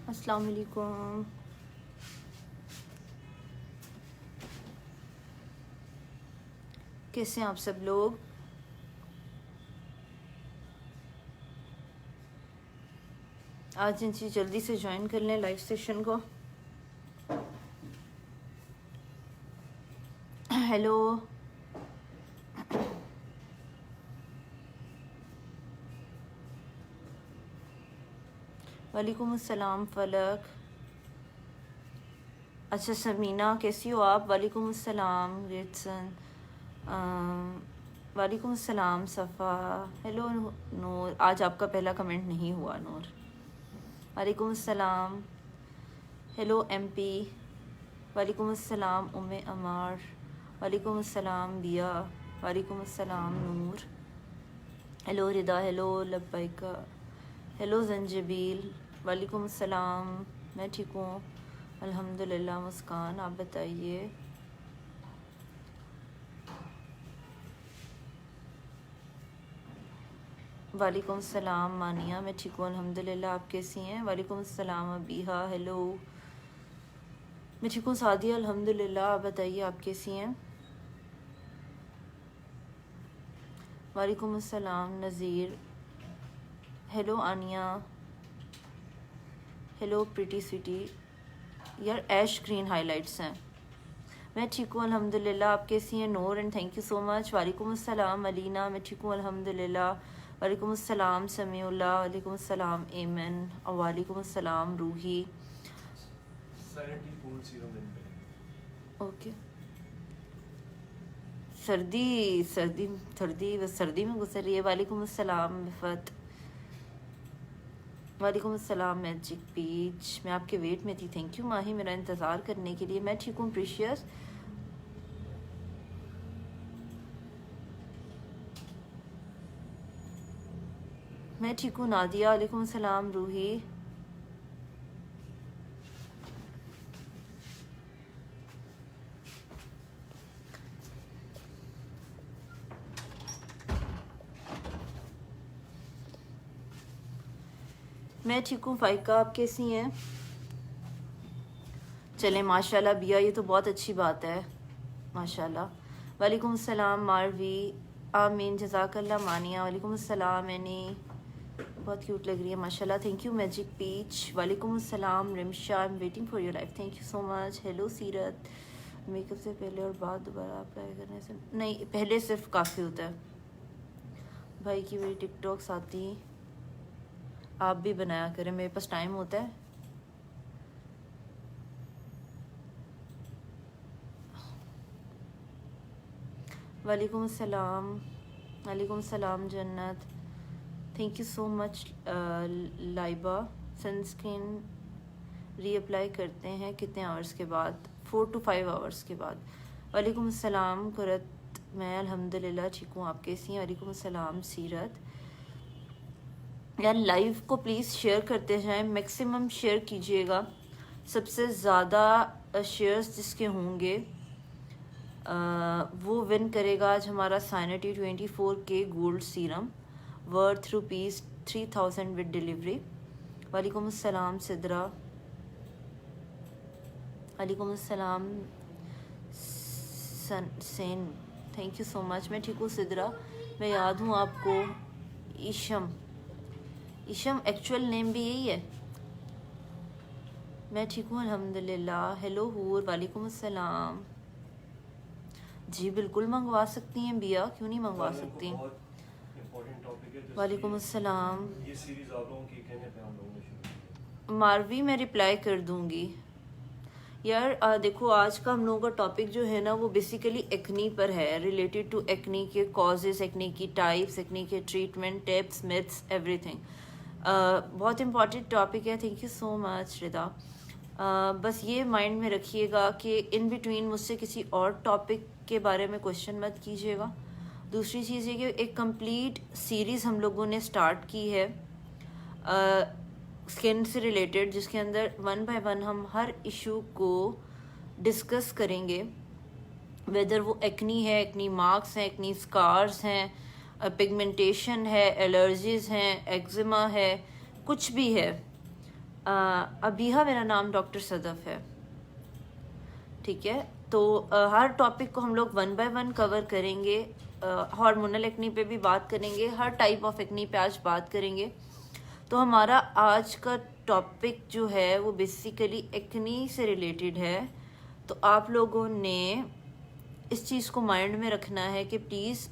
अस्सलाम वालेकुम। कैसे हैं आप सब लोग? आज जी जल्दी से ज्वाइन कर लें लाइव सेशन को। हेलो, वालेकुम अस्सलाम फलक। अच्छा समीना कैसी हो आप? वालेकुम अस्सलाम रिटसन। वालेकुम अस्सलाम सफ़ा। हेलो नूर, आज आपका पहला कमेंट नहीं हुआ नूर। वालेकुम अस्सलाम। Hello MP. वालेकुम अस्सलाम उम्मे अमार। वालेकुम अस्सलाम बिया। वालेकुम अस्सलाम नूर। हेलो रिदा। हेलो लब्बैका। हेलो जंजबील। वालेकुम अस्सलाम। मैं ठीक हूँ अल्हम्दुलिल्लाह। मुस्कान आप बताइए। वालेकुम अस्सलाम मानिया। मैं ठीक हूँ अल्हम्दुलिल्लाह। आप कैसी हैं? वालेकुम अस्सलाम अबीहा। हेलो, मैं ठीक हूँ सादिया अल्हम्दुलिल्लाह। आप बताइए आप कैसी हैं? वालेकुम अस्सलाम Nazir. Hello Aniya. Hello pretty sweety. यार ऐश ग्रीन हाइलाइट्स हैं। मैं ठीक हूँ अल्हम्दुलिल्लाह। आप कैसी हैं? Noor and thank you so much. वालेकुम अस्सलाम अलीना। मैं ठीक हूँ अल्हम्दुलिल्लाह। वालेकुम अस्सलाम समीउल्लाह। वालेकुम अस्सलाम एमन और वालेकुम अस्सलाम रूही। ओके। सर्दी सर्दी सर्दी बस सर्दी में गुजर रही है। वालेकुम अस्सलाम मिफ़त। वालेकुम अस्सलाम मैजिक पीच। मैं आपके वेट में थी। थैंक यू माही मेरा इंतज़ार करने के लिए। मैं ठीक हूँ प्रीशियस। मैं ठीक हूँ नादिया। वालेकुम अस्सलाम रूही। मैं ठीक हूँ फ़ाइका। आप कैसी हैं? चलें माशाल्लाह बिया, ये तो बहुत अच्छी बात है माशाल्लाह। वालेकुम अस्सलाम मारवी। आमीन जज़ाकल्लाह मानिया। वालेकुम अस्सलाम एनी। बहुत क्यूट लग रही है माशाल्लाह। Thank you magic peach. वालेकुम अस्सलाम Rimsha. I am waiting for your life. Thank you so much. Hello Seerat. Makeup से पहले और बाद दोबारा अप्लाई करने से नहीं, पहले सिर्फ काफ़ी होता है। भाई की मेरी टिकटॉक्स आती, आप भी बनाया करें, मेरे पास टाइम होता है। वालेकुम अस्सलाम। वालेकुम अस्सलाम जन्नत। Thank you so much Laiba. Sunscreen reapply करते हैं कितने आवर्स के बाद? 4 to 5 आवर्स के बाद। वालेकुम अस्सलाम कुरत। मैं अल्हम्दुलिल्लाह ठीक हूँ। आप कैसी हैं? वालेकुम अस्सलाम सीरत। यार लाइव को प्लीज़ शेयर करते जाएं, मैक्सिमम शेयर कीजिएगा। सबसे ज़्यादा शेयर्स जिसके होंगे वो विन करेगा आज हमारा साइनिटी 24K gold serum worth ₹3000 with delivery. वालेकुम अस्सलाम सिद्रा। वालेकुम अस्सलाम Sen. Thank you so much. मैं ठीक हूँ सिद्रा। मैं याद हूँ आपको। ईशम। ईशम एक्चुअल नेम भी यही है। मैं ठीक हूँ अल्हम्दुलिल्लाह। हेलो हूर। वालेकुम अस्सलाम। जी बिल्कुल मंगवा सकती हैं बिया, क्यों नहीं मंगवा सकती। वालेकुम अस्सलाम। ये सीरीज आप लोगों की कहने पे हम लोगों ने शुरू की है। मारवी मैं रिप्लाई कर दूंगी। यार देखो आज का हम लोगों का टॉपिक जो है ना वो बेसिकली एक्नी पर है, रिलेटेड टू एक्नी के कॉजेस, एक्नी की टाइप्स, एक्नी के ट्रीटमेंट, टिप्स, मिथ्स, एवरीथिंग। बहुत इम्पॉर्टेंट टॉपिक है। Thank you so much Rida. बस ये माइंड में रखिएगा कि इन बिटवीन मुझसे किसी और टॉपिक के बारे में क्वेश्चन मत कीजिएगा। दूसरी चीज़ ये कि एक कंप्लीट सीरीज़ हम लोगों ने स्टार्ट की है स्किन से रिलेटेड, जिसके अंदर 1 by 1 हम हर इशू को डिस्कस करेंगे। वेदर वो एक्नी है, एक्नी मार्क्स हैं, एक्नी स्कार्स हैं, पिगमेंटेशन है, एलर्जीज़ हैं, एक्जिमा है, कुछ भी है। अबीहा मेरा नाम डॉक्टर सदफ है, ठीक है। तो हर टॉपिक को हम लोग 1 बाय 1 कवर करेंगे। हार्मोनल एक्नी पे भी बात करेंगे, हर टाइप ऑफ एक्नी पे आज बात करेंगे। तो हमारा आज का टॉपिक जो है वो बेसिकली एक्नी से रिलेटेड है। तो आप लोगों ने इस चीज़ को माइंड में रखना है कि प्लीज़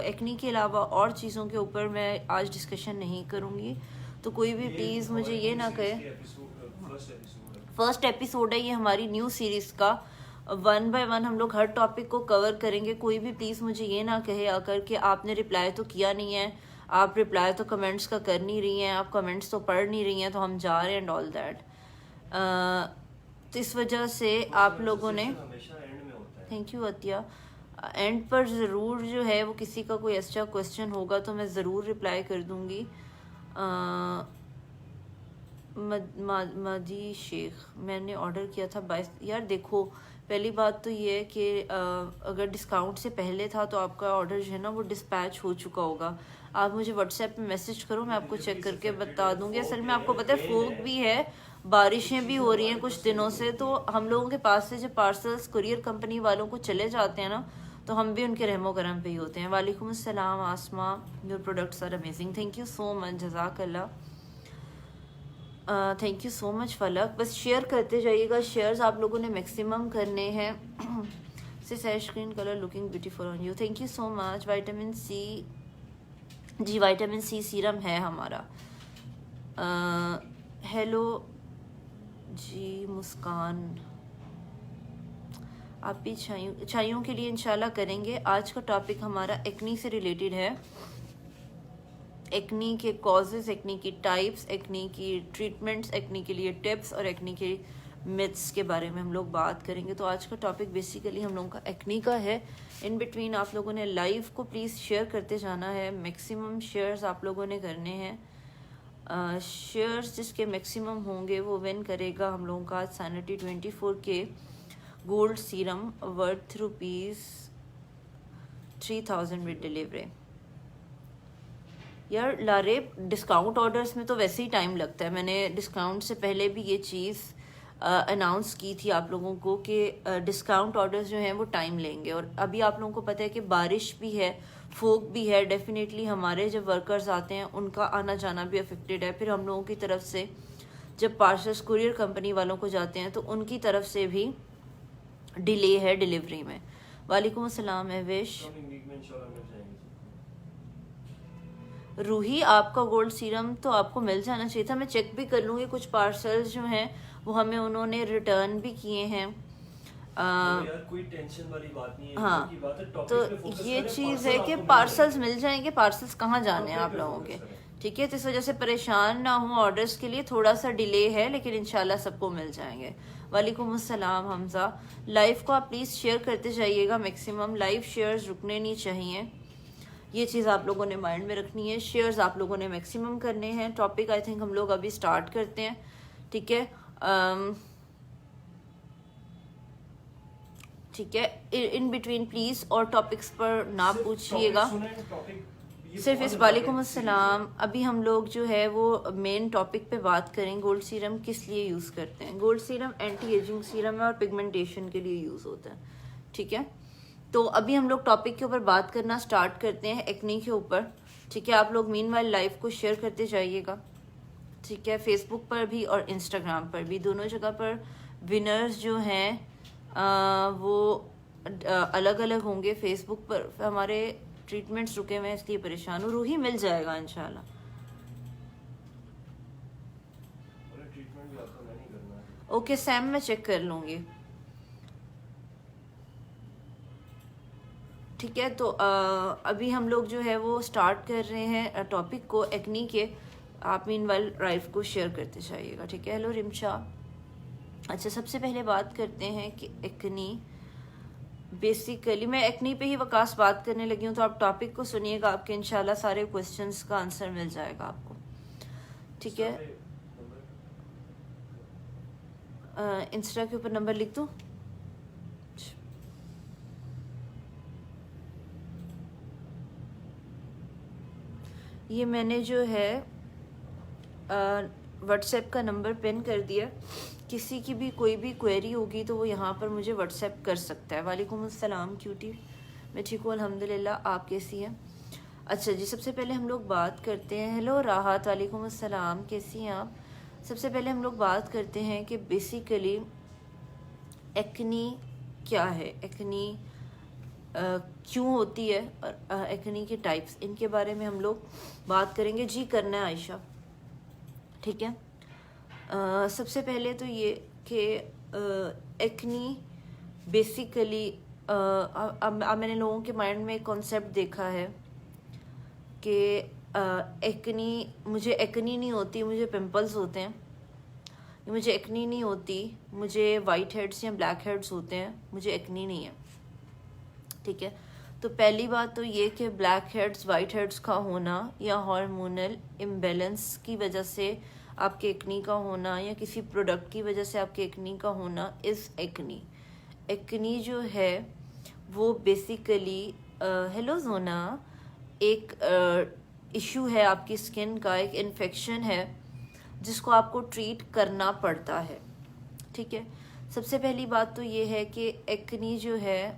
एक्नी के अलावा और चीज़ों के ऊपर मैं आज डिस्कशन नहीं करूँगी। तो कोई भी प्लीज़ मुझे ये ना कहे, फर्स्ट एपिसोड है ये हमारी न्यू सीरीज़ का। 1 बाय 1 हम लोग हर टॉपिक को कवर करेंगे। कोई भी प्लीज़ मुझे ये ना कहे आकर कि आपने रिप्लाई तो किया नहीं है, आप रिप्लाई तो कमेंट्स का कर नहीं रही हैं, आप कमेंट्स तो पढ़ नहीं रही हैं, तो हम जा रहे हैं एंड ऑल दैट। तो इस वजह से आप लोगों ने, थैंक यू अतिया, एंड पर ज़रूर जो है वो किसी का कोई एक्स्ट्रा क्वेश्चन होगा तो मैं ज़रूर रिप्लाई कर दूँगी। मदी शेख, मैंने ऑर्डर किया था 22। यार देखो, पहली बात तो ये है कि अगर डिस्काउंट से पहले था तो आपका ऑर्डर जो है ना वो डिस्पैच हो चुका होगा। आप मुझे व्हाट्सएप पे मैसेज करो, मैं आपको चेक करके बता दूंगी। असल में आपको पता है फोग भी है, बारिशें भी हो रही हैं कुछ दिनों से, तो हम लोगों के पास से जब पार्सल्स कुरियर कंपनी वालों को चले जाते हैं ना तो हम भी उनके रहमो करम पे ही होते हैं। वालेकुम अस्सलाम Asma, your products are amazing, thank you so much, जज़ाकल्लाह, thank you so much Falak. बस शेयर करते जाइएगा, शेयर्स आप लोगों ने मैक्सिमम करने हैं। Sis screen colour looking beautiful on you, thank you so much. Vitamin C, जी विटामिन सी सीरम है हमारा। हेलो जी मुस्कान, आप भी छाइयों के लिए इंशाल्लाह करेंगे। आज का टॉपिक हमारा एक्नी से रिलेटेड है। एक्नी के कॉजेज़, एक्नी की टाइप्स, एक्नी की ट्रीटमेंट्स, एक्नी के लिए टिप्स और एक्नी के मिथ्स के बारे में हम लोग बात करेंगे। तो आज का टॉपिक बेसिकली हम लोगों का एक्नी का है। इन बिटवीन आप लोगों ने लाइव को प्लीज़ शेयर करते जाना है, मैक्सिमम शेयर्स आप लोगों ने करने हैं। शेयर्स जिसके मैक्सिमम होंगे वो विन करेगा हम लोगों का सैनिटी 24 के gold serum worth ₹3000 with delivery. यार लारे, डिस्काउंट ऑर्डर्स में तो वैसे ही टाइम लगता है। मैंने डिस्काउंट से पहले भी ये चीज़ अनाउंस की थी आप लोगों को कि डिस्काउंट ऑर्डर्स जो हैं वो टाइम लेंगे। और अभी आप लोगों को पता है कि बारिश भी है, फोग भी है, डेफिनेटली हमारे जब वर्कर्स आते हैं उनका आना जाना भी अफेक्टेड है। फिर हम लोगों की तरफ से जब पार्सल्स कुरियर कंपनी वालों को जाते हैं तो उनकी तरफ से भी डिले है डिलीवरी में। वालेकुम अस्सलाम एविश। रूही, आपका गोल्ड सीरम तो आपको मिल जाना चाहिए था, मैं चेक भी कर लूँगी। कुछ पार्सल्स जो हैं वो हमें उन्होंने रिटर्न भी किए हैं। यार कोई टेंशन वाली बात नहीं है। हाँ, बात है, तो ये चीज़ है कि पार्सल्स मिल जाएंगे। पार्सल्स कहाँ जाने हैं आप लोगों के, ठीक है। तो इस वजह से परेशान ना हो, ऑर्डर्स के लिए थोड़ा सा डिले है लेकिन इंशाल्लाह सबको मिल जाएंगे। वालेकुम अस्सलाम हमजा। लाइव को आप प्लीज़ शेयर करते जाइएगा मैक्सिमम, लाइव शेयर्स रुकने नहीं चाहिए, ये चीज़ आप लोगों ने माइंड में रखनी है। शेयर्स आप लोगों ने मैक्सिमम करने हैं। टॉपिक आई थिंक हम लोग अभी स्टार्ट करते हैं, ठीक है। ठीक है, इन बिटवीन प्लीज़ और टॉपिक्स पर ना पूछिएगा, सिर्फ इस। वालेकुम अस्सलाम। अभी हम लोग जो है वो मेन टॉपिक पे बात करें, गोल्ड सीरम किस लिए यूज़ करते हैं। Gold serum anti ageing serum है और पिगमेंटेशन के लिए यूज़ होता है, ठीक है। तो अभी हम लोग टॉपिक के ऊपर बात करना स्टार्ट करते हैं, एक्नी के ऊपर, ठीक है। आप लोग मीनवाइल लाइव को शेयर करते जाइएगा, ठीक है। फेसबुक पर भी और इंस्टाग्राम पर भी, दोनों जगह पर विनर्स जो हैं वो अलग अलग होंगे। फेसबुक पर हमारे ट्रीटमेंट्स रुके हुए हैं इसलिए परेशान हूँ। रूही, मिल जाएगा इंशाल्लाह। ओके सैम, मैं चेक कर लूँगी, ठीक है। तो अभी हम लोग जो है वो स्टार्ट कर रहे हैं टॉपिक को एक्नी के। आप मीनवाइल लाइव को शेयर करते जाइएगा, ठीक है। हेलो रिमशा। अच्छा, सबसे पहले बात करते हैं कि एक्नी, बेसिकली मैं एक्नी पे ही वकास बात करने लगी हूँ, तो आप टॉपिक को सुनिएगा, आपके इंशाल्लाह सारे क्वेश्चंस का आंसर मिल जाएगा आपको, ठीक है। इंस्टा के ऊपर नंबर लिख दूँ? ये मैंने जो है व्हाट्सएप का नंबर पिन कर दिया, किसी की भी कोई भी क्वेरी होगी तो वो यहाँ पर मुझे व्हाट्सएप कर सकता है। वालेकुम अस्सलाम क्यूटी, मैं ठीक हूँ अल्हम्दुलिल्लाह, आप कैसी हैं? अच्छा जी, सबसे पहले हम लोग बात करते हैं, हेलो राहत, वालेकुम अस्सलाम, कैसी हैं आप? सबसे पहले हम लोग बात करते हैं कि बेसिकली एक्नी क्या है, एक्नी क्यों होती है, और एक्नी के टाइप्स, इनके बारे में हम लोग बात करेंगे। जी करना है आयशा, ठीक है। सबसे पहले तो ये कि एक्नी बेसिकली मैंने लोगों के माइंड में एक कॉन्सेप्ट देखा है कि एक्नी, मुझे एक्नी नहीं होती, मुझे पिंपल्स होते हैं, मुझे एक्नी नहीं होती, मुझे वाइट हेड्स या ब्लैक हेड्स होते हैं, मुझे एक्नी नहीं है, ठीक है। तो पहली बात तो ये कि ब्लैक हेड्स वाइट हेड्स का होना या हार्मोनल इम्बैलेंस की वजह से आपके एक्नी का होना या किसी प्रोडक्ट की वजह से आपके एक्नी का होना इज़ एक्नी। एक्नी जो है वो बेसिकली हेलो जोना, एक इशू है आपकी स्किन का, एक इन्फेक्शन है जिसको आपको ट्रीट करना पड़ता है, ठीक है। सबसे पहली बात तो ये है कि एक्नी जो है,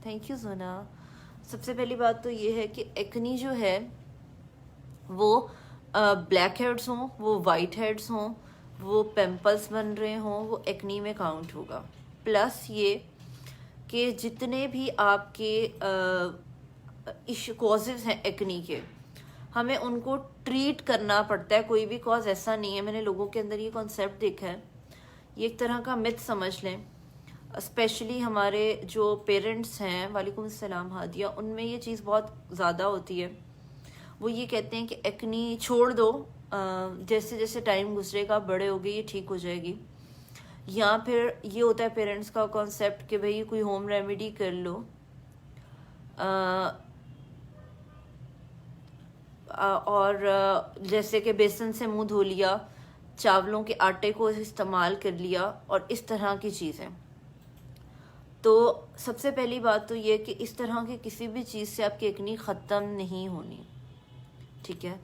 थैंक यू जोना, सबसे पहली बात तो ये है कि एक्नी जो है वो ब्लैक हेड्स हों, वो वाइट हेड्स हों, वो पिंपल्स बन रहे हों, वो एक्नी में काउंट होगा। प्लस ये कि जितने भी आपके इशू कॉजेज़ हैं एक्नी के, हमें उनको ट्रीट करना पड़ता है। कोई भी कॉज ऐसा नहीं है, मैंने लोगों के अंदर ये कॉन्सेप्ट देखा है, ये एक तरह का मिथ समझ लें, स्पेशली हमारे जो पेरेंट्स हैं, वालेकुम अस्सलाम हादिया, उनमें ये चीज़ बहुत ज़्यादा होती है। वो ये कहते हैं कि एक्नी छोड़ दो, जैसे जैसे टाइम गुजरेगा बड़े होगे ये ठीक हो जाएगी। या फिर ये होता है पेरेंट्स का कॉन्सेप्ट कि भाई कोई होम रेमेडी कर लो, और जैसे कि बेसन से मुंह धो लिया, चावलों के आटे को इस्तेमाल कर लिया और इस तरह की चीज़ें। तो सबसे पहली बात तो ये कि इस तरह की किसी भी चीज़ से आपकी एक्नी ख़त्म नहीं होनी, ठीक है।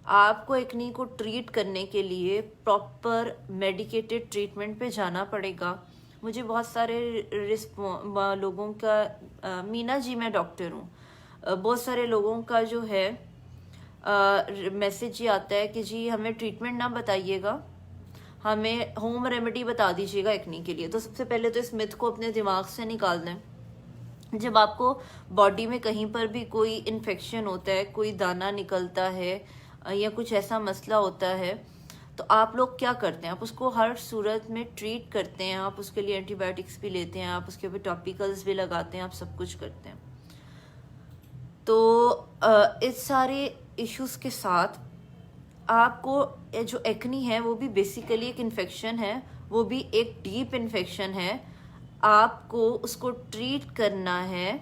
आपको एक्नी को ट्रीट करने के लिए प्रॉपर मेडिकेटेड ट्रीटमेंट पे जाना पड़ेगा। मुझे बहुत सारे लोगों का मीना जी मैं डॉक्टर हूँ, बहुत सारे लोगों का जो है मैसेज ये आता है कि जी हमें ट्रीटमेंट ना बताइएगा, हमें होम रेमेडी बता दीजिएगा एक्नी के लिए। तो सबसे पहले तो इस मिथ को अपने दिमाग से निकाल दें। जब आपको बॉडी में कहीं पर भी कोई इन्फेक्शन होता है, कोई दाना निकलता है या कुछ ऐसा मसला होता है, तो आप लोग क्या करते हैं? आप उसको हर सूरत में ट्रीट करते हैं, आप उसके लिए एंटीबायोटिक्स भी लेते हैं, आप उसके ऊपर टॉपिकल्स भी लगाते हैं, आप सब कुछ करते हैं। तो इस सारे इश्यूज के साथ आपको जो एक्नी है वो भी बेसिकली एक इन्फेक्शन है, वो भी एक डीप इन्फेक्शन है, आपको उसको ट्रीट करना है।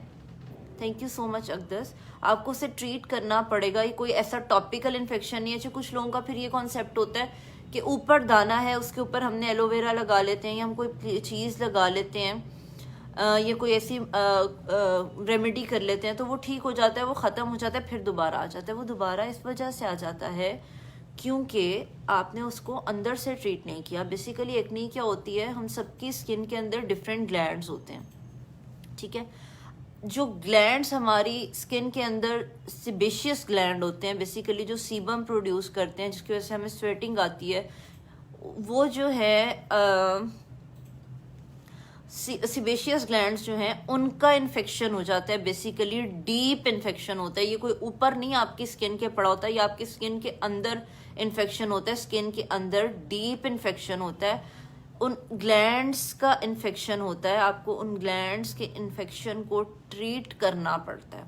थैंक यू सो मच अकदस, आपको उसे ट्रीट करना पड़ेगा। ये कोई ऐसा टॉपिकल इन्फेक्शन नहीं है। जो कुछ लोगों का फिर ये कॉन्सेप्ट होता है कि ऊपर दाना है उसके ऊपर हमने एलोवेरा लगा लेते हैं या हम कोई चीज़ लगा लेते हैं या कोई ऐसी रेमेडी कर लेते हैं तो वो ठीक हो जाता है, वो ख़त्म हो जाता है, फिर दोबारा आ जाता है। वो दोबारा इस वजह से आ जाता है क्योंकि आपने उसको अंदर से ट्रीट नहीं किया। बेसिकली एक्नी क्या होती है, हम सबकी स्किन के अंदर डिफरेंट ग्लैंड्स होते हैं, ठीक है। जो ग्लैंड्स हमारी स्किन के अंदर सिबेशियस ग्लैंड होते हैं, बेसिकली जो सीबम प्रोड्यूस करते हैं जिसकी वजह से हमें स्वेटिंग आती है, वो जो है सिबेशियस ग्लैंड्स जो हैं उनका इन्फेक्शन हो जाता है। बेसिकली डीप इन्फेक्शन होता है, ये कोई ऊपर नहीं आपकी स्किन के पड़ा होता है, ये आपकी स्किन के अंदर इन्फेक्शन होता है, स्किन के अंदर डीप इन्फेक्शन होता है, उन ग्लैंड्स का इन्फेक्शन होता है। आपको उन ग्लैंड्स के इन्फेक्शन को ट्रीट करना पड़ता है।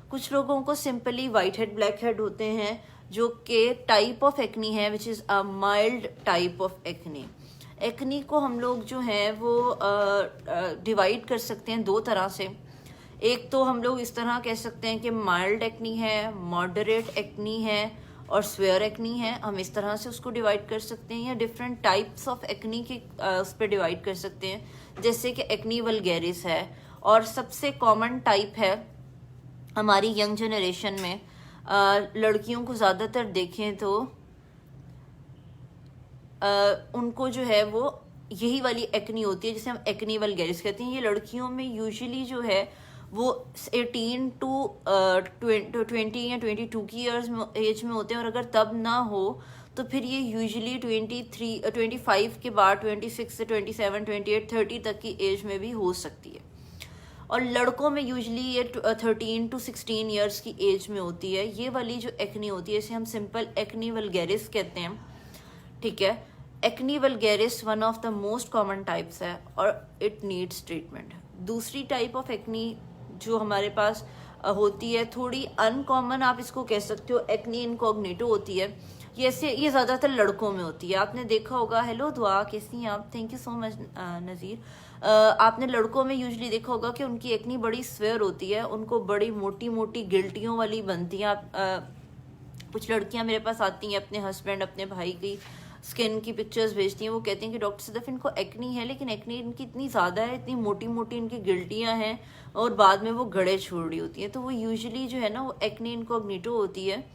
कुछ लोगों को simply white head black head होते हैं जो कि टाइप ऑफ एक्नी है विच is a mild type of acne. Acne को हम लोग जो हैं वो डिवाइड कर सकते हैं दो तरह से। एक तो हम लोग इस तरह कह सकते हैं कि माइल्ड एक्नी है, मॉडरेट एक्नी है और स्वेयर एक्नी है, हम इस तरह से उसको डिवाइड कर सकते हैं। या डिफरेंट टाइप्स ऑफ एक्नी के उस पर डिवाइड कर सकते हैं, जैसे कि एक्नी वल्गैरिस है और सबसे कॉमन टाइप है हमारी यंग जनरेशन में। लड़कियों को ज़्यादातर देखें तो उनको जो है वो यही वाली एक्नी होती है जिसे हम एक्नी वल्गैरिस कहते हैं। ये लड़कियों में यूजुअली जो है वो 18 टू 20 या 22 की ईयर्स में एज में होते हैं, और अगर तब ना हो तो फिर ये यूजुअली 25 के बाद 26 से 27, 28, 30 तक की एज में भी हो सकती है। और लड़कों में यूजुअली ये 13 टू 16 ईयर्स की एज में होती है। ये वाली जो एक्नी होती है इसे हम सिंपल एक्नी वल्गैरिस कहते हैं, ठीक है। Acne vulgaris one of the most common types है और इट नीड्स ट्रीटमेंट। दूसरी टाइप ऑफ एक्नी जो हमारे पास होती है थोड़ी अनकॉमन, आप इसको कह सकते हो एक्नी इनकॉग्निटो होती है। ये ज़्यादातर लड़कों में होती है। आपने देखा होगा, हेलो दुआ कैसी हैं आप, थैंक यू सो मच नज़ीर। आपने लड़कों में यूजुअली देखा होगा कि उनकी एक्नी बड़ी स्वेयर होती है, उनको बड़ी मोटी मोटी गिल्टियों वाली बनती हैं। कुछ लड़कियां मेरे पास आती हैं, अपने हस्बैंड अपने भाई की स्किन की पिक्चर्स भेजती हैं, वो कहती हैं कि डॉक्टर सदफ इनको एक्नी है, लेकिन एक्नी इनकी इतनी ज़्यादा है, इतनी मोटी मोटी इनकी गिल्टियाँ हैं और बाद में वो गड़े छोड़ रही होती हैं। तो वो यूजुअली जो है ना वो एक्नी इनकॉग्निटो होती है।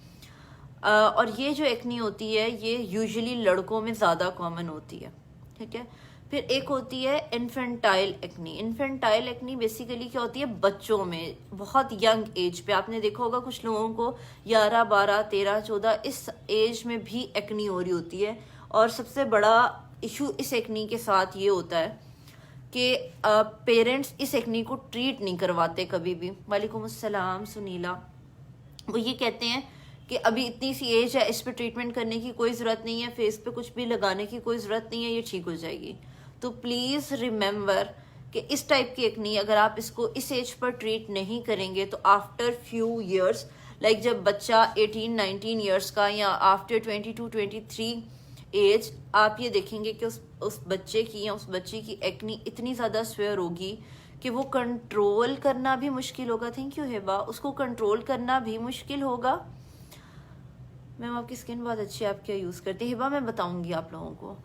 और ये जो एक्नी होती है ये यूजुअली लड़कों में ज़्यादा कॉमन होती है, ठीक है। फिर एक होती है infantile acne. Infantile acne basically क्या होती है, बच्चों में बहुत यंग एज पे। आपने देखा होगा कुछ लोगों को 11, 12, 13, 14 इस एज में भी एक्नी हो रही होती है। और सबसे बड़ा इशू इस एक्नी के साथ ये होता है कि पेरेंट्स इस एक्नी को ट्रीट नहीं करवाते कभी भी। वालेकुम अस्सलाम सुनीला। वो ये कहते हैं कि अभी इतनी सी एज है, इस पे ट्रीटमेंट करने की कोई ज़रूरत नहीं है, फेस पे कुछ भी लगाने की कोई ज़रूरत नहीं है, ये ठीक हो जाएगी। तो प्लीज़ रिमेंबर कि इस टाइप की एक्नी अगर आप इसको इस एज पर ट्रीट नहीं करेंगे तो आफ्टर फ्यू ईयर्स, लाइक जब बच्चा 18, 19 ईयर्स का या आफ्टर 22, 23 एज, आप ये देखेंगे कि उस बच्चे की या उस बच्ची की एक्नी इतनी ज़्यादा स्वेयर होगी कि वो कंट्रोल करना भी मुश्किल होगा। थैंक यू हेबा। उसको कंट्रोल करना भी मुश्किल होगा। मैम आपकी स्किन बहुत अच्छी है, आप क्या यूज़ करते हैं? हिबा मैं बताऊंगी आप लोगों को।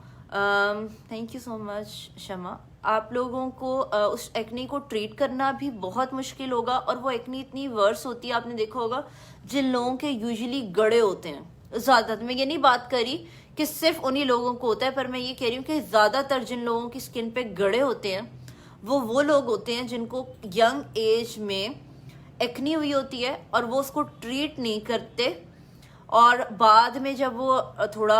थैंक यू सो मच शमा। आप लोगों को उस एक्नी को ट्रीट करना भी बहुत मुश्किल होगा, और वो एक्नी इतनी वर्स होती है, आपने देखा होगा जिन लोगों के यूजुअली गड़े होते हैं ज़्यादातर। मैं ये नहीं बात करी कि सिर्फ उन्हीं लोगों को होता है, पर मैं ये कह रही हूँ कि ज़्यादातर जिन लोगों की स्किन पे गड़े होते हैं वो लोग होते हैं जिनको यंग एज में एक्नी हुई होती है और वो उसको ट्रीट नहीं करते, और बाद में जब वो थोड़ा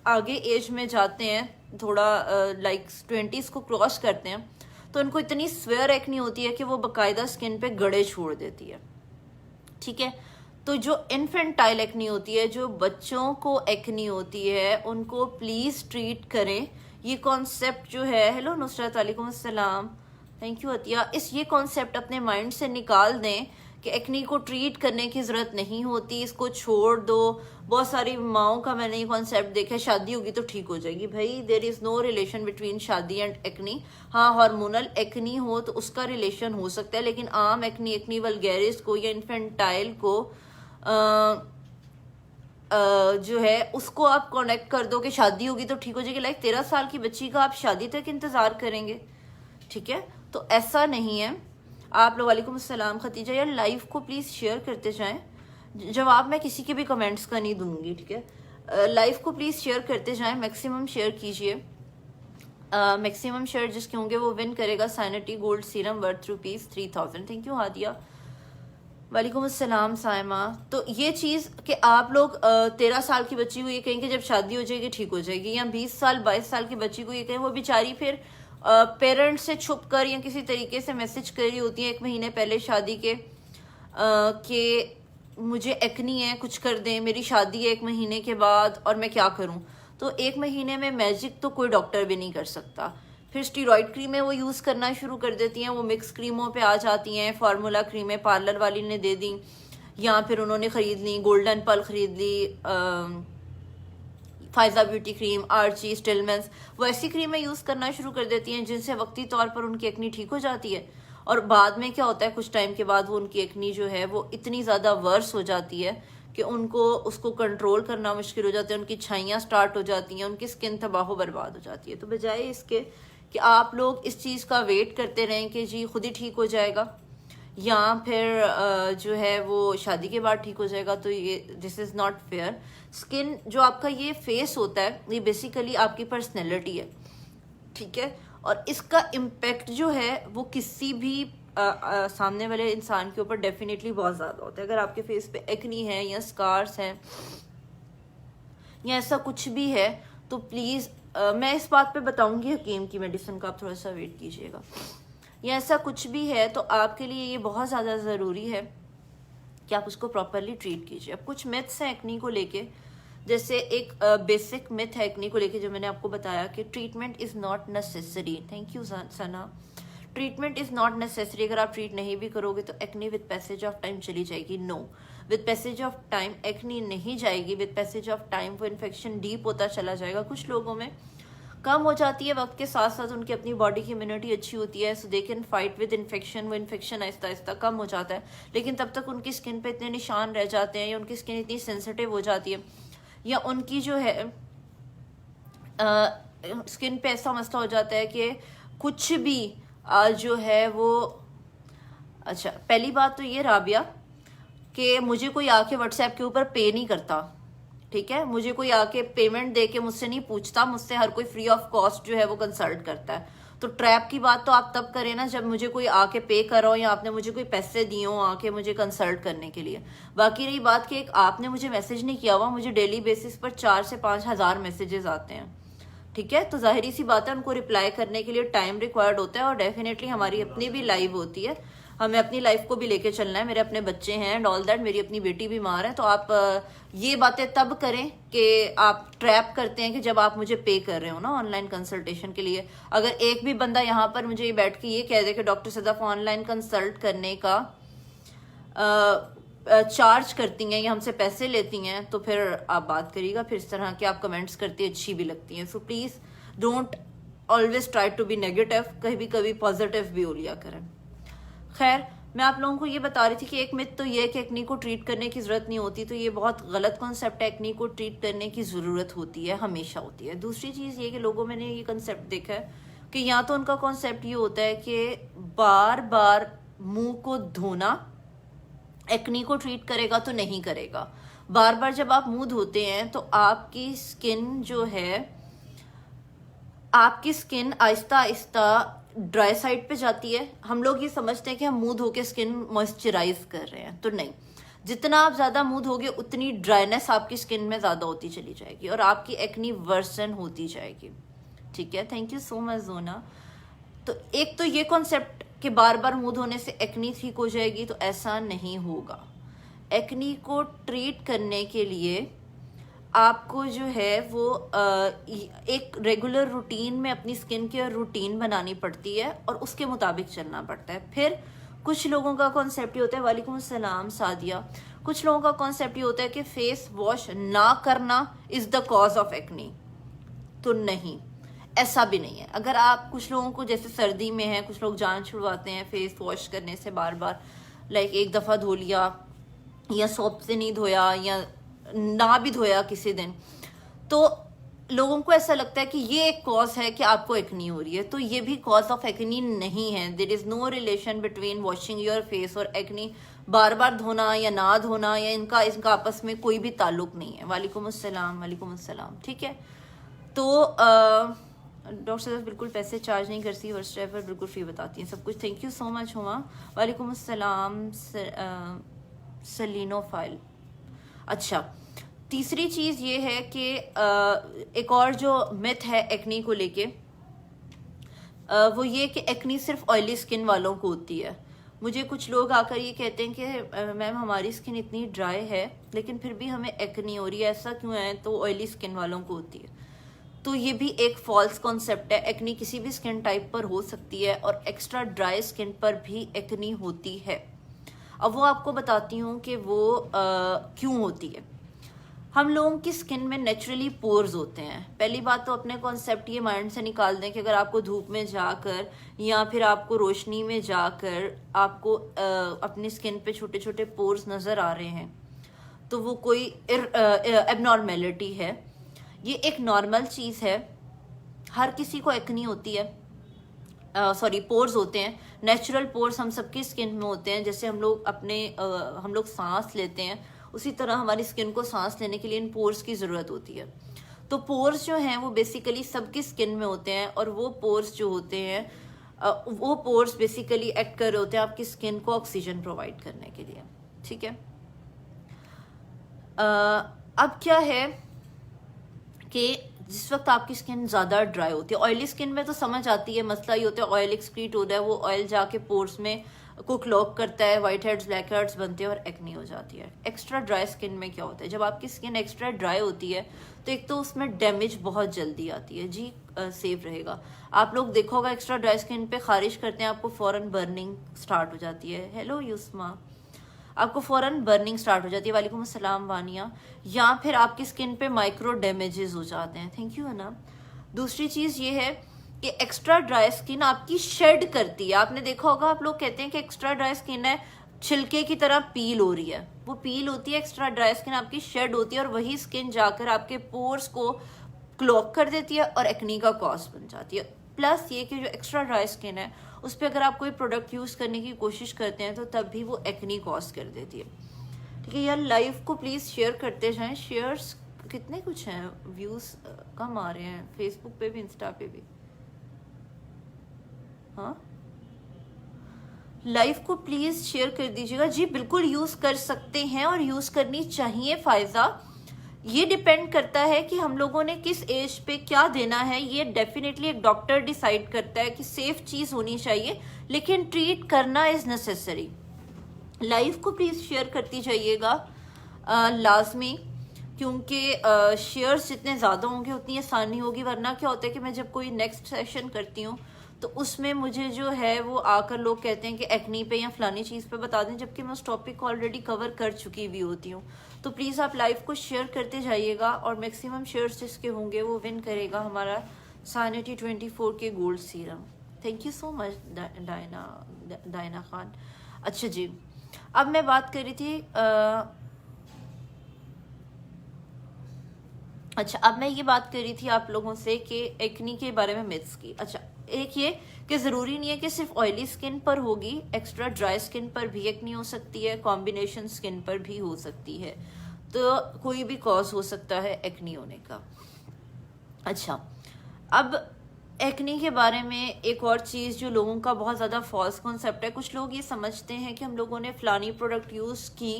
आगे एज में जाते हैं, थोड़ा लाइक 20s को क्रॉस करते हैं, तो उनको इतनी स्वेयर एक्नी होती है कि वो बाकायदा स्किन पे गड़े छोड़ देती है, ठीक है। तो जो इन्फेंटाइल एक्नी होती है, जो बच्चों को एक्नी होती है, उनको प्लीज़ ट्रीट करें। ये कॉन्सेप्ट जो है, हेलो नुसरत वालेकुम अस्सलाम, थैंक यू अतिया, ये कॉन्सेप्ट अपने माइंड से निकाल दें कि एक्नी को ट्रीट करने की ज़रूरत नहीं होती, इसको छोड़ दो। बहुत सारी माओं का मैंने ये कॉन्सेप्ट देखा है, शादी होगी तो ठीक हो जाएगी। भाई there is no relation between शादी एंड एक्नी। हाँ, हार्मोनल एक्नी हो तो उसका रिलेशन हो सकता है, लेकिन आम एक्नी, एक्नी वल्गैरिस को या इन्फेंटाइल को जो है उसको आप कनेक्ट कर दो कि शादी होगी तो ठीक हो जाएगी। लाइक 13 साल की बच्ची का आप शादी तक इंतज़ार करेंगे, ठीक है। तो ऐसा नहीं है। आप लोग वालेकुम अस्सलाम खतीजा, यार लाइव को प्लीज़ शेयर करते जाएं। जवाब मैं किसी के भी कमेंट्स का नहीं दूंगी, ठीक है। लाइव को प्लीज़ शेयर करते जाएं, मैक्सिमम शेयर कीजिए। मैक्सिमम शेयर जिसके होंगे वो विन करेगा sanity gold serum worth ₹3000। Thank you Hadiya. वालेकुम अस्सलाम साइमा। तो ये चीज़ कि आप लोग 13 साल की बच्ची को ये कहेंगे जब शादी हो जाएगी ठीक हो जाएगी, या 20 साल 22 साल की बच्ची को ये कहें, वो बेचारी फिर पेरेंट्स से छुप कर या किसी तरीके से मैसेज कर रही होती है 1 महीने पहले शादी के कि मुझे एक्नी है, कुछ कर दें, मेरी शादी है 1 महीने के बाद और मैं क्या करूं। तो 1 महीने में मैजिक तो कोई डॉक्टर भी नहीं कर सकता। फिर स्टीरॉयड क्रीमें वो यूज़ करना शुरू कर देती हैं, वो मिक्स क्रीमों पे आ जाती हैं। फार्मूला क्रीमें पार्लर वाली ने दे दी, या फिर उन्होंने ख़रीद ली, गोल्डन पल ख़रीद ली, फायजा ब्यूटी क्रीम, आर्ची, स्टिलमेंस, वो ऐसी क्रीमें यूज़ करना शुरू कर देती हैं जिनसे वक्ती तौर पर उनकी एक्नी ठीक हो जाती है। और बाद में क्या होता है, कुछ टाइम के बाद वो उनकी एक्नी जो है वो इतनी ज़्यादा वर्स हो जाती है कि उनको उसको कंट्रोल करना मुश्किल हो जाता है, उनकी छाइयाँ स्टार्ट हो जाती हैं, उनकी स्किन तबाह बर्बाद हो जाती है। तो बजाय इसके कि आप लोग इस चीज़ का वेट करते रहें कि जी खुद ही ठीक हो जाएगा, या फिर जो है वो शादी के बाद ठीक हो जाएगा, तो ये this is not fair. Skin जो आपका ये फेस होता है ये बेसिकली आपकी पर्सनैलिटी है, ठीक है, और इसका इम्पेक्ट जो है वो किसी भी सामने वाले इंसान के ऊपर डेफिनेटली बहुत ज़्यादा होता है। अगर आपके फेस पे एक्नी है या स्कार्स हैं या ऐसा कुछ भी है तो प्लीज़ मैं इस बात पे बताऊंगी हकीम की मेडिसिन का, आप थोड़ा सा वेट कीजिएगा। या ऐसा कुछ भी है तो आपके लिए ये बहुत ज़्यादा ज़रूरी है कि आप उसको प्रॉपरली ट्रीट कीजिए। अब कुछ मिथ्स हैं एक्नी को लेके, जैसे एक बेसिक मिथ है एक्नी को लेके जो मैंने आपको बताया कि treatment is not necessary. Thank you Sana. Treatment is not necessary, अगर आप ट्रीट नहीं भी करोगे तो acne with passage of time चली जाएगी। No, with passage of time acne नहीं जाएगी। विद पैसेज ऑफ टाइम वो इन्फेक्शन डीप होता चला जाएगा। कुछ लोगों में कम हो जाती है वक्त के साथ साथ, उनकी अपनी बॉडी की इम्यूनिटी अच्छी होती है, so they can fight with infection. वो इन्फेक्शन आहिस्ता आहिस्ता कम हो जाता है, लेकिन तब तक उनकी स्किन पे इतने निशान रह जाते हैं या उनकी स्किन इतनी सेंसिटिव हो जाती है या उनकी जो है स्किन पे ऐसा मसला हो जाता है कि कुछ भी जो है वो। अच्छा, पहली बात तो ये राबिया कि मुझे कोई आके व्हाट्सएप के ऊपर पे नहीं करता, ठीक है, मुझे कोई आके पेमेंट दे के मुझसे नहीं पूछता, मुझसे हर कोई फ्री ऑफ कॉस्ट जो है वो कंसल्ट करता है। तो ट्रैप की बात तो आप तब करें ना जब मुझे कोई आके पे कर रहा हो या आपने मुझे कोई पैसे दिए हो आके मुझे कंसल्ट करने के लिए। बाकी रही बात कि एक आपने मुझे मैसेज नहीं किया हुआ, मुझे डेली बेसिस पर 4 से 5 हज़ार मैसेजेस आते हैं, ठीक है, तो जाहिर सी बात है उनको रिप्लाई करने के लिए टाइम रिक्वायर्ड होता है। और डेफिनेटली हमारी अपनी भी लाइफ होती है, हमें अपनी लाइफ को भी लेके चलना है, मेरे अपने बच्चे हैं एंड ऑल दैट, मेरी अपनी बेटी बीमार है। तो आप ये बातें तब करें कि आप ट्रैप करते हैं कि जब आप मुझे पे कर रहे हो ना ऑनलाइन कंसल्टेशन के लिए। अगर एक भी बंदा यहाँ पर मुझे ये बैठ के ये कह दे कि डॉक्टर सदफ ऑनलाइन कंसल्ट करने का चार्ज करती हैं या हमसे पैसे लेती हैं, तो फिर आप बात करिएगा, फिर इस तरह के आप कमेंट्स करती अच्छी भी लगती हैं। So please don't always try to be negative, कभी कभी पॉजिटिव भी हो लिया करें। खैर, मैं आप लोगों को ये बता रही थी कि एक मिथ तो ये है कि एक्नी को ट्रीट करने की ज़रूरत नहीं होती, तो ये बहुत गलत कॉन्सेप्ट है। एक्नी को ट्रीट करने की ज़रूरत होती है, हमेशा होती है। दूसरी चीज़ ये कि लोगों में ये कॉन्सेप्ट देखा है कि या तो उनका कॉन्सेप्ट ये होता है कि बार बार मुंह को धोना एक्नी को ट्रीट करेगा तो नहीं करेगा। बार बार जब आप मुंह धोते हैं तो आपकी स्किन जो है, आपकी skin Aahista Aahista dry side पे जाती है। हम लोग ये समझते हैं कि हम मुंह धो के स्किन मॉइस्चराइज कर रहे हैं, तो नहीं, जितना आप ज्यादा मुंह धोगे उतनी ड्राइनेस आपकी स्किन में ज्यादा होती चली जाएगी और आपकी एक्नी वर्सन होती जाएगी, ठीक है। थैंक यू सो मच जोना। तो एक तो ये कॉन्सेप्ट कि बार बार मुंह धोने से एक्नी ठीक हो जाएगी, तो ऐसा नहीं होगा। एक्नी को ट्रीट करने के लिए आपको जो है वो एक रेगुलर रूटीन में अपनी स्किन केयर रूटीन बनानी पड़ती है और उसके मुताबिक चलना पड़ता है। फिर कुछ लोगों का कॉन्सेप्ट ये होता है, वालेकुम अस्सलाम सादिया, कुछ लोगों का कॉन्सेप्ट ये होता है कि फेस वॉश ना करना is the cause of acne. तो नहीं, ऐसा भी नहीं है। अगर आप, कुछ लोगों को जैसे सर्दी में है, कुछ लोग जान छुड़वाते हैं फेस वॉश करने से बार बार, लाइक एक दफ़ा धो लिया या सोप से नहीं धोया या ना भी धोया किसी दिन, तो लोगों को ऐसा लगता है कि ये एक कॉज है कि आपको एक्नी हो रही है। तो ये भी कॉज ऑफ एक्नी नहीं है। There is no relation between washing your face और एक्नी। बार बार धोना या ना धोना या इनका आपस में कोई भी ताल्लुक नहीं है। वालेकुम अस्सलाम, वालेकुम अस्सलाम, ठीक है। तो डॉक्टर साहब बिल्कुल पैसे चार्ज नहीं करती, व्हाट्सएप पर बिल्कुल फ्री बताती हैं सब कुछ। Thank you so much Huma. वालेकुम अस्सलाम सलीनोफाइल। अच्छा, तीसरी चीज़ ये है कि एक और जो मिथ है एक्नी को लेके, वो ये कि एक्नी सिर्फ ऑयली स्किन वालों को होती है। मुझे कुछ लोग आकर ये कहते हैं कि मैम हमारी स्किन इतनी ड्राई है लेकिन फिर भी हमें एक्नी हो रही है, ऐसा क्यों है? तो ऑयली स्किन वालों को होती है। तो ये भी एक फॉल्स कॉन्सेप्ट है। एक्नी किसी भी स्किन टाइप पर हो सकती है और एक्स्ट्रा ड्राई स्किन पर भी एक्नी होती है। अब वो आपको बताती हूँ कि वो क्यों होती है। हम लोगों की स्किन में नेचुरली पोर्स होते हैं। पहली बात तो अपने कॉन्सेप्ट ये माइंड से निकाल दें कि अगर आपको धूप में जाकर या फिर आपको रोशनी में जाकर आपको अपनी स्किन पे छोटे छोटे पोर्स नज़र आ रहे हैं तो वो कोई एबनॉर्मेलिटी है। ये एक नॉर्मल चीज़ है, हर किसी को एक्नी होती है, सॉरी पोर्स होते हैं, नेचुरल पोर्स हम सबकी स्किन में होते हैं। जैसे हम लोग सांस लेते हैं, उसी तरह हमारी स्किन को सांस लेने के लिए इन पोर्स की ज़रूरत होती है। तो पोर्स जो हैं वो बेसिकली सबकी स्किन में होते हैं, और वो पोर्स जो होते हैं वो पोर्स बेसिकली एक्ट कर रहे होते हैं आपकी स्किन को ऑक्सीजन प्रोवाइड करने के लिए, ठीक है। अब क्या है कि जिस वक्त आपकी स्किन ज़्यादा ड्राई होती है, ऑयली स्किन में तो समझ आती है, मसला ये होता है ऑयल एक्सक्रीट हो रहा है, वो ऑयल जाके पोर्स में को क्लॉग करता है, वाइट हेड्स ब्लैक हेड्स बनते हैं और एक्नी हो जाती है। एक्स्ट्रा ड्राई स्किन में क्या होता है, जब आपकी स्किन एक्स्ट्रा ड्राई होती है तो एक तो उसमें डैमेज बहुत जल्दी आती है। जी सेफ रहेगा। आप लोग देखो होगा एक्स्ट्रा ड्राई स्किन पे खारिश करते हैं, आपको फ़ौरन बर्निंग स्टार्ट हो जाती है। हेलो युस्मा, आपको फ़ौरन बर्निंग स्टार्ट हो जाती है। वालेकुम अस्सलाम वानिया। या फिर आपकी स्किन पे माइक्रो डैमेजेस हो जाते हैं। थैंक यू अना। दूसरी चीज़ ये है कि एक्स्ट्रा ड्राई स्किन आपकी शेड करती है। आपने देखा होगा, आप लोग कहते हैं कि एक्स्ट्रा ड्राई स्किन है, छिलके की तरह पील हो रही है, वो पील होती है। एक्स्ट्रा ड्राई स्किन आपकी शेड होती है, और वही स्किन जाकर आपके पोर्स को क्लॉग कर देती है और एक्नी का कॉज बन जाती है। प्लस ये कि जो एक्स्ट्रा ड्राई स्किन है उस पर अगर आप कोई प्रोडक्ट यूज़ करने की कोशिश करते हैं तो तब भी वो एक्नी कॉज कर देती है, ठीक है। यार लाइव को प्लीज़ शेयर करते जाएं। शेयर्स कितने कुछ हैं, व्यूज़ कम आ रहे हैं फेसबुक पे भी, इंस्टा पे भी। हाँ, लाइव को प्लीज़ शेयर कर दीजिएगा। जी बिल्कुल यूज़ कर सकते हैं और यूज़ करनी चाहिए फ़ायज़ा। ये डिपेंड करता है कि हम लोगों ने किस एज पे क्या देना है। ये डेफिनेटली एक डॉक्टर डिसाइड करता है कि सेफ चीज़ होनी चाहिए, लेकिन ट्रीट करना इज़ नेसेसरी। लाइव को प्लीज़ शेयर करती जाइएगा लाजमी, क्योंकि शेयर्स जितने ज़्यादा होंगे उतनी आसानी होगी। वरना क्या होता है कि मैं जब कोई नेक्स्ट सेशन करती हूँ तो उसमें मुझे जो है वो आकर लोग कहते हैं कि एक्नी पे या फलानी चीज़ पे बता दें, जबकि मैं उस टॉपिक को ऑलरेडी कवर कर चुकी हुई होती हूँ। तो प्लीज़ आप लाइव को शेयर करते जाइएगा, और मैक्सिमम शेयर्स जिसके होंगे वो विन करेगा हमारा सानिटी 24 के gold serum. Thank you so much Diana Khan. अच्छा जी, अब मैं बात कर रही थी अब मैं ये बात कर रही थी आप लोगों से कि एक्नी के बारे में मिथ्स की। अच्छा, एक ये कि ज़रूरी नहीं है कि सिर्फ ऑयली स्किन पर होगी, एक्स्ट्रा ड्राई स्किन पर भी एक्नी हो सकती है, कॉम्बिनेशन स्किन पर भी हो सकती है, तो कोई भी कॉज हो सकता है एक्नी होने का। अच्छा, अब एक्नी के बारे में एक और चीज़ जो लोगों का बहुत ज़्यादा फॉल्स कॉन्सेप्ट है, कुछ लोग ये समझते हैं कि हम लोगों ने फलानी प्रोडक्ट यूज़ की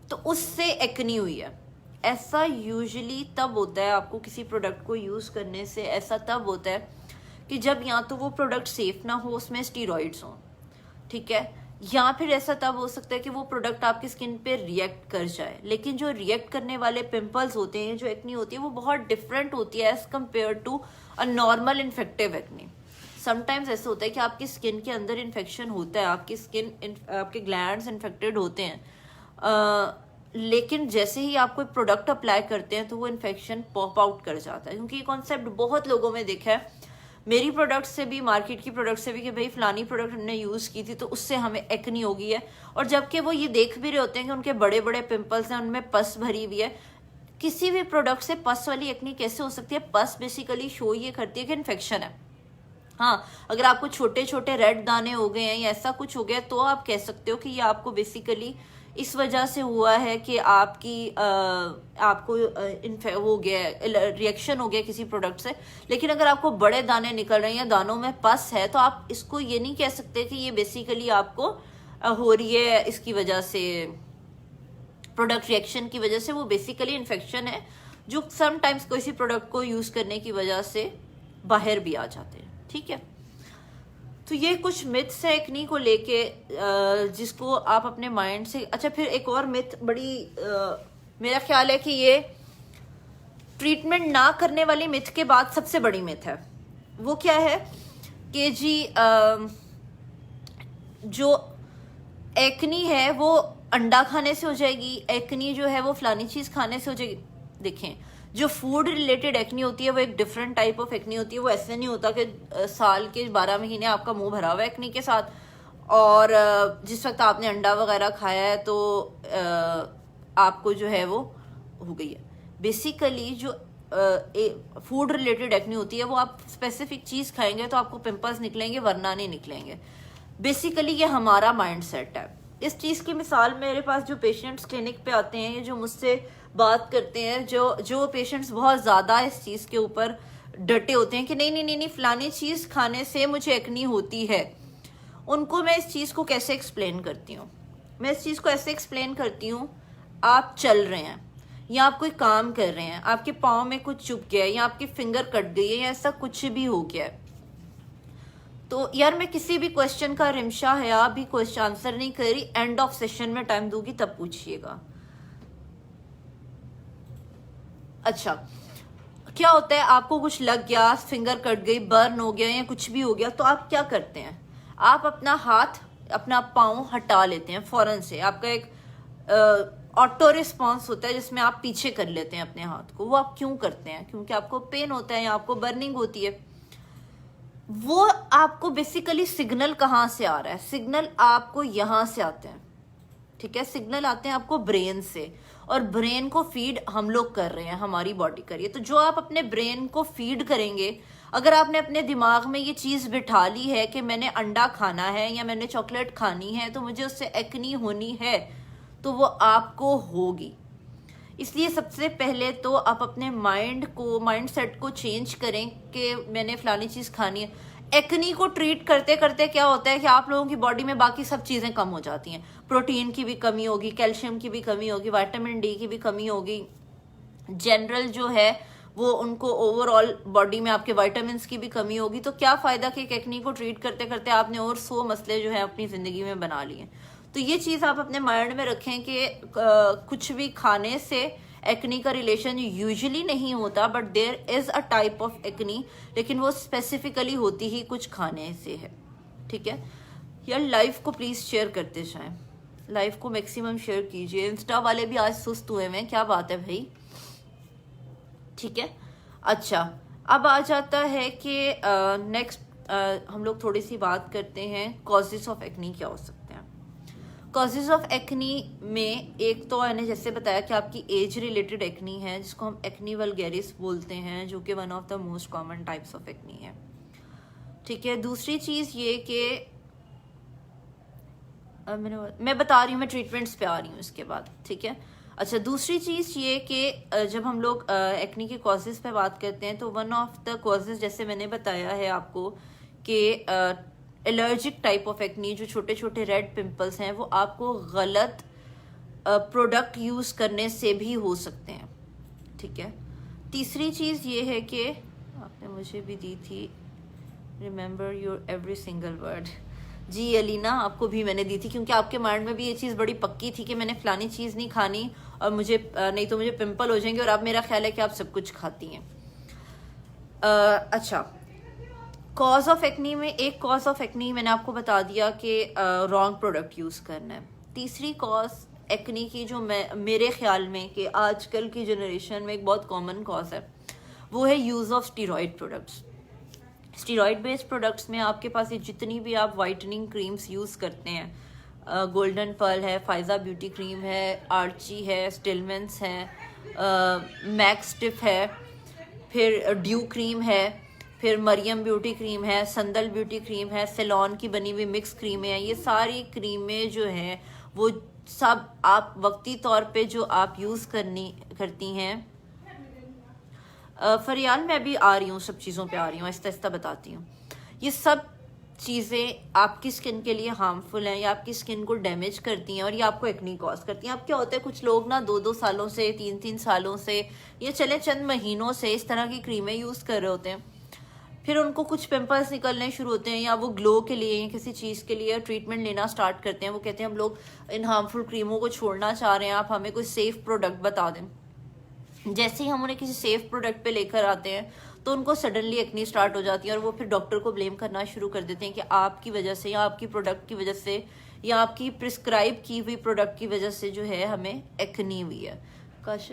तो उससे एक्नी हुई है। ऐसा यूजुअली तब होता है, आपको किसी प्रोडक्ट को यूज़ करने से ऐसा तब होता है कि जब या तो वो प्रोडक्ट सेफ ना हो, उसमें स्टीरॉइड्स हों, ठीक है, या फिर ऐसा तब हो सकता है कि वो प्रोडक्ट आपकी स्किन पे रिएक्ट कर जाए। लेकिन जो रिएक्ट करने वाले पिंपल्स होते हैं, जो एक्नी होती है, वो बहुत डिफरेंट होती है as compare to a normal infective acne. Sometimes ऐसा होता है कि आपकी स्किन के अंदर इन्फेक्शन होता है, आपके ग्लैंड्स इन्फेक्टेड होते हैं, लेकिन जैसे ही आप कोई प्रोडक्ट अप्लाई करते हैं तो वो इन्फेक्शन पॉप आउट कर जाता है। क्योंकि ये कॉन्सेप्ट बहुत लोगों में देखा है, मेरी प्रोडक्ट से भी, मार्केट की प्रोडक्ट से भी, कि भाई फलानी प्रोडक्ट हमने यूज़ की थी तो उससे हमें एक्नी हो गई है, और जबकि वो ये देख भी रहे होते हैं कि उनके बड़े बड़े पिंपल्स हैं, उनमें पस भरी हुई है। किसी भी प्रोडक्ट से पस वाली एक्नी कैसे हो सकती है? पस बेसिकली शो ये करती है कि इन्फेक्शन है। हाँ, अगर आपको छोटे छोटे रेड दाने हो गए हैं या ऐसा कुछ हो गया तो आप कह सकते हो कि ये आपको बेसिकली इस वजह से हुआ है कि आपको हो गया, रिएक्शन हो गया किसी प्रोडक्ट से। लेकिन अगर आपको बड़े दाने निकल रहे हैं या दानों में पस है तो आप इसको ये नहीं कह सकते कि ये बेसिकली आपको हो रही है इसकी वजह से, प्रोडक्ट रिएक्शन की वजह से। वो बेसिकली इन्फेक्शन है जो समटाइम्स किसी प्रोडक्ट को यूज़ करने की वजह से बाहर भी आ जाते हैं, ठीक है। तो ये कुछ मिथ्स है एक्नी को लेके जिसको आप अपने माइंड से। अच्छा, फिर एक और मिथ बड़ी मेरा ख्याल है कि ये ट्रीटमेंट ना करने वाली मिथ के बाद सबसे बड़ी मिथ है। वो क्या है कि जी जो एक्नी है वो अंडा खाने से हो जाएगी, एक्नी जो है वो फलानी चीज़ खाने से हो जाएगी। देखें, जो फूड रिलेटेड एक्नी होती है वो एक डिफरेंट टाइप ऑफ एक्नी होती है। वो ऐसे नहीं होता कि साल के 12 महीने आपका मुंह भरा हुआ है एक्नी के साथ, और जिस वक्त आपने अंडा वगैरह खाया है तो आपको जो है वो हो गई है। बेसिकली जो फूड रिलेटेड एक्नी होती है, वो आप स्पेसिफिक चीज खाएंगे तो आपको पिंपल्स निकलेंगे, वरना नहीं निकलेंगे। बेसिकली ये हमारा माइंड सेट है। इस चीज की मिसाल, मेरे पास जो पेशेंट्स क्लिनिक पे आते हैं, जो मुझसे बात करते हैं, जो पेशेंट्स बहुत ज्यादा इस चीज के ऊपर डटे होते हैं कि नहीं नहीं नहीं नहीं फलानी चीज खाने से मुझे एक्नी होती है, उनको मैं इस चीज को कैसे एक्सप्लेन करती हूँ? मैं इस चीज को ऐसे एक्सप्लेन करती हूँ, आप चल रहे हैं या आप कोई काम कर रहे हैं, आपके पाँव में कुछ चुभ गया है या आपकी फिंगर कट गई है या ऐसा कुछ भी हो गया है, तो यार मैं किसी भी क्वेश्चन का रिमशा है भी क्वेश्चन आंसर नहीं कर रही, एंड ऑफ सेशन में टाइम दूंगी तब पूछिएगा। अच्छा, क्या होता है, आपको कुछ लग गया, फिंगर कट गई, बर्न हो गया या कुछ भी हो गया, तो आप क्या करते हैं? आप अपना हाथ, अपना पाँव हटा लेते हैं फौरन से। आपका एक ऑटो रिस्पॉन्स होता है जिसमें आप पीछे कर लेते हैं अपने हाथ को। वो आप क्यों करते हैं? क्योंकि आपको पेन होता है या आपको बर्निंग होती है। वो आपको बेसिकली सिग्नल कहाँ से आ रहा है? सिग्नल आपको यहां से आते हैं, ठीक है? सिग्नल आते हैं आपको ब्रेन से, और ब्रेन को फीड हम लोग कर रहे हैं, हमारी बॉडी कर रही है। तो जो आप अपने ब्रेन को फीड करेंगे, अगर आपने अपने दिमाग में ये चीज बिठा ली है कि मैंने अंडा खाना है या मैंने चॉकलेट खानी है तो मुझे उससे एक्नी होनी है, तो वो आपको होगी। इसलिए सबसे पहले तो आप अपने माइंड सेट को चेंज करें कि मैंने फलानी चीज खानी है। एक्नी को ट्रीट करते करते क्या होता है कि आप लोगों की बॉडी में बाकी सब चीजें कम हो जाती हैं। प्रोटीन की भी कमी होगी, कैल्शियम की भी कमी होगी, विटामिन डी की भी कमी होगी, जनरल जो है वो उनको ओवरऑल बॉडी में आपके विटामिन की भी कमी होगी। तो क्या फायदा कि एक्नी को ट्रीट करते करते आपने और 100 मसले जो है अपनी जिंदगी में बना लिए। तो ये चीज आप अपने माइंड में रखें कि कुछ भी खाने से एक्नी का रिलेशन यूजुअली नहीं होता, but there is a type of acne, लेकिन वो स्पेसिफिकली होती ही कुछ खाने से है, ठीक है? यार लाइव को प्लीज शेयर करते जाएं, लाइव को मैक्सिमम शेयर कीजिए। इंस्टा वाले भी आज सुस्त हुए हैं, क्या बात है भाई, ठीक है? अच्छा, अब आ जाता है कि नेक्स्ट हम लोग थोड़ी सी बात करते हैं कॉजेस ऑफ एक्नी क्या हो सकते हैं। कॉजेज ऑफ एक्नी में एक तो मैंने जैसे बताया कि आपकी एज रिलेटेड एक्नी है, जिसको हम एक्नी वल्गैरिस बोलते हैं, जो कि one of the most common types of acne है, ठीक है? दूसरी चीज ये कि मैं बता रही हूँ, मैं ट्रीटमेंट्स पे आ रही हूँ इसके बाद, ठीक है? अच्छा, दूसरी चीज ये कि जब हम लोग एक्नी के कॉजेज पे बात करते हैं तो वन ऑफ द कॉजेज, जैसे मैंने बताया है आपको कि एलर्जिक टाइप ऑफ एक्नी, जो छोटे छोटे रेड पिंपल्स हैं, वो आपको गलत प्रोडक्ट यूज करने से भी हो सकते हैं, ठीक है? तीसरी चीज ये है कि आपने मुझे भी दी थी, remember your every single word. जी अलीना, आपको भी मैंने दी थी, क्योंकि आपके माइंड में भी ये चीज बड़ी पक्की थी कि मैंने फलानी चीज नहीं खानी और मुझे नहीं तो मुझे पिंपल हो जाएंगे, और अब मेरा ख्याल है कि आप सब कुछ खाती हैं। अच्छा, कॉज ऑफ एक्नी में एक कॉज ऑफ एक्नी मैंने आपको बता दिया कि रॉन्ग प्रोडक्ट यूज करना है। तीसरी कॉज एक्नी की जो मेरे ख्याल में कि आजकल की जनरेशन में एक बहुत कॉमन कॉज है, वो है use of steroid products. Steroid based products में आपके पास ये जितनी भी आप वाइटनिंग क्रीम्स यूज करते हैं, गोल्डन पर्ल है, फाइजा ब्यूटी क्रीम है, आर्ची है, स्टिलमेंस है, मैक्स टिप है, फिर ड्यू क्रीम है, फिर मरियम ब्यूटी क्रीम है, संदल ब्यूटी क्रीम है, सेलॉन की बनी हुई मिक्स क्रीमें हैं, ये सारी क्रीमें जो हैं वो सब आप वक्ती तौर पे जो आप यूज़ करती हैं। फरियाल मैं भी आ रही हूँ, सब चीज़ों पे आ रही हूँ, आहिस्ता आहिस्ता बताती हूँ। ये सब चीज़ें आपकी स्किन के लिए हार्मफुल हैं, या आपकी स्किन को डैमेज करती हैं और ये आपको एक्नी कॉज करती हैं। अब क्या होता है, कुछ लोग ना 2-2 सालों से, 3-3 सालों से, या चले चंद महीनों से इस तरह की क्रीमें यूज़ कर रहे होते हैं, फिर उनको कुछ पिंपल्स निकलने शुरू होते हैं, या वो ग्लो के लिए या किसी चीज़ के लिए ट्रीटमेंट लेना स्टार्ट करते हैं। वो कहते हैं हम लोग इन हार्मफुल क्रीमों को छोड़ना चाह रहे हैं, आप हमें कोई सेफ प्रोडक्ट बता दें। जैसे ही हम उन्हें किसी सेफ प्रोडक्ट पे लेकर आते हैं तो उनको सडनली एक्नी स्टार्ट हो जाती है, और वो फिर डॉक्टर को ब्लेम करना शुरू कर देते हैं कि आपकी वजह से, या आपकी प्रोडक्ट की वजह से, या आपकी प्रिस्क्राइब की हुई प्रोडक्ट की वजह से जो है हमें एक्नी हुई है। काश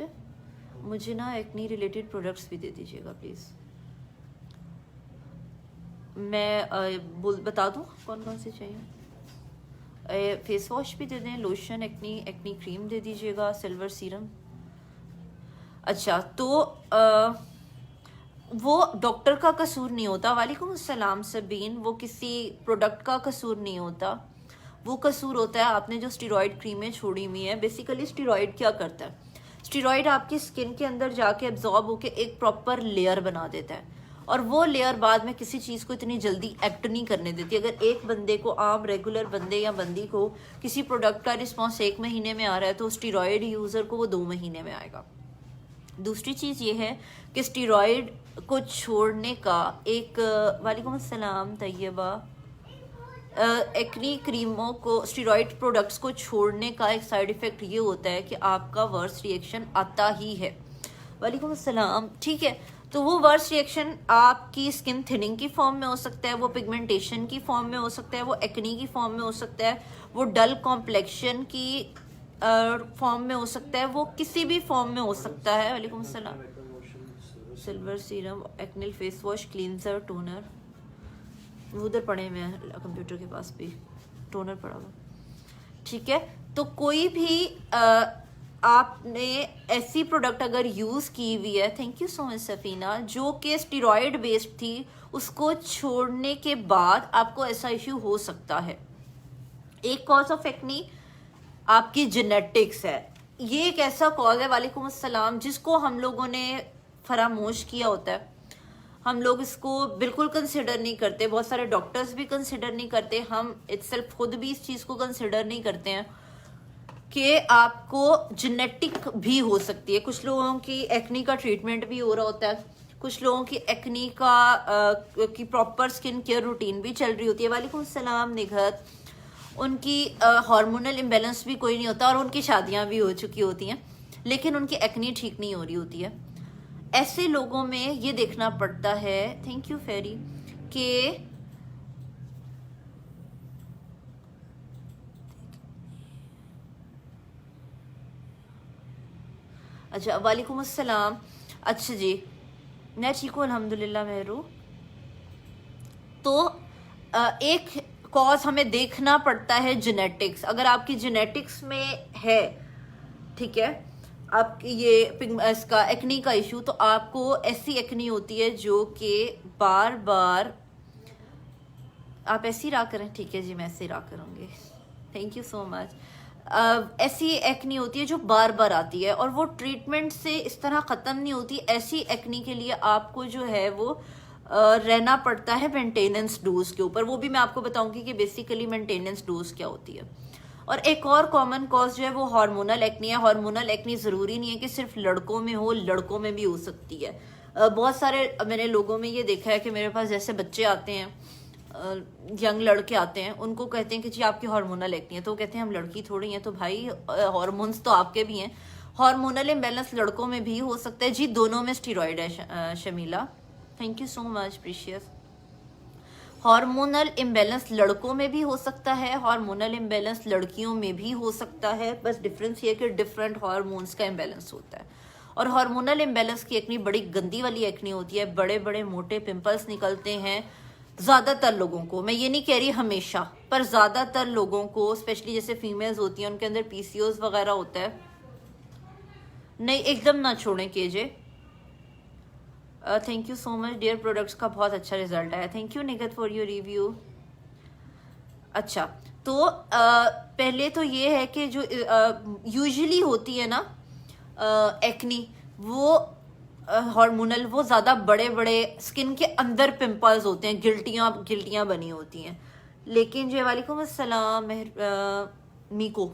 मुझे ना एक्नी रिलेटेड प्रोडक्ट्स भी दे दीजिएगा प्लीज़, मैं बता दूँ कौन कौन से चाहिए। फेस वॉश भी दे दें, लोशन, एक्नी क्रीम दे दीजिएगा, सिल्वर सीरम। अच्छा, तो वो डॉक्टर का कसूर नहीं होता। वालेकुम अस्सलाम सबीन। वो किसी प्रोडक्ट का कसूर नहीं होता, वो कसूर होता है आपने जो स्टेरॉइड क्रीमें छोड़ी हुई हैं। बेसिकली स्टेरॉइड क्या करता है, स्टेरॉइड आपकी स्किन के अंदर जाके एब्जॉर्ब होके एक प्रॉपर लेयर बना देता है, और वो लेयर बाद में किसी चीज़ को इतनी जल्दी एक्ट नहीं करने देती। अगर एक बंदे को, आम रेगुलर बंदे या बंदी को किसी प्रोडक्ट का रिस्पॉन्स 1 महीने में आ रहा है, तो स्टेरॉइड यूज़र को वो 2 महीने में आएगा। दूसरी चीज़ ये है कि स्टेरॉइड को छोड़ने का एक वालेकुम अस्सलाम तैयबा, एक्नी क्रीमों को, स्टेरॉइड प्रोडक्ट्स को छोड़ने का एक साइड इफ़ेक्ट ये होता है कि आपका वर्स्ट रिएक्शन आता ही है। वालेकुम अस्सलाम। ठीक है, तो वो वर्स्ट रिएक्शन आपकी स्किन थिनिंग की फॉर्म में हो सकता है, वो पिगमेंटेशन की फॉर्म में हो सकता है, वो एक्नी की फॉर्म में हो सकता है, वो डल कॉम्प्लेक्शन की फॉर्म में हो सकता है, वो किसी भी फॉर्म में हो सकता है। वालेकुम अस्सलाम। सिल्वर सीरम, एक्निल फेस वॉश, क्लींजर, टोनर, वो उधर पड़े हुए हैं कंप्यूटर के पास भी टोनर पड़ा हुआ। ठीक है, तो कोई भी आपने ऐसी प्रोडक्ट अगर यूज़ की हुई है, thank you so much Safina, जो कि स्टेरॉइड बेस्ड थी, उसको छोड़ने के बाद आपको ऐसा इश्यू हो सकता है। एक कॉज ऑफ एक्नी आपकी जेनेटिक्स है। ये एक ऐसा कॉज है, वालेकुम अस्सलाम, जिसको हम लोगों ने फरामोश किया होता है। हम लोग इसको बिल्कुल कंसिडर नहीं करते, बहुत सारे डॉक्टर्स भी कंसिडर नहीं करते, हम इटसेल्फ खुद भी इस चीज़ को कंसिडर नहीं करते हैं कि आपको जेनेटिक भी हो सकती है। कुछ लोगों की एक्नी का ट्रीटमेंट भी हो रहा होता है, कुछ लोगों की एक्नी का की प्रॉपर स्किन केयर रूटीन भी चल रही होती है। वालेकुम अस्सलाम निघत। उनकी हार्मोनल इम्बेलेंस भी कोई नहीं होता और उनकी शादियां भी हो चुकी होती हैं, लेकिन उनकी एक्नी ठीक नहीं हो रही होती है। ऐसे लोगों में ये देखना पड़ता है, थैंक यू फेरी, कि अच्छा वालेकुम अस्सलाम। अच्छा जी, मैं ठीक हूँ अल्हम्दुलिल्लाह मेहरू। तो एक कॉज हमें देखना पड़ता है जेनेटिक्स। अगर आपकी जेनेटिक्स में है, ठीक है, आपकी ये इसका एक्नी का इशू, तो आपको ऐसी एक्नी होती है जो कि बार बार आप ऐसी रा करें। ठीक है जी, मैं ऐसे रा करूँगी, थैंक यू सो मच। ऐसी एक्नी होती है जो बार बार आती है और वो ट्रीटमेंट से इस तरह ख़त्म नहीं होती। ऐसी एक्नी के लिए आपको जो है वो रहना पड़ता है मेंटेनेंस डोज के ऊपर। वो भी मैं आपको बताऊंगी कि बेसिकली मेंटेनेंस डोज क्या होती है। और एक और कॉमन कॉज जो है वो हार्मोनल एक्नी है। हार्मोनल एक्नी ज़रूरी नहीं है कि सिर्फ लड़कों में हो, लड़कों में भी हो सकती है। बहुत सारे मैंने लोगों में ये देखा है कि मेरे पास जैसे बच्चे आते हैं, यंग लड़के आते हैं, उनको कहते हैं कि जी आपकी हार्मोनल एक्नी है, तो वो कहते हैं हम लड़की थोड़ी हैं। तो भाई हार्मोन्स तो आपके भी हैं। हार्मोनल इम्बैलेंस लड़कों में भी हो सकता है जी, दोनों में स्टीरॉयड है Shamila, thank you so much precious. Hormonal imbalance लड़कों में भी हो सकता है, हार्मोनल इम्बैलेंस लड़कियों में भी हो सकता है, बस डिफरेंस ये कि डिफरेंट हार्मोन्स का इम्बैलेंस होता है। और हार्मोनल इम्बैलेंस की एक्नी बड़ी गंदी वाली एक्नी होती है, बड़े बड़े मोटे पिंपल्स निकलते हैं ज़्यादातर लोगों को। मैं ये नहीं कह रही हमेशा, पर ज़्यादातर लोगों को, स्पेशली जैसे फीमेल्स होती हैं उनके अंदर पीसीओएस वगैरह होता है। नहीं, एकदम ना छोड़ें KJ. Thank you so much dear, products का बहुत अच्छा रिजल्ट आया, thank you Nighat for your review. अच्छा, तो पहले तो ये है कि जो यूजुअली होती है ना एक्नी, वो हार्मोनल, वो ज़्यादा बड़े बड़े स्किन के अंदर पिंपल्स होते हैं, गिल्टियाँ बनी होती हैं। लेकिन जो वालेकुम अस्सलाम मीको,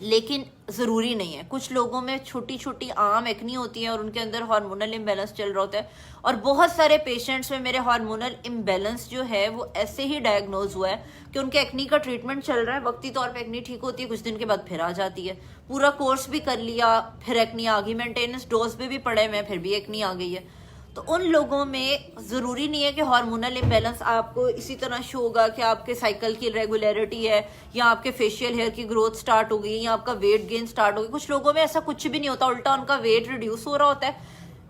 लेकिन ज़रूरी नहीं है। कुछ लोगों में छोटी छोटी आम एक्नी होती है और उनके अंदर हार्मोनल इम्बैलेंस चल रहा होता है। और बहुत सारे पेशेंट्स में मेरे हार्मोनल इम्बैलेंस जो है वो ऐसे ही डायग्नोज हुआ है कि उनके एक्नी का ट्रीटमेंट चल रहा है, वक्ती तौर पे एक्नी ठीक होती है, कुछ दिन के बाद फिर आ जाती है। पूरा कोर्स भी कर लिया, फिर एक्नी आ गई, मेंटेनेंस डोज पे भी पड़े हुए, फिर भी एक्नी आ गई है। तो उन लोगों में ज़रूरी नहीं है कि हार्मोनल इम्बैलेंस आपको इसी तरह शो होगा कि आपके साइकिल की रेगुलरिटी है, या आपके फेशियल हेयर की ग्रोथ स्टार्ट हो गई, या आपका वेट गेन स्टार्ट हो गई। कुछ लोगों में ऐसा कुछ भी नहीं होता, उल्टा उनका वेट रिड्यूस हो रहा होता है,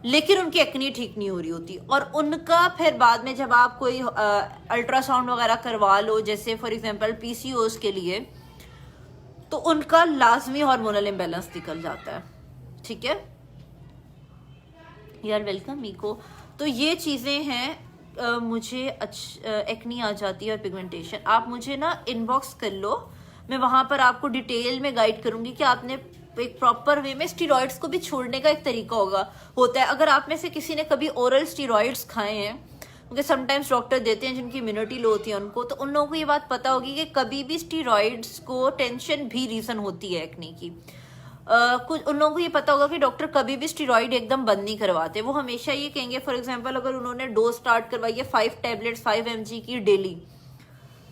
लेकिन उनकी एक्नी ठीक नहीं हो रही होती। और उनका फिर बाद में जब आप कोई अल्ट्रासाउंड वगैरह करवा लो, जैसे फॉर एग्जांपल पीसीओएस के लिए, तो उनका लाजमी हार्मोनल इम्बैलेंस निकल जाता है। ठीक है, यार वेलकम मीको। तो ये चीज़ें हैं, मुझे एक्नी आ जाती है और पिगमेंटेशन। आप मुझे ना इनबॉक्स कर लो, मैं वहाँ पर आपको डिटेल में गाइड करूँगी कि आपने एक प्रॉपर वे में स्टीरॉइड्स को भी छोड़ने का एक तरीका होता है। अगर आप में से किसी ने कभी ओरल स्टीरॉइड्स खाए हैं, क्योंकि समटाइम्स डॉक्टर देते हैं जिनकी इम्यूनिटी लो होती है उनको, तो उन लोगों को ये बात पता होगी कि कभी भी स्टीरॉइड्स को टेंशन भी रीज़न होती है एक्ने की। कुछ उन लोगों को ये पता होगा कि डॉक्टर कभी भी स्टीरॉइड एकदम बंद नहीं करवाते। वो हमेशा ये कहेंगे, फॉर एग्जांपल अगर उन्होंने डोज स्टार्ट करवाई है 5 टैबलेट्स 5 mg की डेली,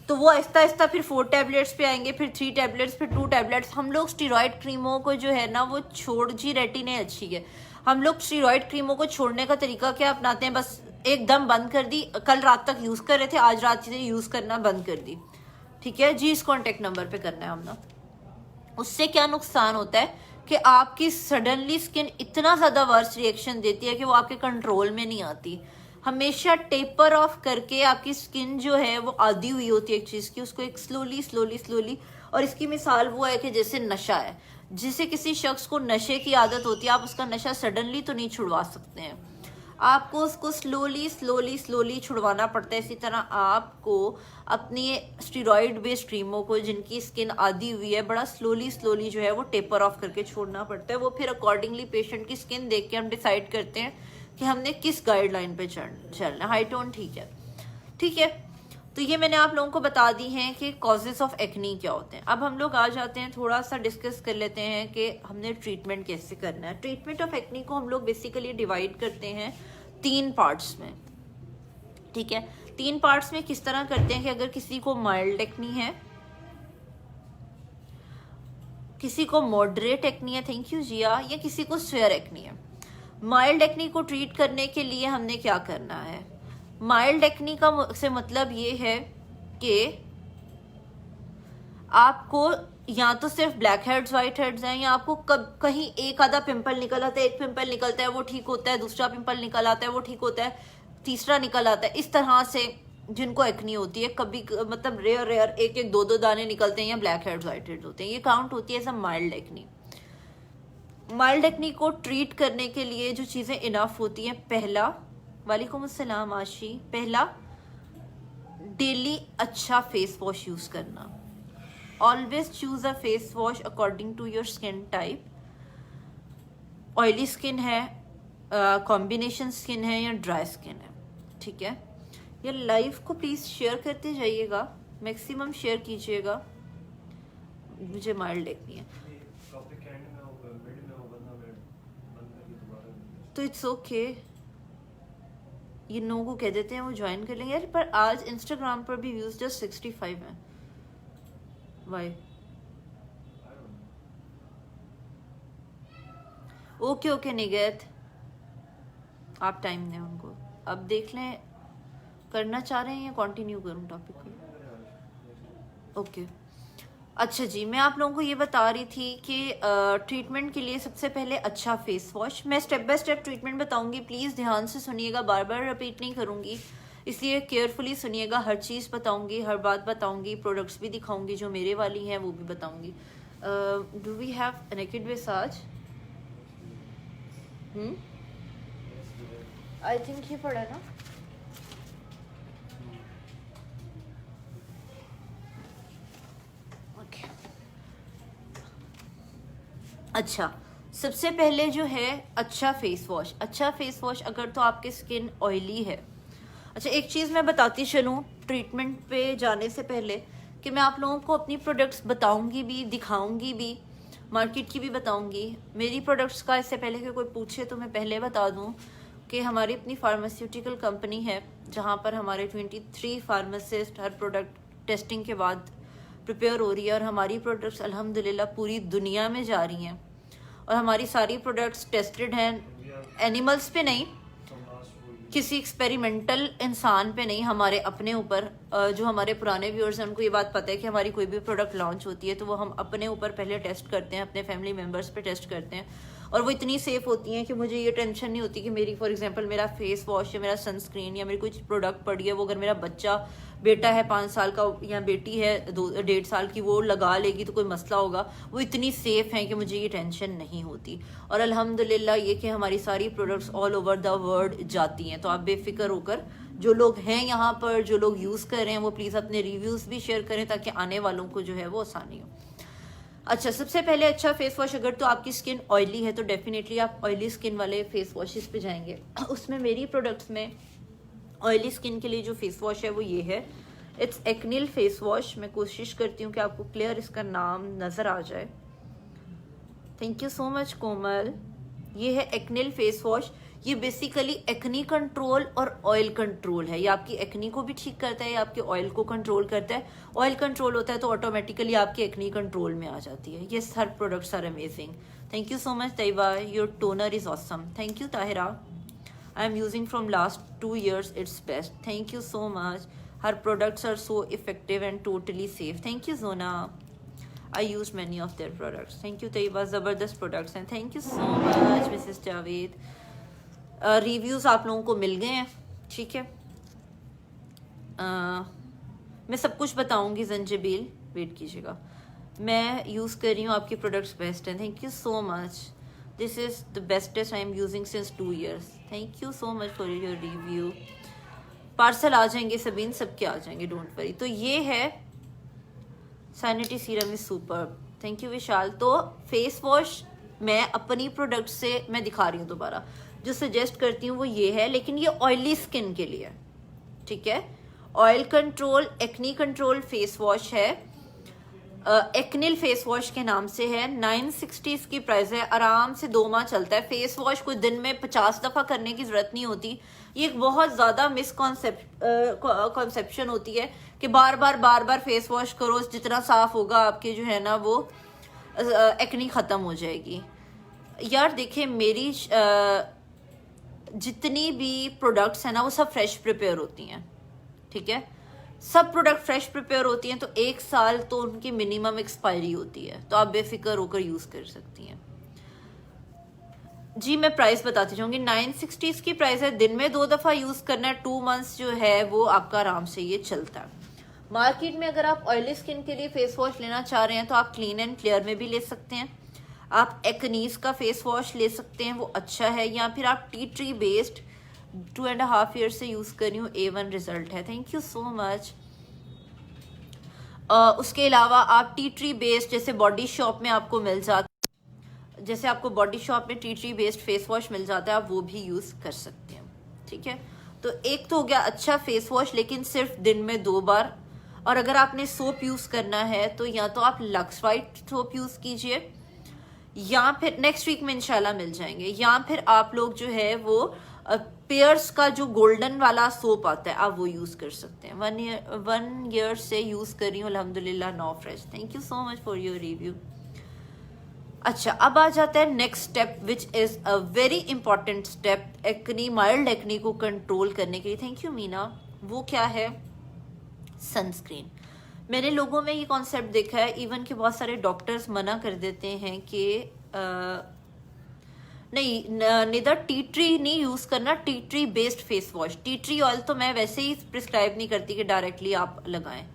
तो वो आहिस्ता आहिस्ता फिर 4 टैबलेट्स पे आएंगे, फिर 3 टैबलेट्स, फिर 2 टैबलेट्स। हम लोग स्टीरॉइड क्रीमों को जो है ना वो छोड़, जी रेटिन अच्छी है, हम लोग स्टीरॉइड क्रीमों को छोड़ने का तरीका क्या अपनाते हैं, बस एकदम बंद कर दी। कल रात तक यूज कर रहे थे, आज रात से यूज करना बंद कर दी, ठीक है जी। इस कॉन्टेक्ट नंबर पे करना है हम ना। उससे क्या नुकसान होता है कि आपकी सडनली स्किन इतना ज्यादा वर्स्ट रिएक्शन देती है कि वो आपके कंट्रोल में नहीं आती। हमेशा टेपर ऑफ करके आपकी स्किन जो है वो आदी हुई होती है एक चीज की, उसको एक स्लोली स्लोली स्लोली। और इसकी मिसाल वो है कि जैसे नशा है, जिसे किसी शख्स को नशे की आदत होती है, आप उसका नशा सडनली तो नहीं छुड़वा सकते हैं, आपको उसको स्लोली स्लोली स्लोली छुड़वाना पड़ता है। इसी तरह आपको अपनी स्टीरॉइड बेस्ड क्रीमों को, जिनकी स्किन आदी हुई है, बड़ा स्लोली स्लोली जो है वो टेपर ऑफ करके छोड़ना पड़ता है। वो फिर अकॉर्डिंगली पेशेंट की स्किन देख के हम डिसाइड करते हैं कि हमने किस गाइडलाइन पे चलना है। हाई टोन ठीक है, ठीक है। तो ये मैंने आप लोगों को बता दी हैं कि कॉजेज ऑफ एक्नी क्या होते हैं। अब हम लोग आ जाते हैं, थोड़ा सा डिस्कस कर लेते हैं कि हमने ट्रीटमेंट कैसे करना है। ट्रीटमेंट ऑफ एक्नी को हम लोग बेसिकली डिवाइड करते हैं 3 पार्ट्स में, ठीक है। 3 पार्ट्स में किस तरह करते हैं कि अगर किसी को माइल्ड एक्नी है, किसी को मॉडरेट एक्नी है, थैंक यू जिया, या किसी को स्वेयर एक्नी है। माइल्ड एक्नी को ट्रीट करने के लिए हमने क्या करना है? माइल्ड एक्नी का से मतलब ये है कि आपको या तो सिर्फ ब्लैक हेड्स व्हाइट हेड्स हैं, या आपको कहीं एक आधा पिंपल निकल आता है, एक पिंपल निकलता है वो ठीक होता है, दूसरा पिंपल निकल आता है वो ठीक होता है, तीसरा निकल आता है। इस तरह से जिनको एक्नी होती है, कभी मतलब रेयर रेयर एक एक 2 दाने निकलते हैं, या ब्लैक हेड्स व्हाइट हेड्स होते हैं, ये काउंट होती है सब माइल्ड एक्नी। माइल्ड एक्नी को ट्रीट करने के लिए जो चीजें इनफ होती हैं, पहला, वालेकुम अस्सलाम आशी, पहला डेली अच्छा फेस वॉश यूज करना। Always choose a face wash according to your skin type. Oily skin है, कॉम्बिनेशन स्किन है, या ड्राई स्किन है, ठीक है। ये लाइव को प्लीज शेयर करते जाइएगा, मैक्सिमम शेयर कीजिएगा। मुझे माइल्ड एक्नी है तो इट्स ओके, ये लोगों को कह देते हैं वो ज्वाइन कर लेंगे यार। पर आज इंस्टाग्राम पर भी व्यूज जस्ट 65 हैं, वाई? ओके ओके निगेत, आप टाइम दें उनको। अब देख लें करना चाह रहे हैं या कंटिन्यू करूं टॉपिक को? ओके अच्छा जी, मैं आप लोगों को ये बता रही थी कि ट्रीटमेंट के लिए सबसे पहले अच्छा फेस वॉश। मैं स्टेप बाय स्टेप ट्रीटमेंट बताऊंगी, प्लीज़ ध्यान से सुनिएगा, बार बार रिपीट नहीं करूंगी, इसलिए केयरफुली सुनिएगा। हर चीज़ बताऊंगी, हर बात बताऊंगी, प्रोडक्ट्स भी दिखाऊंगी जो मेरे वाली हैं वो भी बताऊंगी। Do we have naked massage? I think ये पड़ा ना। अच्छा, सबसे पहले जो है अच्छा फेस वॉश। अच्छा फेस वॉश अगर तो आपकी स्किन ऑयली है। अच्छा एक चीज़ मैं बताती चलूँ ट्रीटमेंट पे जाने से पहले, कि मैं आप लोगों को अपनी प्रोडक्ट्स बताऊंगी भी, दिखाऊंगी भी, मार्केट की भी बताऊंगी। मेरी प्रोडक्ट्स का इससे पहले कि कोई पूछे तो मैं पहले बता दूं कि हमारी अपनी फार्मास्यूटिकल कंपनी है, जहां पर हमारे 23 फार्मासिस्ट हर प्रोडक्ट टेस्टिंग के बाद प्रिपेयर हो रही है, और हमारी प्रोडक्ट्स अल्हम्दुलिल्लाह पूरी दुनिया में जा रही हैं। और हमारी सारी प्रोडक्ट्स टेस्टेड हैं, एनिमल्स पे नहीं, किसी एक्सपेरिमेंटल इंसान पे नहीं, हमारे अपने ऊपर। जो हमारे पुराने व्यूअर्स हैं उनको ये बात पता है कि हमारी कोई भी प्रोडक्ट लॉन्च होती है तो वो हम अपने ऊपर पहले टेस्ट करते हैं, अपने फैमिली मेम्बर्स पे टेस्ट करते हैं, और वो इतनी सेफ होती हैं कि मुझे ये टेंशन नहीं होती कि मेरी फॉर एग्जांपल मेरा फेस वॉश या मेरा सनस्क्रीन या मेरी कुछ प्रोडक्ट पड़ी है, वो अगर मेरा बच्चा बेटा है 5 साल का या बेटी है 1.5 साल की, वो लगा लेगी तो कोई मसला होगा। वो इतनी सेफ हैं कि मुझे ये टेंशन नहीं होती। और अल्हम्दुलिल्लाह ये कि हमारी सारी products all over the world जाती हैं। तो आप बेफिक्र होकर, जो लोग हैं यहाँ पर, जो लोग यूज़ कर रहे हैं, वो प्लीज़ अपने रिव्यूज़ भी शेयर करें ताकि आने वालों को जो है वो आसानी हो। अच्छा, सबसे पहले अच्छा फेस वॉश, अगर तो आपकी स्किन ऑयली है तो डेफिनेटली आप ऑयली स्किन वाले फेस वॉशेस पे जाएंगे। उसमें मेरी प्रोडक्ट्स में ऑयली स्किन के लिए जो फेस वॉश है वो ये है, इट्स एक्निल फेस वॉश। मैं कोशिश करती हूँ कि आपको क्लियर इसका नाम नज़र आ जाए। थैंक यू सो मच कोमल। ये है एक्निल फेस वॉश। ये बेसिकली एक्नी कंट्रोल और ऑयल कंट्रोल है। ये आपकी एक्नी को भी ठीक करता है, आपके ऑयल को कंट्रोल करता है। ऑयल कंट्रोल होता है तो ऑटोमेटिकली आपकी एक्नी कंट्रोल में आ जाती है। ये हर products are amazing. Thank you so much Tayyaba, your toner is awesome. Thank you Tahira, I am using from last 2 years, it's best. Thank you so much. हर products are so effective and totally safe. Thank you Jona, I use many of their products. Thank you Tayyaba, ज़बरदस्त products हैं। Thank you so much Mrs Javed. Reviews आप लोगों को मिल गए हैं, ठीक है। मैं सब कुछ बताऊंगी। जंजबील, वेट कीजिएगा, मैं यूज़ कर रही हूँ, आपकी प्रोडक्ट्स बेस्ट हैं। Thank you so much. This is the bestest I am using since 2 years। Thank you so much for your review. Parcel आ जाएंगे सबीन, सबके आ जाएंगे, डोंट वरी। तो ये है sanity serum is super. Thank you Vishal. तो face wash मैं अपनी प्रोडक्ट से मैं दिखा रही हूँ दोबारा, जो सजेस्ट करती हूँ वो ये है, लेकिन ये ऑयली स्किन के लिए, ठीक है। Oil control acne control face wash है, एक्निल फेस वॉश के नाम से है। 960 इसकी प्राइस है। आराम से 2 माह चलता है। फेस वॉश कोई दिन में 50 दफ़ा करने की ज़रूरत नहीं होती। ये एक बहुत ज़्यादा मिसकॉन्सेप्शन होती है कि बार बार फेस वॉश करो, जितना साफ होगा आपके जो है ना वो एक्नी ख़त्म हो जाएगी। यार देखिए, मेरी जितनी भी प्रोडक्ट्स हैं ना वो सब फ्रेश प्रिपेयर होती हैं, ठीक है। सब प्रोडक्ट फ्रेश प्रिपेयर होती हैं, तो 1 साल तो उनकी मिनिमम एक्सपायरी होती है, तो आप बेफिक्र होकर यूज़ कर सकती हैं। जी मैं प्राइस बताती जाऊंगी। 960 इसकी प्राइस है। दिन में 2 दफ़ा यूज़ करना है। 2 months जो है वो आपका आराम से ये चलता है। मार्केट में अगर आप ऑयली स्किन के लिए फेस वॉश लेना चाह रहे हैं तो आप क्लीन एंड क्लियर में भी ले सकते हैं। आप एक्नीज का फेस वॉश ले सकते हैं, वो अच्छा है। या फिर आप टी ट्री बेस्ड 2.5 years से यूज़ कर रही हूँ, A1 रिजल्ट है। Thank you so much. उसके अलावा आप टी ट्री बेस्ड जैसे बॉडी शॉप में आपको मिल जाता, जैसे आपको बॉडी शॉप में tea tree based face wash मिल जाता है, आप वो भी यूज़ कर सकते हैं, ठीक है। तो एक तो हो गया अच्छा फेस वॉश, लेकिन सिर्फ दिन में 2 बार। और अगर आपने सोप यूज़ करना है तो या तो आप लक्स वाइट सोप यूज़ कीजिए, या फिर नेक्स्ट वीक में इंशाल्लाह मिल जाएंगे, या फिर आप लोग जो है वो पेयर्स का जो गोल्डन वाला सोप आता है आप वो यूज़ कर सकते हैं। 1 year से यूज़ कर रही हूँ अल्हम्दुलिल्लाह, no fresh. Thank you so much for your review. अच्छा, अब आ जाता है next step which is a very important step acne, mild acne को कंट्रोल करने के लिए। Thank you Meena. वो क्या है? सनस्क्रीन। मैंने लोगों में ये कॉन्सेप्ट देखा है, इवन कि बहुत सारे डॉक्टर्स मना कर देते हैं कि नहीं, निदर टी ट्री नहीं यूज़ करना, T tree based face wash. Tea tree oil तो मैं वैसे ही प्रिस्क्राइब नहीं करती कि डायरेक्टली आप लगाएं।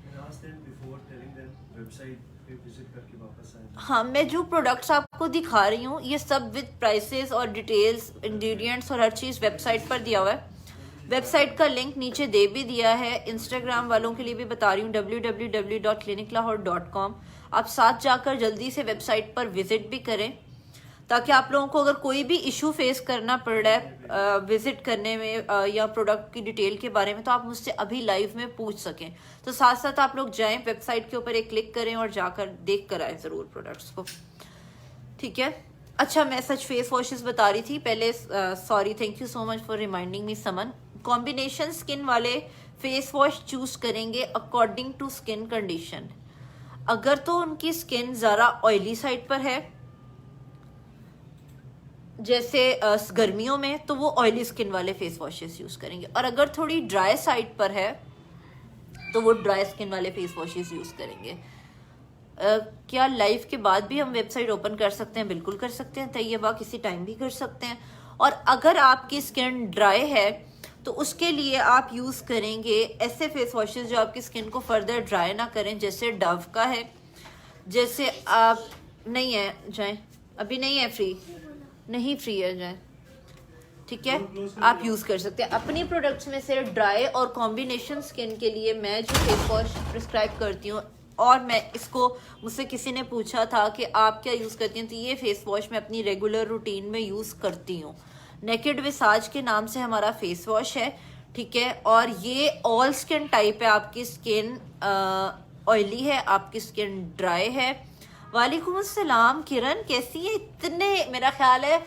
हाँ, मैं जो प्रोडक्ट्स आपको दिखा रही हूँ ये सब विद प्राइसेस और डिटेल्स, इंग्रेडिएंट्स और हर चीज़ वेबसाइट पर दिया हुआ है। वेबसाइट का लिंक नीचे दे भी दिया है। इंस्टाग्राम वालों के लिए भी बता रही हूँ, www.cliniclahore.com। आप साथ जाकर जल्दी से वेबसाइट पर विजिट भी करें, ताकि आप लोगों को अगर कोई भी इशू फेस करना पड़ रहा है विजिट करने में या प्रोडक्ट की डिटेल के बारे में, तो आप मुझसे अभी लाइव में पूछ सकें। तो साथ साथ आप लोग जाएं, वेबसाइट के ऊपर एक क्लिक करें और जाकर देख कर आए ज़रूर प्रोडक्ट्स को, ठीक है। अच्छा, मैं सच फेस वॉशेस बता रही थी पहले, sorry, thank you so much for reminding me Saman. Combination skin वाले फेस वॉश चूज करेंगे अकॉर्डिंग टू स्किन कंडीशन। अगर तो उनकी स्किन ज़रा ऑयली साइड पर है, जैसे गर्मियों में, तो वो ऑयली स्किन वाले फेस वॉशेस यूज़ करेंगे। और अगर थोड़ी ड्राई साइड पर है तो वो ड्राई स्किन वाले फेस वॉशेस यूज़ करेंगे। क्या लाइव के बाद भी हम वेबसाइट ओपन कर सकते हैं? बिल्कुल कर सकते हैं तैयबा, किसी टाइम भी कर सकते हैं। और अगर आपकी स्किन ड्राई है तो उसके लिए आप यूज़ करेंगे ऐसे फेस वॉशेस जो आपकी स्किन को फर्दर ड्राई ना करें, जैसे डव का है, जैसे आप नहीं है जाएं, अभी नहीं है फ्री, नहीं फ्री है जाएं, ठीक है, आप यूज़ कर सकते हैं अपनी प्रोडक्ट्स में से। ड्राई और कॉम्बिनेशन स्किन के लिए मैं जो फेस वॉश प्रिस्क्राइब करती हूँ, और मैं इसको, मुझसे किसी ने पूछा था कि आप क्या यूज़ करती हैं, तो ये फेस वॉश मैं अपनी रेगुलर रूटीन में यूज़ करती हूँ। नेकेड विसाज के नाम से हमारा फेस वॉश है, ठीक है, और ये ऑल स्किन टाइप है। आपकी स्किन ऑयली है, आपकी स्किन ड्राई है। वालेकुम अस्सलाम किरण, कैसी है? इतने मेरा ख्याल है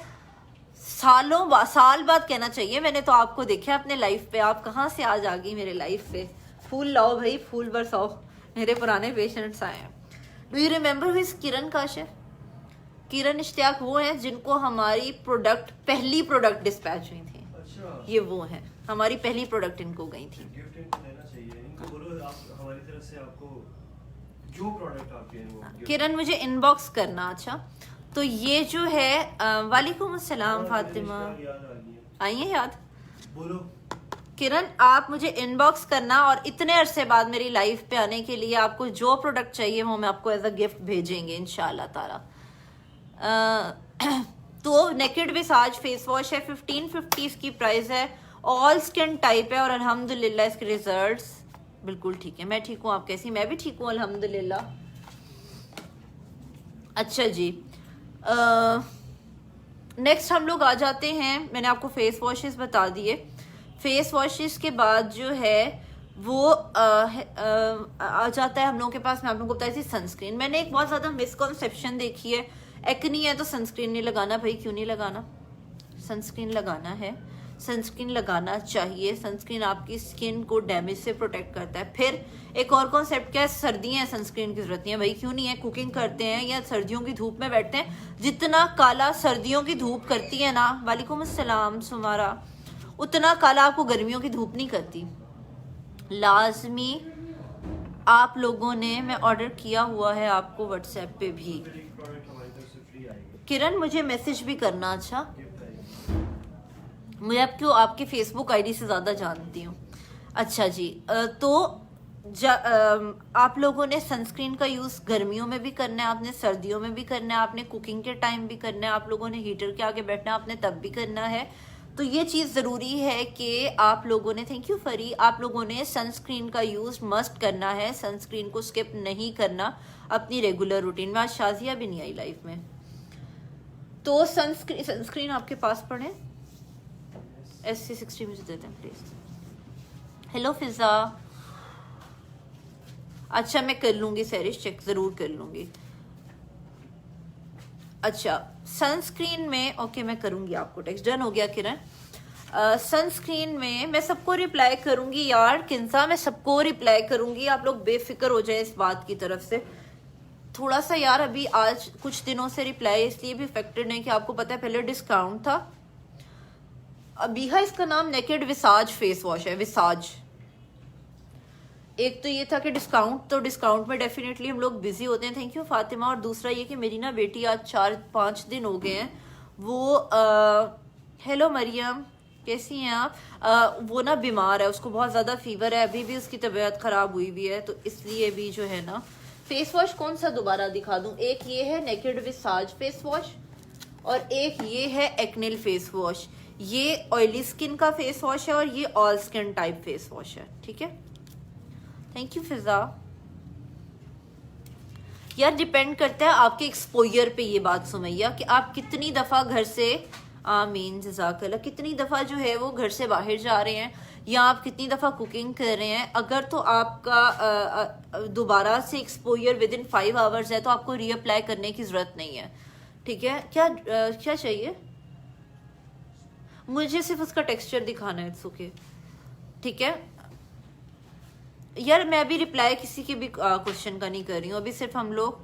साल बाद कहना चाहिए, मैंने तो आपको देखा अपने लाइफ पे। आप कहाँ से आज आ गई मेरे लाइफ पे? फूल लाओ भाई, फूल बरसाओ, मेरे पुराने पेशेंट्स आए हैं। Do you remember who is Kiran Kashif? Kiran Ishtiaq वो हैं जिनको हमारी पहली प्रोडक्ट डिस्पैच हुई थी। अच्छा, ये वो हैं, हमारी पहली प्रोडक्ट इनको गई थी। गिफ्ट इनको देना चाहिए, इनको बोलो आप हमारी तरफ से आपको जो प्रोडक्ट आपके हैं वो gift- किरण मुझे इनबॉक्स करना। अच्छा, तो ये जो है वालेकुम अस्सलाम और फातिमा, मेरे याद आ गई है। आई है याद? बोलो। किरण आप मुझे इनबॉक्स करना, और इतने अरसे बाद मेरी लाइफ पे आने के लिए आपको जो प्रोडक्ट चाहिए वो मैं आपको एज अ गिफ्ट भेजेंगे इंशाल्लाह ताला। तो नेकेड विसाज फेस वॉश है, 1550 इसकी प्राइस है, ऑल स्किन टाइप है, और अल्हम्दुलिल्लाह इसके रिजल्ट्स बिल्कुल ठीक है। मैं ठीक हूँ, आप कैसी? मैं भी ठीक हूँ अल्हम्दुलिल्लाह। अच्छा जी, नेक्स्ट हम लोग आ जाते हैं, मैंने आपको फेस वॉशेस बता दिए। फेस वॉशेस के बाद जो है वो आ जाता है हम लोगों के पास, मैं आप लोगों को बताई थी सनस्क्रीन। मैंने एक बहुत ज़्यादा मिसकॉन्सेप्शन देखी है, एक्नी है तो सनस्क्रीन नहीं लगाना। भाई क्यों नहीं लगाना? सनस्क्रीन लगाना है, सनस्क्रीन लगाना चाहिए। सनस्क्रीन आपकी स्किन को डैमेज से प्रोटेक्ट करता है। फिर एक और कॉन्सेप्ट क्या है, सर्दियाँ हैं, सनस्क्रीन की जरूरत नहीं है। भाई क्यों नहीं है? कुकिंग करते हैं या सर्दियों की धूप में बैठते हैं, जितना काला सर्दियों की धूप करती है ना, वालेकुम अस्सलाम सुमारा, उतना काला आपको गर्मियों की धूप नहीं करती। लाजमी आप लोगों ने, मैं ऑर्डर किया हुआ है आपको व्हाट्सएप पे भी। फिर एक प्रोडक्ट हमारी तरफ से फ्री आएगी, किरण मुझे मैसेज भी करना। अच्छा, गिफ्ट आएगी। मैं आपके फेसबुक आईडी से ज़्यादा जानती हूँ। अच्छा जी, तो आप लोगों ने सनस्क्रीन का यूज़ गर्मियों में भी करना है, आपने सर्दियों में भी करना है, आपने कुकिंग के टाइम भी करना है, आप लोगों ने हीटर के आगे बैठना है, आपने तब भी करना है। तो ये चीज़ ज़रूरी है कि आप लोगों ने, थैंक यू फरी, आप लोगों ने सनस्क्रीन का यूज़ मस्ट करना है। सनस्क्रीन को स्किप नहीं करना अपनी रेगुलर रूटीन में। आज शाजिया भी नहीं आई लाइफ में, तो सनस्क्रीन आपके पास पड़े। SC60 मुझे देते हैं प्लीज। हेलो फिजा, अच्छा मैं कर लूंगी सैरिश, चेक जरूर कर लूंगी। अच्छा, सनस्क्रीन में ओके मैं करूंगी आपको टेक्स्ट। डन हो गया किरण। सनस्क्रीन में मैं सबको रिप्लाई करूंगी यार, किंसा मैं सबको रिप्लाई करूंगी, आप लोग बेफिक्र हो जाए इस बात की तरफ से। थोड़ा सा यार अभी आज कुछ दिनों से रिप्लाई इसलिए भी इफेक्टेड है कि आपको पता है पहले डिस्काउंट था। अभी है इसका नाम नेकेड विसाज फेस वॉश है, विसाज। एक तो ये था कि डिस्काउंट, तो डिस्काउंट में डेफिनेटली हम लोग बिजी होते हैं, थैंक यू फातिमा। और दूसरा ये कि मेरी ना बेटी आज 4-5 दिन हो गए हैं, वो हेलो मरियम कैसी हैं आप? वो ना बीमार है, उसको बहुत ज़्यादा फीवर है, अभी भी उसकी तबीयत ख़राब हुई हुई है, तो इसलिए भी जो है ना। फेस वॉश कौन सा दोबारा दिखा दूं? एक ये है नेकेड विसाज फेस वॉश, और एक ये है एक्निल फेस वॉश। ये ऑयली स्किन का फेस वॉश है, और ये all skin type face wash है, ठीक है। थैंक यू फिजा। यार डिपेंड करता है आपके एक्सपोजर पे ये बात सुमैया, कि आप कितनी दफ़ा घर से, आमीन जज़ाकल्लाह, कितनी दफ़ा जो है वो घर से बाहर जा रहे हैं, या आप कितनी दफ़ा कुकिंग कर रहे हैं। अगर तो आपका दोबारा से एक्सपोजर विद इन 5 आवर्स है तो आपको रीअप्लाई करने की ज़रूरत नहीं है, ठीक है। क्या चाहिए? मुझे सिर्फ उसका टेक्सचर दिखाना है, इट्स ओके, ठीक है। यार मैं अभी रिप्लाई किसी के भी क्वेश्चन का नहीं कर रही हूँ, अभी सिर्फ हम लोग,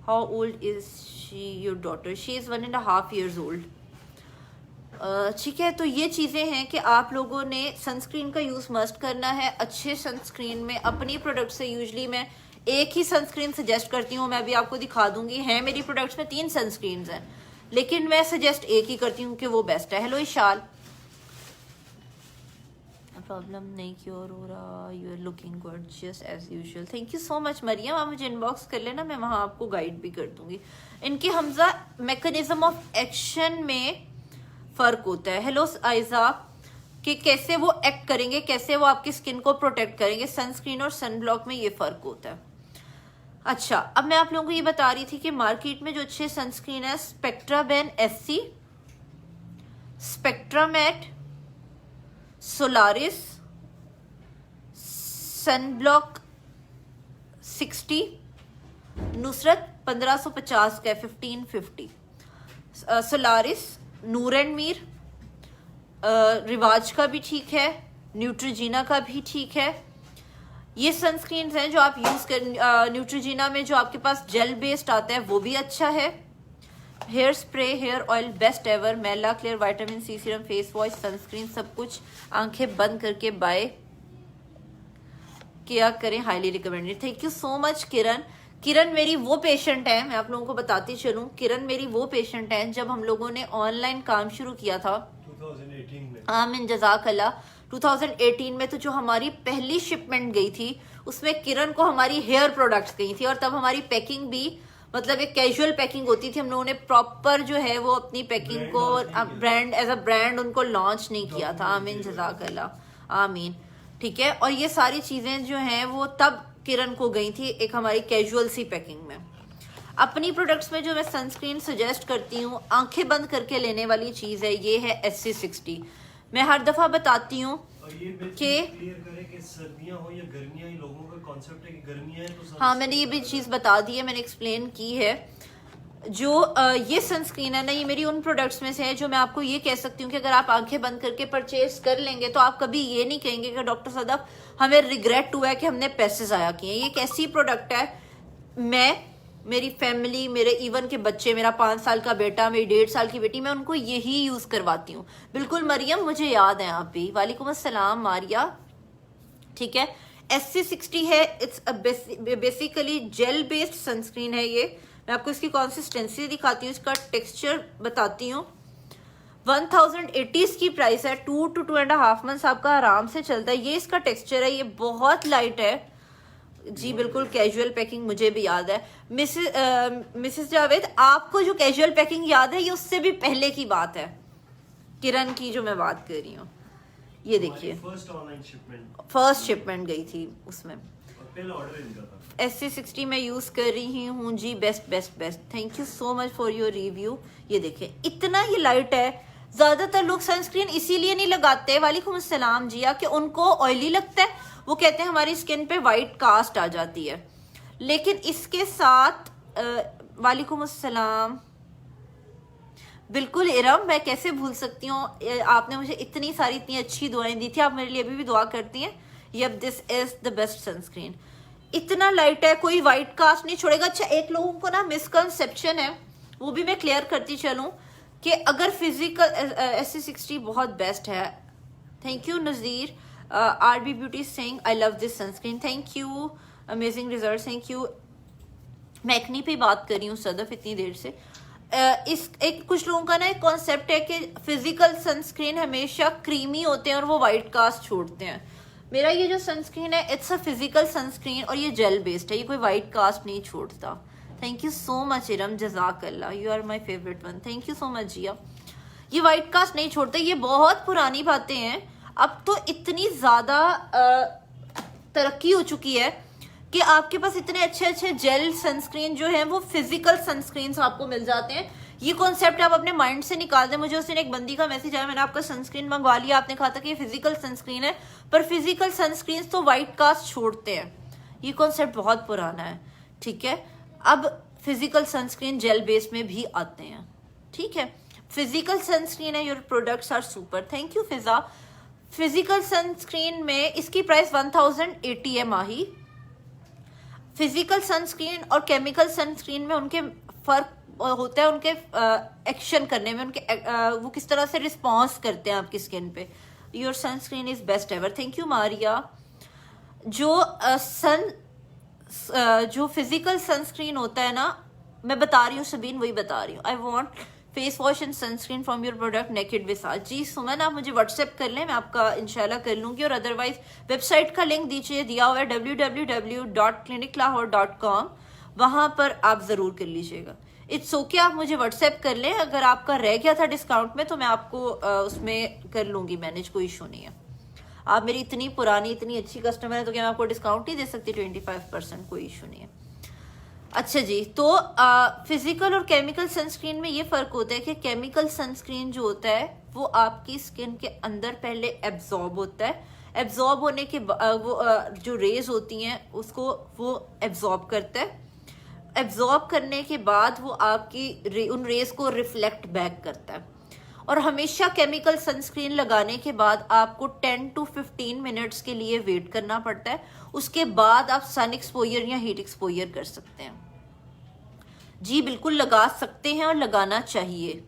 how old is she your daughter? She is 1.5 years old, ठीक है। तो ये चीज़ें हैं कि आप लोगों ने सनस्क्रीन का यूज़ मस्ट करना है। अच्छे सनस्क्रीन में अपनी प्रोडक्ट से यूजली मैं एक ही सनस्क्रीन सजेस्ट करती हूँ, मैं अभी आपको दिखा दूंगी। है मेरी प्रोडक्ट्स में 3 सनस्क्रीन हैं, लेकिन मैं सजेस्ट एक ही करती हूँ कि वो बेस्ट है। हेलो इशाल, प्रॉब्लम नहीं क्योर हो रहा, you are looking gorgeous as usual. Thank you so much Mariam, आप मुझे इनबॉक्स कर लेना, मैं वहाँ आपको गाइड भी कर दूंगी। इनके हमजा मैकेनिज्म ऑफ एक्शन में फ़र्क होता है। हेलो आयजा, कि कैसे वो एक्ट करेंगे, कैसे वो आपकी स्किन को प्रोटेक्ट करेंगे, सनस्क्रीन और सनब्लॉक में ये फ़र्क होता है। अच्छा, अब मैं आप लोगों को ये बता रही थी कि मार्केट में जो अच्छे सनस्क्रीन है, स्पेक्ट्राबेन SC, स्पेक्ट्रामेट, सोलारिस, सनब्लॉक 60, नुसरत 1550 का 1550, सोलारिस, नूर एंड मीर, रिवाज का भी ठीक है, न्यूट्रोजीना का भी ठीक है। ये सनस्क्रीन हैं जो आप यूज कर, न्यूट्रोजीना में जो आपके पास जेल बेस्ड आता है वो भी अच्छा है। Hair spray, hair oil best ever, मेला clear, vitamin C serum, face wash, sunscreen, सब कुछ आंखें बंद करके बाय क्या करें, highly recommended. Thank you so much Kiran. Kiran मेरी वो पेशेंट है, मैं आप लोगों को बताती चलूं, किरण मेरी वो पेशेंट है जब हम लोगों ने ऑनलाइन काम शुरू किया था 2018 में। आमीन जज़ाकल्लाह। 2018 में तो जो हमारी पहली शिपमेंट गई थी उसमें किरण को हमारी हेयर प्रोडक्ट्स गई थी, और तब हमारी पैकिंग भी मतलब एक कैजुअल पैकिंग होती थी। हम लोगों ने प्रॉपर जो है वो अपनी पैकिंग को ब्रांड एज अ ब्रांड उनको लॉन्च नहीं किया था। आमीन जज़ाकल्लाह, आमीन। ठीक है, और ये सारी चीजें जो हैं वो तब किरण को गई थी एक हमारी कैजुअल सी पैकिंग में। अपनी प्रोडक्ट्स में जो मैं सनस्क्रीन सजेस्ट करती हूँ, आंखें बंद करके लेने वाली चीज है, ये है SC60। मैं हर दफा बताती हूँ कि क्लियर करें कि सर्दियां हो या गर्मियां, ही लोगों का कॉन्सेप्ट है कि गर्मियां हैं तो हाँ, मैंने ये भी चीज बता दी है, मैंने एक्सप्लेन की है। जो ये सनस्क्रीन है ना, ये मेरी उन प्रोडक्ट्स में से है जो मैं आपको ये कह सकती हूँ कि अगर आप आंखें बंद करके परचेज कर लेंगे तो आप कभी ये नहीं कहेंगे कि डॉक्टर सदफ हमें रिग्रेट हुआ है कि हमने पैसे जाया किए। ये एक ऐसी प्रोडक्ट है, मैं, मेरी फैमिली, मेरे इवन के बच्चे, मेरा 5 साल का बेटा, मेरी 1.5 साल की बेटी, मैं उनको यही यूज करवाती हूँ। बिल्कुल मरियम, मुझे याद है आप भी। वालेकुम अस्सलाम मारिया। ठीक है, SC60 है, it's basically gel based sunscreen है ये। मैं आपको इसकी कंसिस्टेंसी दिखाती हूँ, इसका टेक्सचर बताती हूँ। 1080 इसकी प्राइस है, 2 to 2.5 मंथ्स आपका आराम से चलता है। ये इसका टेक्सचर है, ये बहुत लाइट है जी, बिल्कुल कैजुअल पैकिंग मुझे भी याद है। मिसेस जावेद, आपको जो कैजुअल पैकिंग याद है ये उससे भी पहले की बात है, किरण की जो मैं बात कर रही हूँ। ये देखिए, first online shipment, first shipment गई थी उसमें, और पहला ऑर्डर इनका था। SC60 मैं यूज कर रही हूँ जी, best best best. Thank you so much for your review. ये देखिए, इतना ही लाइट है। ज्यादातर लोग सनस्क्रीन इसीलिए नहीं लगाते, वालेकुम अस्सलाम जिया, कि उनको ऑयली लगता है। वो कहते हैं हमारी स्किन पे वाइट कास्ट आ जाती है, लेकिन इसके साथ वालेकुम अस्सलाम, बिल्कुल इरम, मैं कैसे भूल सकती हूँ, आपने मुझे इतनी सारी इतनी अच्छी दुआएं दी थी, आप मेरे लिए अभी भी दुआ करती हैं। Yup, this is the best sunscreen. इतना लाइट है, कोई वाइट कास्ट नहीं छोड़ेगा। अच्छा, एक लोगों को ना मिसकंसेप्शन है, वो भी मैं क्लियर करती चलूं कि अगर फिजिकल SC60 बहुत बेस्ट है। Thank you Nazir. RB beauty Singh, I love this sunscreen, thank you, amazing result, thank you. मैं एक्नी पे बात कर रही हूँ सदफ इतनी देर से। इस एक कुछ लोगों का ना एक कॉन्सेप्ट है कि फिजिकल सनस्क्रीन हमेशा क्रीमी होते हैं और वो वाइट कास्ट छोड़ते हैं। मेरा ये जो सनस्क्रीन है, इट्स अ फिजिकल सनस्क्रीन और ये जेल बेस्ड है, ये कोई वाइट कास्ट नहीं छोड़ता। Thank you so much Iram, जजाकल्ला, you are my favourite one, thank you so much Ziya. ये वाइट कास्ट नहीं छोड़ता, ये बहुत पुरानी बातें हैं। अब तो इतनी ज्यादा तरक्की हो चुकी है कि आपके पास इतने अच्छे अच्छे जेल सनस्क्रीन जो है वो फिजिकल सनस्क्रीन आपको मिल जाते हैं। ये कॉन्सेप्ट आप अपने माइंड से निकाल दें। मुझे उस दिन एक बंदी का मैसेज आया, मैंने आपका सनस्क्रीन मंगवा लिया, आपने कहा था कि ये फिजिकल सनस्क्रीन है, पर फिजिकल सनस्क्रीन तो वाइट कास्ट छोड़ते हैं। ये कॉन्सेप्ट बहुत पुराना है, ठीक है। अब फिजिकल सनस्क्रीन जेल बेस में भी आते हैं, ठीक है। फिजिकल सनस्क्रीन है, your products are super, thank you Fiza. Physical sunscreen में इसकी प्राइस 1080 है माही। फिजिकल सनस्क्रीन और केमिकल सनस्क्रीन में उनके फर्क होता है, उनके एक्शन करने में, उनके वो किस तरह से रिस्पॉन्स करते हैं आपकी स्किन पे। Your sunscreen is best ever, thank you Maria. जो जो फिजिकल सनस्क्रीन होता है ना, मैं बता रही हूँ सबीन, वही बता रही हूँ। I want face wash and sunscreen from your product naked visage. जी सुमन, आप मुझे व्हाट्सएप कर लें, मैं आपका इंशाल्लाह कर लूंगी। और अदरवाइज वेबसाइट का लिंक दीजिए, दिया हुआ है www.cliniclahore.com, वहां पर आप जरूर कर लीजिएगा। इट्स ओके, आप मुझे व्हाट्सएप कर लें। अगर आपका रह गया था डिस्काउंट में तो मैं आपको उसमें कर लूंगी मैनेज, कोई इशू नहीं है। आप मेरी इतनी पुरानी इतनी अच्छी कस्टमर है तो क्या मैं आपको डिस्काउंट नहीं दे सकती 25%? कोई इशू नहीं है। अच्छा जी, तो फिजिकल और केमिकल सनस्क्रीन में ये फर्क होता है कि केमिकल सनस्क्रीन जो होता है वो आपकी स्किन के अंदर पहले एब्जॉर्ब होता है। एब्जॉर्ब होने के जो रेज होती हैं उसको वो एब्जॉर्ब करता है। एब्जॉर्ब करने के बाद वो आपकी उन रेज को रिफ्लेक्ट बैक करता है। और हमेशा केमिकल सनस्क्रीन लगाने के बाद आपको 10 to 15 मिनट्स के लिए वेट करना पड़ता है। उसके बाद आप सन एक्सपोजर या हीट एक्सपोजर कर सकते हैं। जी बिल्कुल लगा सकते हैं और लगाना चाहिए।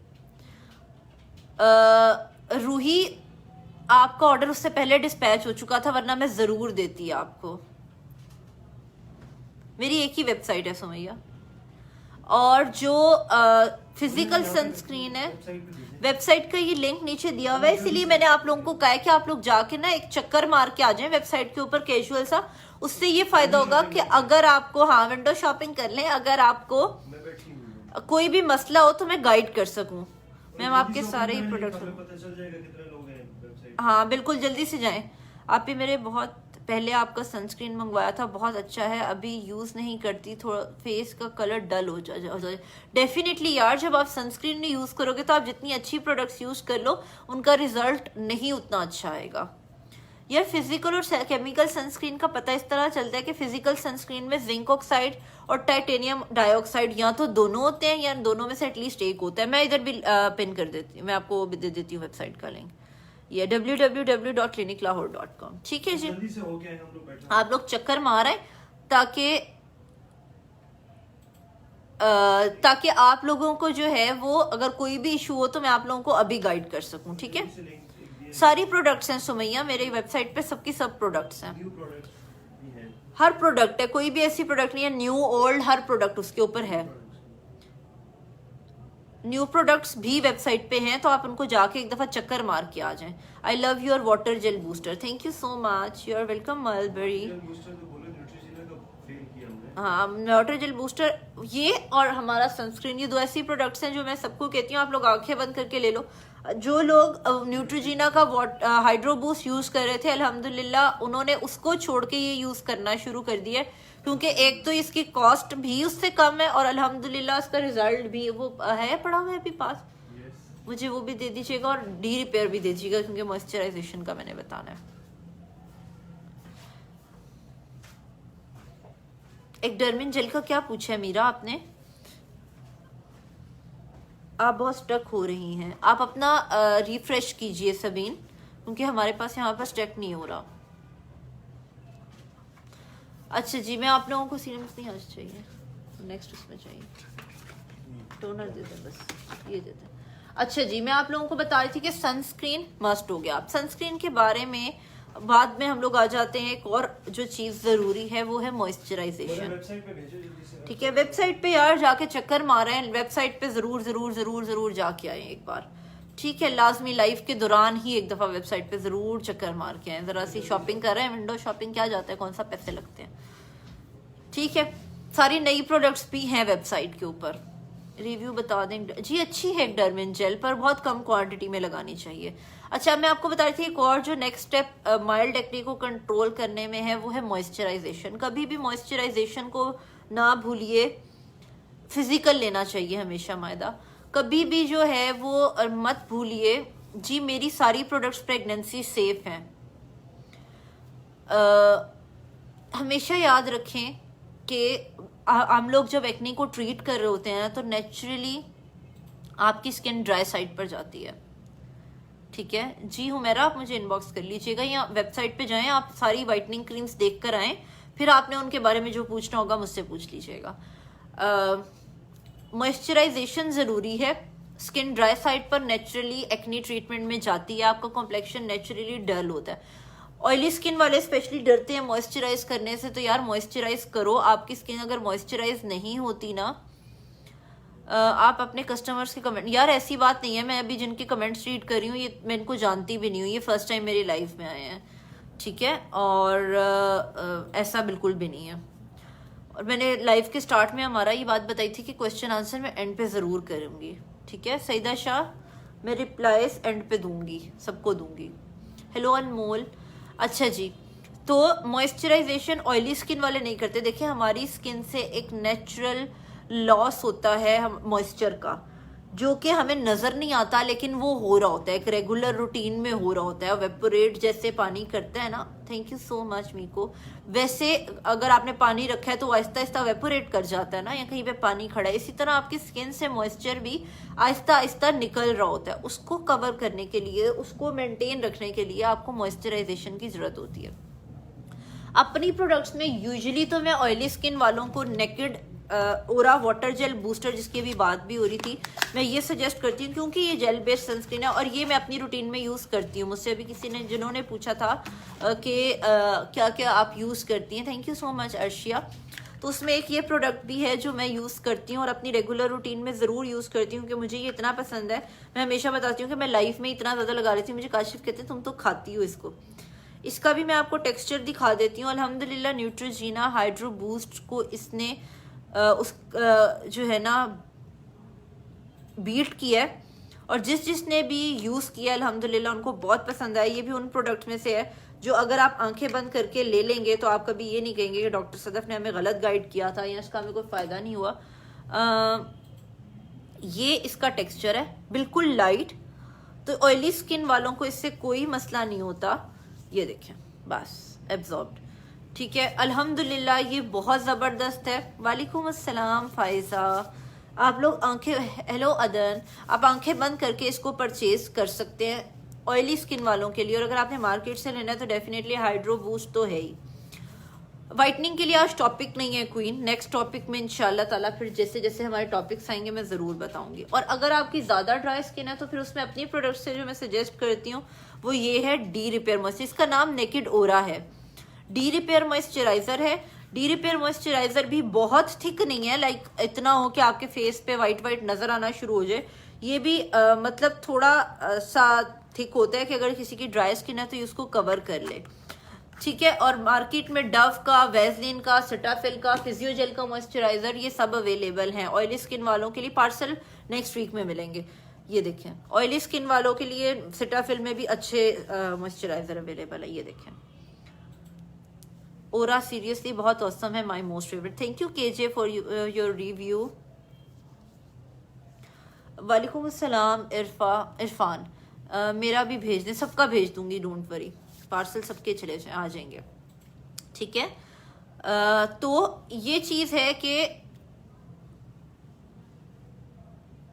रूही, आपका ऑर्डर उससे पहले डिस्पैच हो चुका था, वरना मैं जरूर देती आपको। मेरी एक ही वेबसाइट है सुमैया। और जो फिजिकल सनस्क्रीन है, वेबसाइट का ये लिंक नीचे दिया हुआ है, इसीलिए मैंने आप लोगों को कहा है कि आप लोग जाके ना एक चक्कर मार के आ जाएं वेबसाइट के ऊपर कैजुअल सा। उससे ये फायदा होगा कि अगर आपको, हाँ विंडो शॉपिंग कर लें, अगर आपको कोई भी मसला हो तो मैं गाइड कर सकूं। मैम आपके सारे ही प्रोडक्ट, हाँ बिल्कुल जल्दी से जाएं। आप भी मेरे बहुत पहले आपका सनस्क्रीन मंगवाया था, बहुत अच्छा है, अभी यूज नहीं करती, थोड़ा फेस का कलर डल हो जाए। डेफिनेटली यार, जब आप सनस्क्रीन नहीं यूज करोगे तो आप जितनी अच्छी प्रोडक्ट्स यूज कर लो उनका रिजल्ट नहीं उतना अच्छा आएगा। यार फिजिकल और केमिकल सनस्क्रीन का पता इस तरह चलता है कि फिजिकल सनस्क्रीन में जिंक ऑक्साइड और टाइटेनियम डाइऑक्साइड या तो दोनों होते हैं या दोनों में से एटलीस्ट एक होता है। मैं इधर भी पिन कर देती हूँ, मैं आपको भी दे देती हूँ वेबसाइट का लिंक, ये www.cliniclahore.com। ठीक है जी, जल्दी से हो गया है, हम लोग बैठे आप लोग चक्कर मार आए ताकि आप लोगों को जो है वो अगर कोई भी इशू हो तो मैं आप लोगों को अभी गाइड कर सकूं। ठीक है, सारी प्रोडक्ट्स हैं सुमैया मेरी वेबसाइट पे, सबकी सब प्रोडक्ट्स हैं, न्यू प्रोडक्ट्स भी हैं, हर प्रोडक्ट है, कोई भी ऐसी प्रोडक्ट नहीं है न्यू ओल्ड, हर प्रोडक्ट उसके ऊपर है। न्यू प्रोडक्ट्स भी वेबसाइट पे हैं तो आप उनको जाके एक दफा चक्कर मार के आ जाएं। I love your water gel booster, thank you so much, you are welcome mulberry. हाँ वाटर जेल बूस्टर ये और हमारा सनस्क्रीन, ये दो ऐसी प्रोडक्ट्स हैं जो मैं सबको कहती हूँ आप लोग आंखें बंद करके ले लो। जो लोग न्यूट्रोजीना का हाइड्रो बूस्ट यूज कर रहे थे, अल्हम्दुलिल्लाह उन्होंने उसको छोड़ के ये यूज करना शुरू कर दिया, क्योंकि एक तो इसकी कॉस्ट भी उससे कम है और अल्हम्दुलिल्लाह इसका रिजल्ट भी वो है पड़ा हुआ है अभी पास। मुझे वो भी दे दीजिएगा और डी रिपेयर भी दे दीजिएगा, क्योंकि मॉइस्चराइजेशन का मैंने बताना है। एक डर्मिन जेल का क्या पूछा है मीरा आपने? आप बहुत स्टक हो रही हैं, आप अपना रिफ्रेश कीजिए सबीन, क्योंकि हमारे पास यहाँ पर स्टक नहीं हो रहा। अच्छा जी, मैं आप लोगों को सीरम्स नहीं आज चाहिए, नेक्स्ट उसमें चाहिए, टोनर दे दें बस, ये देते हैं। अच्छा जी, मैं आप लोगों को बता रही थी कि सनस्क्रीन मस्ट हो गया। आप सनस्क्रीन के बारे में बाद में हम लोग आ जाते हैं, एक और जो चीज जरूरी है वो है मॉइस्चराइजेशन। ठीक है, वेबसाइट पे यार जाके चक्कर मारे हैं, वेबसाइट पे जरूर जरूर जरूर जरूर जाके आए एक बार। ठीक है, लाजमी लाइफ के दौरान ही एक दफा वेबसाइट पे जरूर चक्कर मार के आए, जरा सी शॉपिंग कर रहे हैं, विंडो शॉपिंग क्या जाता है, कौन सा पैसे लगते हैं। ठीक है, सारी नई प्रोडक्ट्स भी हैं वेबसाइट के ऊपर, रिव्यू बता दें जी। अच्छी है डर्मिन जेल, पर बहुत कम क्वांटिटी में लगानी चाहिए। अच्छा, मैं आपको बता रही थी एक और जो नेक्स्ट स्टेप माइल्ड एक्ने को कंट्रोल करने में है वो है मॉइस्चराइजेशन। कभी भी मॉइस्चराइजेशन को ना भूलिए, फिजिकल लेना चाहिए हमेशा मायदा, कभी भी जो है वो मत भूलिए जी। मेरी सारी प्रोडक्ट्स प्रेगनेंसी सेफ हैं। हमेशा याद रखें कि हम लोग जब एक्ने को ट्रीट कर रहे होते हैं तो नेचुरली आपकी स्किन ड्राई साइड पर जाती है। ठीक है जी हुमैरा, आप मुझे इनबॉक्स कर लीजिएगा या वेबसाइट पे जाएं, आप सारी वाइटनिंग क्रीम्स देख कर आएँ, फिर आपने उनके बारे में जो पूछना होगा मुझसे पूछ लीजिएगा। मॉइस्चराइजेशन ज़रूरी है। स्किन ड्राई साइड पर नेचुरली एक्ने ट्रीटमेंट में जाती है, आपका कॉम्प्लेक्शन नेचुरली डल होता है। ऑयली स्किन वाले स्पेशली डरते हैं मॉइस्चराइज करने से, तो यार मॉइस्चराइज करो। आपकी स्किन अगर मॉइस्चराइज नहीं होती ना, आप अपने कस्टमर्स के कमेंट, यार ऐसी बात नहीं है, मैं अभी जिनके कमेंट्स रीड कर रही हूँ ये मैं इनको जानती भी नहीं हूँ, ये फर्स्ट टाइम मेरी लाइफ में आए हैं, ठीक है। और ऐसा बिल्कुल भी नहीं है। और मैंने लाइफ के स्टार्ट में हमारा ये बात बताई थी कि क्वेश्चन आंसर मैं एंड पे ज़रूर करूँगी, ठीक है। सईदा शाह, मैं रिप्लाईज एंड पे दूंगी, सबको दूंगी। हेलो अनमोल। अच्छा जी, तो मॉइस्चराइजेशन ऑयली स्किन वाले नहीं करते। देखिए हमारी स्किन से एक नेचुरल लॉस होता है हम मॉइस्चर का, जो कि हमें नजर नहीं आता, लेकिन वो हो रहा होता है, एक रेगुलर रूटीन में हो रहा होता है। वेपोरेट जैसे पानी करता है ना, थैंक यू सो मच मीको, वैसे अगर आपने पानी रखा है तो आहिस्ता आहिस्ता वेपोरेट कर जाता है ना, या कहीं पे पानी खड़ा है, इसी तरह आपकी स्किन से मॉइस्चर भी आहिस्ता आहिस्ता निकल रहा होता है। उसको कवर करने के लिए, उसको मेंटेन रखने के लिए आपको मॉइस्चराइजेशन की जरूरत होती है। अपनी प्रोडक्ट्स में यूजुअली तो मैं ऑयली स्किन वालों को नेकेड ओरा वाटर जेल बूस्टर, जिसकी भी बात भी हो रही थी, मैं ये सजेस्ट करती हूँ, क्योंकि ये जेल बेस्ड सनस्क्रीन है और ये मैं अपनी रूटीन में यूज़ करती हूँ। मुझसे अभी किसी ने जिन्होंने पूछा था कि क्या क्या आप यूज़ करती हैं, thank you so much Arshia. तो उसमें एक ये प्रोडक्ट भी है जो मैं यूज़ करती हूँ और अपनी रेगुलर रूटीन में ज़रूर यूज़ करती हूँ, क्योंकि मुझे ये इतना पसंद है। मैं हमेशा बताती हूँ कि मैं लाइफ में इतना ज़्यादा लगा लेती हूँ, मुझे काशिफ कहते हैं तुम तो खाती हो इसको। इसका भी मैं आपको टेक्सचर दिखा देती हूँ। अल्हम्दुलिल्लाह न्यूट्रोजीना हाइड्रो बूस्ट को इसने जो है ना बीट किया है, और जिसने भी यूज़ किया अल्हम्दुलिल्लाह उनको बहुत पसंद आया। ये भी उन प्रोडक्ट में से है जो अगर आप आंखें बंद करके ले लेंगे तो आप कभी ये नहीं कहेंगे कि डॉक्टर सदफ ने हमें गलत गाइड किया था या इसका हमें कोई फ़ायदा नहीं हुआ। ये इसका टेक्सचर है बिल्कुल लाइट, तो ऑयली स्किन वालों को इससे कोई मसला नहीं होता। ये देखें बस एब्जॉर्ब्ड, ठीक है अल्हम्दुलिल्लाह, ये बहुत ज़बरदस्त है। वालेकुम अस्सलाम फायज़ा, आप लोग आंखें, हेलो अदन, आप आंखें बंद करके इसको परचेज कर सकते हैं ऑयली स्किन वालों के लिए। और अगर आपने मार्केट से लेना है तो डेफिनेटली हाइड्रो बूस्ट तो है ही। वाइटनिंग के लिए आज टॉपिक नहीं है क्वीन, नेक्स्ट टॉपिक में इंशाल्लाह ताला फिर जैसे जैसे हमारे टॉपिक्स आएंगे मैं ज़रूर बताऊंगी। और अगर आपकी ज़्यादा ड्राई स्किन है तो फिर उसमें अपनी प्रोडक्ट से जो मैं सजेस्ट करती हूँ वो ये है डी रिपेयर मॉइस्चर, इसका नाम नेकेड ओरा है। डी रिपेयर मॉइस्चराइजर है। डी रिपेयर मॉइस्चराइजर भी बहुत थिक नहीं है, लाइक इतना हो कि आपके फेस पे वाइट वाइट नजर आना शुरू हो जाए। ये भी मतलब थोड़ा सा थिक होता है कि अगर किसी की ड्राई स्किन है तो ये उसको कवर कर ले, ठीक है। और मार्केट में डव का, वैसलिन का, सेटाफिल का, फिजियोजेल का मॉइस्चराइजर ये सब अवेलेबल हैं ऑयली स्किन वालों के लिए। पार्सल नेक्स्ट वीक में मिलेंगे। ये देखें ऑयली स्किन वालों के लिए सेटाफिल में भी अच्छे मॉइस्चराइजर अवेलेबल है। ये देखें ओरा सीरियसली बहुत औसम है, my most favourite. Thank you KJ for your review. वालेकुम अस्सलाम इरफान, मेरा भी भेज दें, सबका भेज दूंगी, डोंट वरी, पार्सल सबके चले आ जाएंगे, ठीक है। तो ये चीज है कि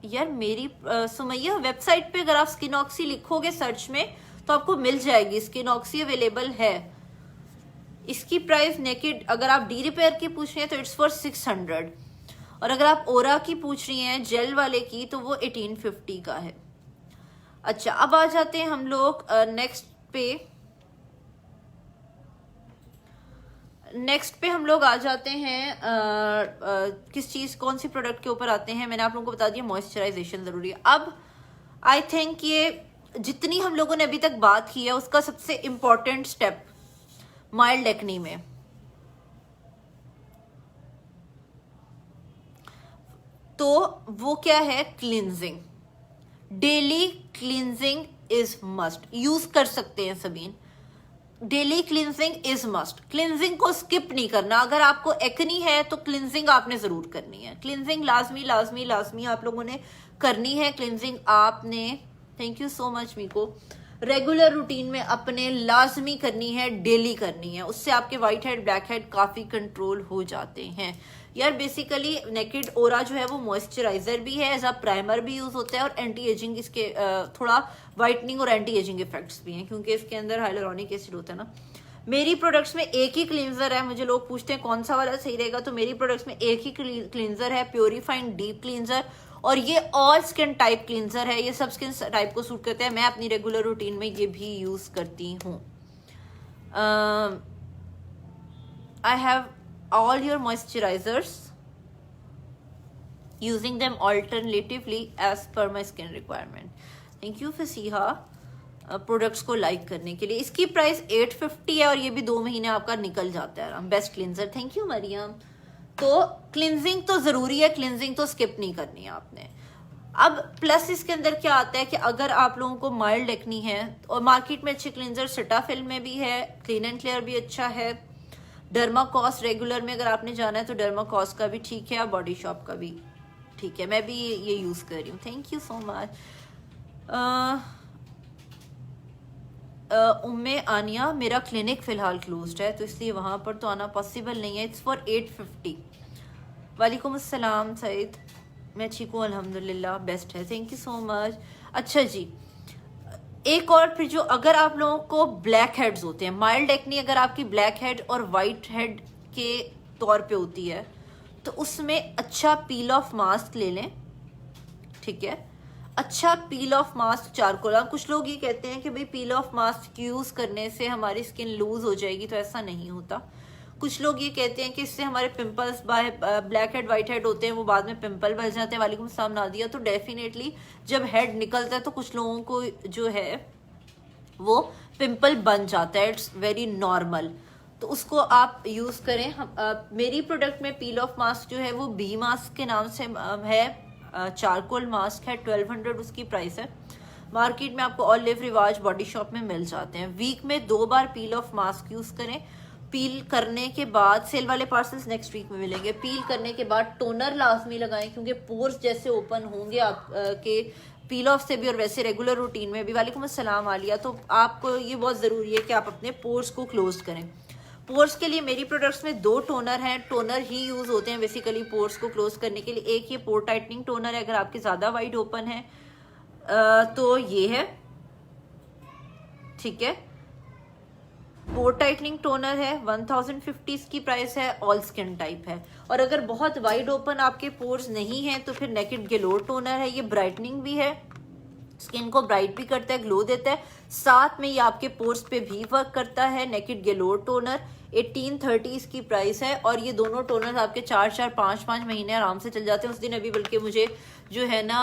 यार मेरी सुमैया वेबसाइट पे अगर आप स्किनऑक्सी लिखोगे सर्च में तो आपको मिल जाएगी, स्किनऑक्सी अवेलेबल है। इसकी प्राइस नेकेड अगर आप डी रिपेयर की पूछ रही हैं तो इट्स फॉर 600, और अगर आप ओरा की पूछ रही हैं जेल वाले की तो वो 1850 का है। अच्छा अब आ जाते हैं हम लोग नेक्स्ट पे हम लोग आ जाते हैं किस चीज, कौन सी प्रोडक्ट के ऊपर आते हैं। मैंने आप लोगों को बता दिया मॉइस्चराइजेशन जरूरी है। अब आई थिंक ये जितनी हम लोगों ने अभी तक बात की है उसका सबसे इंपॉर्टेंट स्टेप माइल्ड एक्नी में, तो वो क्या है, cleansing. Daily cleansing is must, use कर सकते हैं Sabeen, daily cleansing is must. Cleansing को स्किप नहीं करना। अगर आपको एक्नी है तो क्लींजिंग आपने जरूर करनी है, क्लींजिंग लाजमी लाजमी लाजमी आप लोगों ने करनी है। क्लींजिंग आपने, thank you so much मीको, regular routine में अपने लाजमी करनी है, डेली करनी है। उससे आपके वाइट हेड ब्लैक हेड काफी कंट्रोल हो जाते हैं। यार बेसिकली नेकेड ओरा जो है वो मॉइस्चराइजर भी है, एज अ प्राइमर भी यूज होता है, और एंटी एजिंग इसके थोड़ा वाइटनिंग और एंटी एजिंग इफेक्ट्स भी हैं, क्योंकि इसके अंदर हाइलुरोनिक एसिड होता है ना। मेरी प्रोडक्ट्स में एक ही क्लींजर है। मुझे लोग पूछते हैं कौन सा वाला सही रहेगा, तो मेरी प्रोडक्ट्स में एक ही क्लींजर है, प्योरीफाइंग डीप क्लींजर, और ये ऑल स्किन टाइप क्लींजर है। ये सब स्किन टाइप को सूट करते हैं। मैं अपनी रेगुलर रूटीन में ये भी यूज करती हूँ। I have all your moisturizers, using them alternatively as per my skin requirement. Thank you Faseeha products को लाइक करने के लिए। इसकी प्राइस 850 है और ये भी 2 महीने आपका निकल जाता है आराम। Best cleanser, thank you Mariam. तो क्लिनजिंग तो जरूरी है, क्लिनजिंग तो स्किप नहीं करनी है आपने। अब प्लस इसके अंदर क्या आता है कि अगर आप लोगों को माइल्ड एक्नी है और मार्केट में अच्छे क्लिनजर सेटाफिल में भी है, क्लीन एंड क्लियर भी अच्छा है, डर्माकॉस रेगुलर में अगर आपने जाना है तो डर्माकॉस का भी ठीक है और बॉडी शॉप का भी ठीक है। मैं भी ये यूज कर रही हूँ। Thank you so much. Umme Aniya, मेरा क्लिनिक फिलहाल क्लोज्ड है तो इसलिए वहां पर तो आना पॉसिबल नहीं है। It's for 850। वालेकुम अस्सलाम सईद, मैं ठीक हूँ अल्हम्दुलिल्लाह, बेस्ट है, थैंक यू सो मच। अच्छा जी, एक और फिर जो अगर आप लोगों को ब्लैक हेड्स होते हैं, माइल्ड एक्नी अगर आपकी ब्लैक हेड और वाइट हेड के तौर पे होती है तो उसमें अच्छा पील ऑफ मास्क ले लें, ठीक है। अच्छा पील ऑफ मास्क चारकोल। कुछ लोग ये कहते हैं कि भाई पील ऑफ मास्क यूज करने से हमारी स्किन लूज हो जाएगी, तो ऐसा नहीं होता। कुछ लोग ये कहते हैं कि इससे हमारे pimples by blackhead whitehead होते हैं वो बाद में पिंपल बन जाते हैं। वालेकुम सलाम नादिया। तो डेफिनेटली जब हेड निकलता है तो कुछ लोगों को जो है वो पिंपल बन जाता है, इट्स वेरी नॉर्मल, तो उसको आप यूज करें। मेरी प्रोडक्ट में पील ऑफ मास्क जो है वो बी मास्क के नाम से है, चारकोल मास्क है, 1200 उसकी प्राइस है। मार्केट में आपको ऑलिव रिवाज बॉडी शॉप में मिल जाते हैं। वीक में 2 बार पील ऑफ मास्क यूज करें। पील करने के बाद, सेल वाले पार्सल्स नेक्स्ट वीक में मिलेंगे। पील करने के बाद टोनर लाजमी लगाएं क्योंकि पोर्स जैसे ओपन होंगे आप के पील ऑफ से भी और वैसे रेगुलर रूटीन में भी। वालेकुम अस्सलाम आलिया। तो आपको ये बहुत ज़रूरी है कि आप अपने पोर्स को क्लोज करें। पोर्स के लिए मेरी प्रोडक्ट्स में 2 टोनर हैं। टोनर ही यूज होते हैं बेसिकली पोर्स को क्लोज करने के लिए। एक ये पोर टाइटनिंग टोनर है अगर आपके ज्यादा वाइड ओपन है तो ये है, ठीक है। पोर टाइटनिंग टोनर है, 1050 इसकी प्राइस है, ऑल स्किन टाइप है। और अगर बहुत वाइड ओपन आपके पोर्स नहीं है तो फिर नेकेड ग्लो टोनर है। ये ब्राइटनिंग भी है, स्किन को ब्राइट भी करता है, ग्लो देता है, साथ में ये आपके पोर्स पे भी वर्क करता है। नेकेड ग्लो टोनर 1830 इसकी प्राइस है। और ये दोनों टोनर आपके 4-4 5-5 महीने आराम से चल जाते हैं। उस दिन अभी बल्कि मुझे जो है ना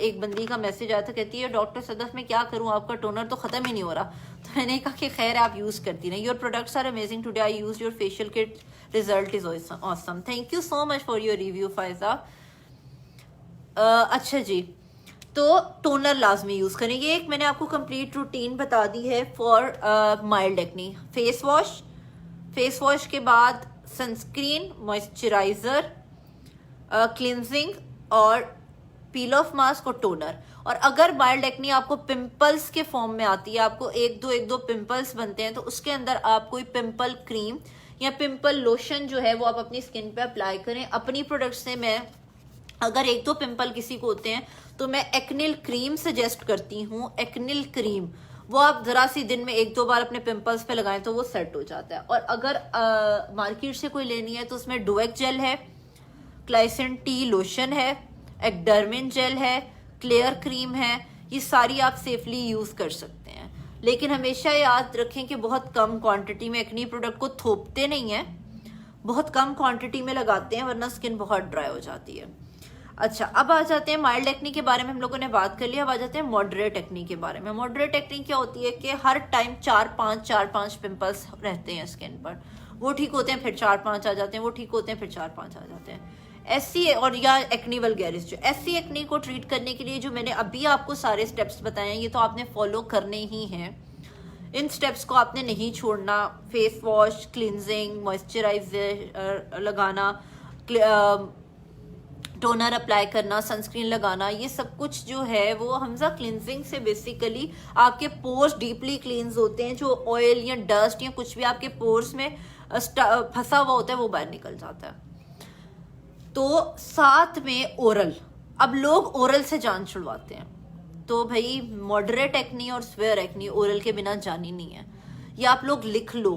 एक बंदी का मैसेज आया था, कहती है डॉक्टर सदफ मैं क्या करूं, आपका टोनर तो खत्म ही नहीं हो रहा। तो मैंने कहा कि खैर आप यूज करती रहे। Your products are amazing today, I use your facial kit, result is awesome. Thank you so much for your review Faiza. अच्छा जी, तो टोनर लाजमी यूज करेंगे। एक मैंने आपको कंप्लीट रूटीन बता दी है for mild acne. Face wash के बाद सनस्क्रीन, मॉइस्चराइजर, क्लिनजिंग और पील ऑफ मास्क और टोनर। और अगर माइल्ड एक्नी आपको पिंपल्स के फॉर्म में आती है, आपको एक दो पिंपल्स बनते हैं, तो उसके अंदर आप कोई पिंपल क्रीम या पिंपल लोशन जो है वो आप अपनी स्किन पे अप्लाई करें। अपनी प्रोडक्ट से मैं अगर 1-2 पिंपल किसी को होते हैं तो मैं एक्निल क्रीम सजेस्ट करती हूँ। एक्निल क्रीम वो आप जरा सी दिन में 1-2 बार अपने पिंपल्स पे लगाएं तो वो सेट हो जाता है। और अगर मार्केट से कोई लेनी है तो उसमें डुएक जेल है, क्लाइसिन टी लोशन है, एक्डर्मिन जेल है, क्लियर क्रीम है। ये सारी आप सेफली यूज कर सकते हैं, लेकिन हमेशा याद रखें कि बहुत कम क्वांटिटी में एक्नी प्रोडक्ट को थोपते नहीं है, बहुत कम क्वांटिटी में लगाते हैं वरना स्किन बहुत ड्राई हो जाती है। अच्छा, अब आ जाते हैं माइल्ड एक्नी के बारे में हम लोगों ने बात कर लिया। अब आ जाते हैं मॉडरेट एक्नी के बारे में। मॉडरेट एक्नी क्या होती है कि हर टाइम 4-5 पिंपल्स रहते हैं स्किन पर, वो ठीक होते हैं फिर 4-5 आ जाते हैं, वो ठीक होते हैं फिर 4-5 आ जाते हैं। ऐसी और या एक्नी वल्गैरिस, जो ऐसी एक्नी को ट्रीट करने के लिए जो मैंने अभी आपको सारे स्टेप्स बताए हैं ये तो आपने फॉलो करने ही हैं। इन स्टेप्स को आपने नहीं छोड़ना। फेस वॉश, क्लिनजिंग, मॉइस्चराइजर लगाना, टोनर अप्लाई करना, सनस्क्रीन लगाना, ये सब कुछ जो है वो हमजा क्लिनजिंग से बेसिकली आपके पोर्स डीपली क्लींस होते हैं। जो ऑयल या डस्ट या कुछ भी आपके पोर्स में फंसा हुआ होता है वो बाहर निकल जाता है। तो साथ में ओरल, अब लोग ओरल से जान छुड़वाते हैं, तो भाई मॉडरेट एक्नी और स्वेयर एक्नी ओरल के बिना जानी नहीं है। ये आप लोग लिख लो,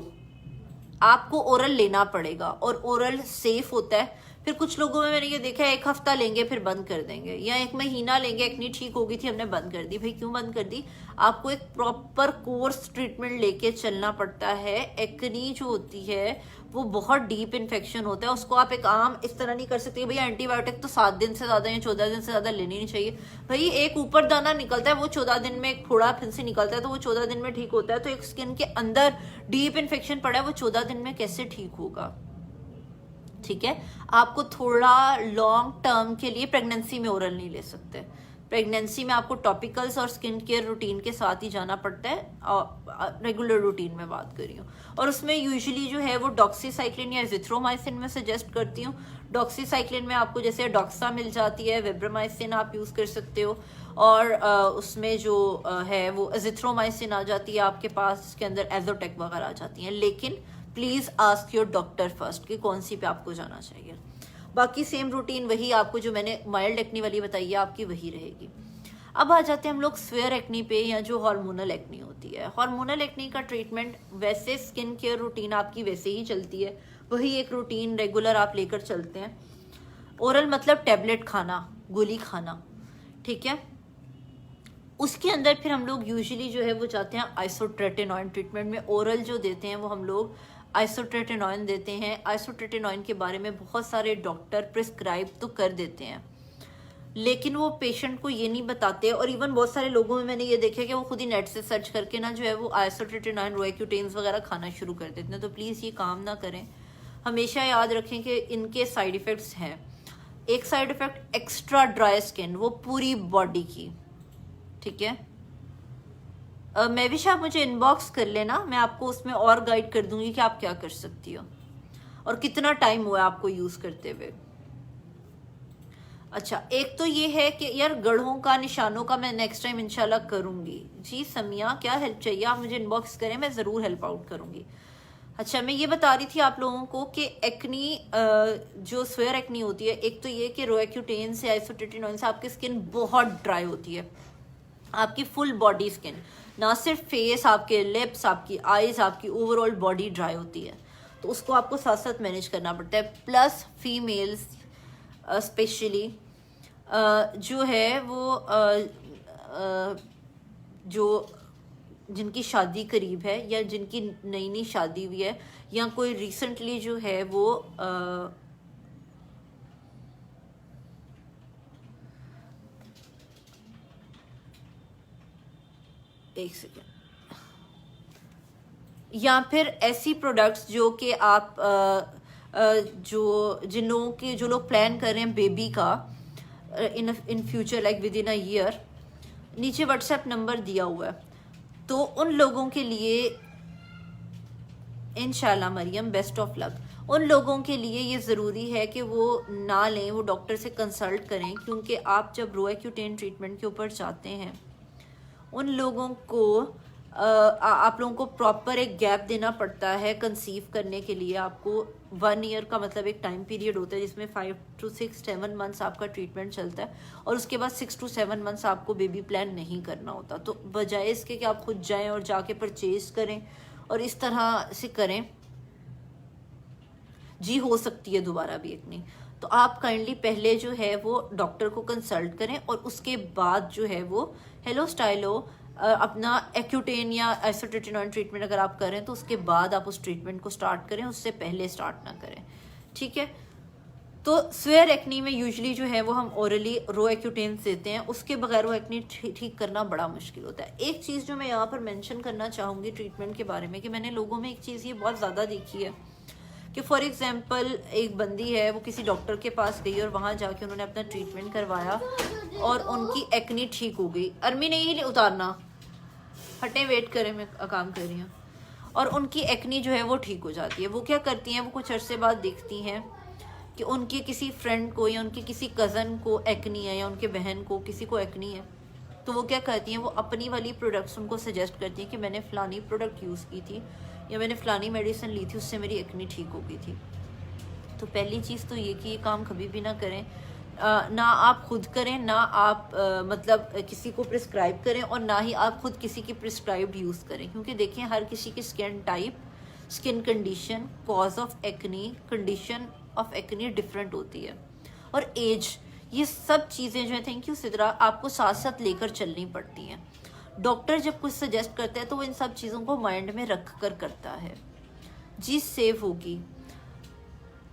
आपको ओरल लेना पड़ेगा और ओरल सेफ होता है। फिर कुछ लोगों में मैंने ये देखा है 1 हफ्ता लेंगे फिर बंद कर देंगे, या 1 महीना लेंगे, एक्नी ठीक हो गई थी हमने बंद कर दी। भाई क्यों बंद कर दी? आपको एक प्रॉपर कोर्स ट्रीटमेंट लेके चलना पड़ता है। एक्नी जो होती है वो बहुत डीप इन्फेक्शन होता है, उसको आप एक आम इस तरह नहीं कर सकते भैया एंटीबायोटिक तो 7 दिन से ज्यादा या 14 दिन से ज्यादा लेनी नहीं चाहिए। भाई एक ऊपर दाना निकलता है वो 14 दिन में, एक फोड़ा फिर से निकलता है तो वो 14 दिन में ठीक होता है, तो एक स्किन के अंदर डीप इन्फेक्शन पड़ा है वो 14 दिन में कैसे ठीक होगा? ठीक है, आपको थोड़ा लॉन्ग टर्म के लिए प्रेगनेंसी में ओरल नहीं ले सकते। प्रेगनेंसी में आपको टॉपिकल्स और स्किन केयर रूटीन के साथ ही जाना पड़ता है, रेगुलर रूटीन में बात कर रही हूँ। और उसमें यूजुअली जो है वो डॉक्सीसाइक्लिन या एजिथ्रोमाइसिन में सजेस्ट करती हूँ। डॉक्सीसाइक्लिन में आपको जैसे डॉक्सा मिल जाती है, विब्रामाइसिन आप यूज कर सकते हो, और उसमें जो है वो एजिथ्रोमाइसिन आ जाती है आपके पास, इसके अंदर एजोटेक वगैरह आ जाती हैं। लेकिन please ask your doctor first कि कौन सी पे आपको जाना चाहिए। बाकी सेम रूटीन वही आपको जो मैंने माइल्ड एक्नी वाली बताई है आपकी वही रहेगी। अब आ जाते हैं हम लोग स्वेयर एक्नी पे, या जो हार्मोनल एक्नी होती है। हार्मोनल एक्नी का ट्रीटमेंट वैसे स्किन केयर रूटीन आपकी वैसे ही चलती है, वही एक रूटीन रेगुलर आप लेकर चलते हैं। ओरल मतलब टैबलेट खाना, गोली खाना, ठीक है। उसके अंदर फिर हम लोग यूजुअली जो है वो जाते हैं आइसोट्रेटिनॉइन ट्रीटमेंट में। ओरल जो देते हैं वो हम लोग आइसोट्रेटिनॉइन देते हैं। आइसोट्रेटिनॉइन के बारे में बहुत सारे डॉक्टर प्रिस्क्राइब तो कर देते हैं, लेकिन वो पेशेंट को ये नहीं बताते। और इवन बहुत सारे लोगों में मैंने ये देखा कि वो खुद ही नेट से सर्च करके ना जो है वो आइसोट्रेटिनॉइन, रोएक्यूटेन्स वगैरह खाना शुरू कर देते हैं। तो प्लीज़ ये काम ना करें। हमेशा याद रखें कि इनके साइड इफ़ेक्ट्स हैं। एक side effect extra dry skin, वो पूरी बॉडी की, ठीक है। मैविश आप मुझे इनबॉक्स कर लेना, मैं आपको उसमें और गाइड कर दूंगी कि आप क्या कर सकती हो और कितना टाइम हुआ है आपको यूज करते हुए। अच्छा, एक तो ये है कि यार गढ़ों का, निशानों का मैं नेक्स्ट टाइम इंशाल्लाह करूंगी। जी समिया, क्या हेल्प चाहिए आप मुझे इनबॉक्स करें, मैं जरूर हेल्प आउट करूंगी। अच्छा, मैं ये बता रही थी आप लोगों को कि एक्नी, जो स्वेयर एक्नी होती है, एक तो ये कि रोएक्यूटेन से, आइसोट्रेटिनॉइन से आपकी स्किन बहुत ड्राई होती है, आपकी फुल बॉडी स्किन, ना सिर्फ फेस, आपके लिप्स, आपकी आईज, आपकी ओवरऑल बॉडी ड्राई होती है। तो उसको आपको साथ साथ मैनेज करना पड़ता है। प्लस फीमेल्स स्पेशली जो है वो जो जिनकी शादी करीब है, या जिनकी नई नई शादी हुई है, या कोई रिसेंटली जो है वो एक सेकेंड, या फिर ऐसी प्रोडक्ट्स जो कि आप जो लोग प्लान कर रहे हैं बेबी का in future, like with in a year, नीचे व्हाट्सएप नंबर दिया हुआ है, तो उन लोगों के लिए इंशाल्लाह मरियम बेस्ट ऑफ लक। उन लोगों के लिए ये ज़रूरी है कि वो ना लें, वो डॉक्टर से कंसल्ट करें, क्योंकि आप जब रोएक्यूटेन ट्रीटमेंट के ऊपर जाते हैं, उन लोगों को आप लोगों को प्रॉपर एक गैप देना पड़ता है कंसीव करने के लिए। आपको 1 ईयर का मतलब एक टाइम पीरियड होता है जिसमें 5 to 6 7 मंथ्स आपका ट्रीटमेंट चलता है, और उसके बाद 6 to 7 मंथ्स आपको बेबी प्लान नहीं करना होता। तो बजाय इसके कि आप खुद जाएं और जाके परचेज करें और इस तरह से करें, जी हो सकती है दोबारा भी एक्नी, तो आप काइंडली पहले जो है वो डॉक्टर को कंसल्ट करें, और उसके बाद जो है वो हेलो स्टाइलो अपना एक्यूटेन या आइसोट्रेटिनॉइन ट्रीटमेंट अगर आप करें तो उसके बाद आप उस ट्रीटमेंट को स्टार्ट करें, उससे पहले स्टार्ट ना करें, ठीक है। तो स्वेयर एक्नी में यूजुअली जो है वो हम ओरली रोएक्यूटेन देते हैं, उसके बगैर वो एक्नी ठीक करना बड़ा मुश्किल होता है। एक चीज़ जो मैं यहाँ पर मेंशन करना चाहूँगी ट्रीटमेंट के बारे में, कि मैंने लोगों में एक चीज़ ये बहुत ज़्यादा देखी है कि फॉर एग्जांपल एक बंदी है, वो किसी डॉक्टर के पास गई और वहाँ जाके उन्होंने अपना ट्रीटमेंट करवाया और उनकी एक्नी ठीक हो गई। अर्मी नहीं उतारना, हटें, वेट करें, मैं काम कर रही हूँ। और उनकी एक्नी जो है वो ठीक हो जाती है। वो क्या करती हैं, वो कुछ अरसे बाद देखती हैं कि उनके किसी फ्रेंड को या उनके किसी कज़न को एक्नी है, या उनके बहन को किसी को एक्नी है, तो वो क्या करती हैं, वो अपनी वाली प्रोडक्ट्स उनको सजेस्ट करती हैं कि मैंने फ़लानी प्रोडक्ट यूज़ की थी या मैंने फ़लानी मेडिसिन ली थी, उससे मेरी एक्नी ठीक हो गई थी। तो पहली चीज़ तो ये कि ये काम कभी भी ना करें, ना आप खुद करें, ना आप मतलब किसी को प्रिस्क्राइब करें, और ना ही आप खुद किसी की प्रिस्क्राइब्ड यूज़ करें, क्योंकि देखिए हर किसी की skin type, skin condition, cause of acne, condition of acne different होती है, और एज, ये सब चीज़ें जो है, थैंक यू सिद्रा, आपको साथ साथ लेकर चलनी पड़ती हैं। डॉक्टर जब कुछ सजेस्ट करते हैं तो वो इन सब चीज़ों को माइंड में रख कर करता है जी, सेव होगी।